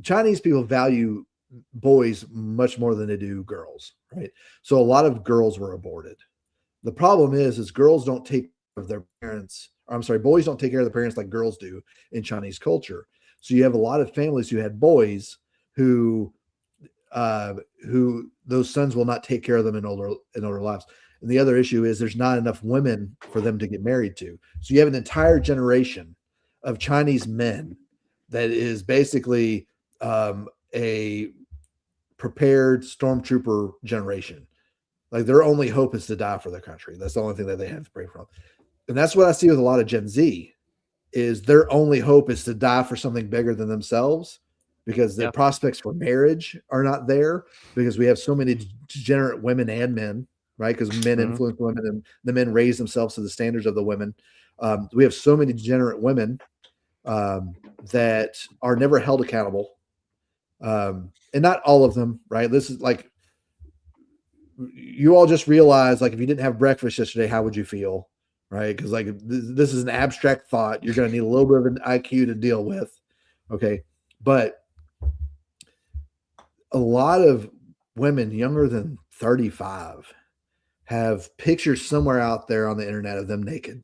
Chinese people value boys much more than they do girls, right? So a lot of girls were aborted. The problem is girls don't take care of their parents. Boys don't take care of their parents like girls do in Chinese culture. So you have a lot of families who had boys who those sons will not take care of them in older lives. And the other issue is there's not enough women for them to get married to. So you have an entire generation of Chinese men that is basically a prepared stormtrooper generation. Like their only hope is to die for their country. That's the only thing that they have to pray from. And that's what I see with a lot of Gen Z is their only hope is to die for something bigger than themselves, because the prospects for marriage are not there because we have so many degenerate women and men, right? Because men influence women and the men raise themselves to the standards of the women. We have so many degenerate women that are never held accountable. And not all of them, right? This is like, you all just realize, like, if you didn't have breakfast yesterday, how would you feel? Right. Because like, this is an abstract thought. You're going to need a little bit of an IQ to deal with. Okay. But a lot of women younger than 35 have pictures somewhere out there on the internet of them naked,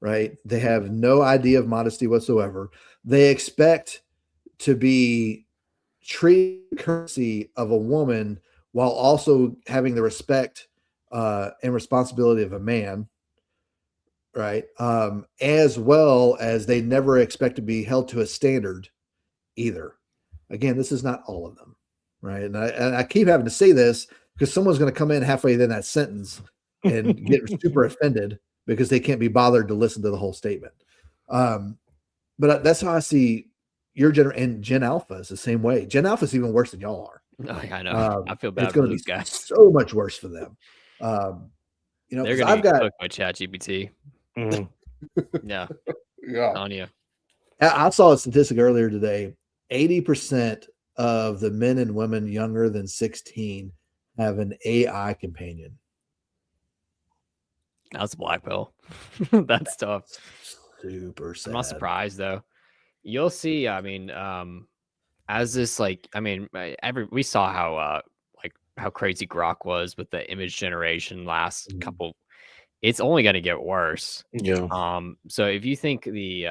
right? They have no idea of modesty whatsoever. They expect to be treated courtesy of a woman while also having the respect and responsibility of a man, right? As well as they never expect to be held to a standard either. Again, this is not all of them. Right. And I keep having to say this because someone's going to come in halfway in that sentence and get super offended because they can't be bothered to listen to the whole statement. But that's how I see your and Gen Alpha is the same way. Gen Alpha is even worse than y'all are. Oh, I know. I feel bad it's going for to those be guys. so much worse for them. You know, they're going to be cooked by ChatGPT. Yeah. On you. I saw a statistic earlier today. 80% of the men and women younger than 16 have an AI companion. That's a black pill. That's tough. Super sad. I'm not surprised though. You'll see. I mean, as this, like, I mean, we saw how crazy Grok was with the image generation last couple. It's only going to get worse. Yeah. So if you think the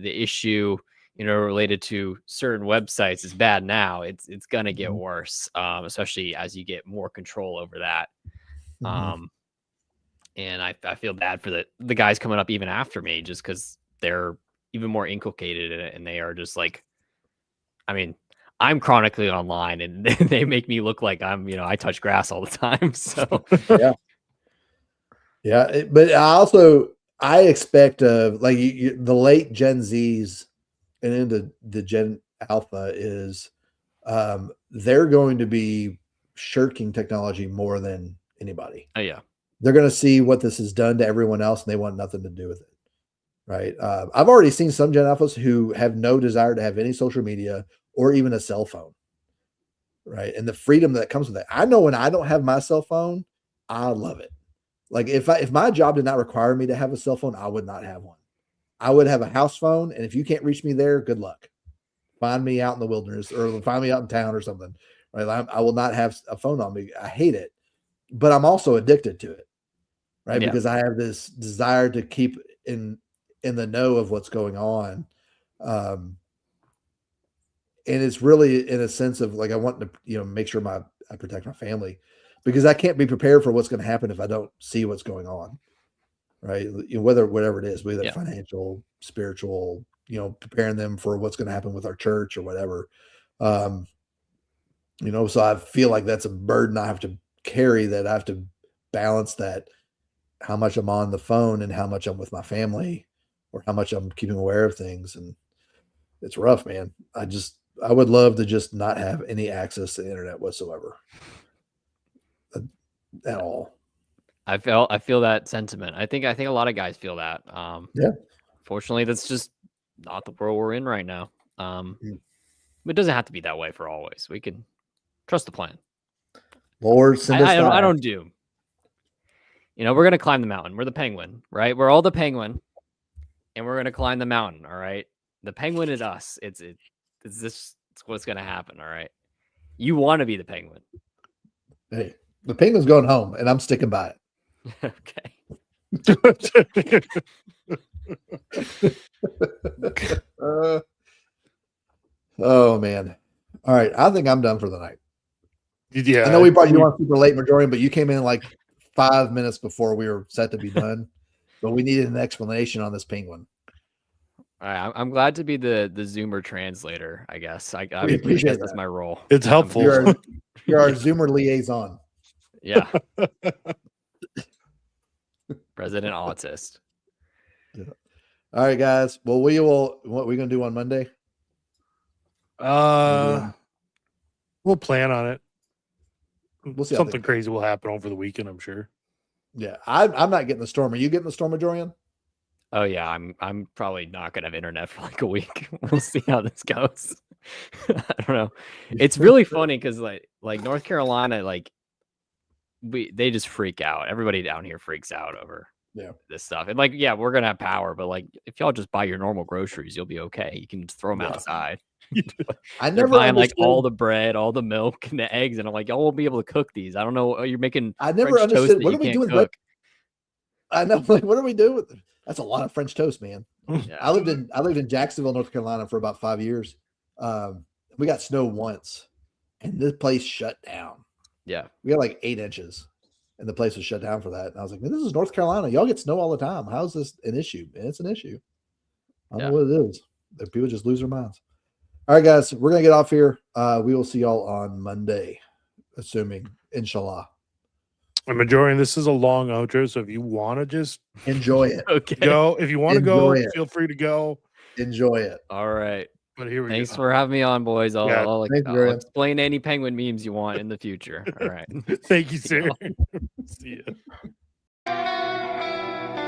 issue, you know, related to certain websites is bad now, it's going to get worse, especially as you get more control over that. And I feel bad for the guys coming up even after me, just because they're even more inculcated in it, and they are just like, I mean, I'm chronically online, and they make me look like I'm, you know, I touch grass all the time. So yeah, but I expect like the late Gen Zs and into the Gen Alpha is they're going to be shirking technology more than anybody. Oh yeah. They're going to see what this has done to everyone else, and they want nothing to do with it. Right. I've already seen some Gen Alphas who have no desire to have any social media or even a cell phone. right? And the freedom that comes with it. I know when I don't have my cell phone, I love it. Like if my job did not require me to have a cell phone, I would not have one. I would have a house phone, and if you can't reach me there, good luck. Find me out in the wilderness or find me out in town or something. Right? I will not have a phone on me. I hate it, but I'm also addicted to it, right? Yeah. Because I have this desire to keep in the know of what's going on. And it's really in a sense of like I want to, make sure I protect my family, because I can't be prepared for what's going to happen if I don't see what's going on, right? Whatever it is, whether financial, spiritual, preparing them for what's going to happen with our church or whatever. So I feel like that's a burden I have to carry, that I have to balance that, how much I'm on the phone and how much I'm with my family, or how much I'm keeping aware of things. And it's rough, man. I would love to just not have any access to the internet whatsoever at all. I feel that sentiment. I think a lot of guys feel that. Yeah. Fortunately, that's just not the world we're in right now. It doesn't have to be that way for always. We can trust the plan. Lord, send us I don't do. We're gonna climb the mountain. We're the penguin, right? We're all the penguin, and we're gonna climb the mountain. All right. The penguin is us. It's what's gonna happen. All right. You want to be the penguin. Hey, the penguin's going home, and I'm sticking by it. Okay. Oh man. All right. I think I'm done for the night. Yeah. I know we brought you on super late, Majorian, but you came in like 5 minutes before we were set to be done. But we needed an explanation on this penguin. All right, I'm glad to be the Zoomer translator. I guess I appreciate guess that. that's my role. It's helpful. You're our Zoomer liaison. Yeah. President Autist. Yeah. All right, guys. Well, what are we going to do on Monday? We'll plan on it. We'll see. Something crazy will happen over the weekend, I'm sure. Yeah, I'm not getting the storm. Are you getting the storm, Majorian? Oh yeah, I'm probably not gonna have internet for like a week. We'll see how this goes. I don't know. It's really funny because like North Carolina, they just freak out. Everybody down here freaks out over this stuff. And we're gonna have power, but if y'all just buy your normal groceries, you'll be okay. You can just throw them outside. I They're never buying understood all the bread, all the milk, and the eggs, and I'm like, y'all won't be able to cook these. I don't know. You're making. I never French toast understood. that What you are we can't doing? cook. I know. Like, what are we doing with it? That's a lot of French toast, man. Yeah. I lived in Jacksonville, North Carolina for about 5 years. We got snow once, and this place shut down. Yeah, we got like 8 inches, and the place was shut down for that. And I was like, man, this is North Carolina. Y'all get snow all the time. How is this an issue? And it's an issue. I don't know what it is. That people just lose their minds. All right, guys, we're gonna get off here. We will see y'all on Monday, assuming, inshallah. And Majorian, this is a long outro, so if you want to just enjoy it, go. If you want to go, it. feel free to go. Enjoy it. All right. But here we Thanks go. for having me on, boys. I'll Thanks, explain any penguin memes you want in the future. All right. Thank you, sir. See ya.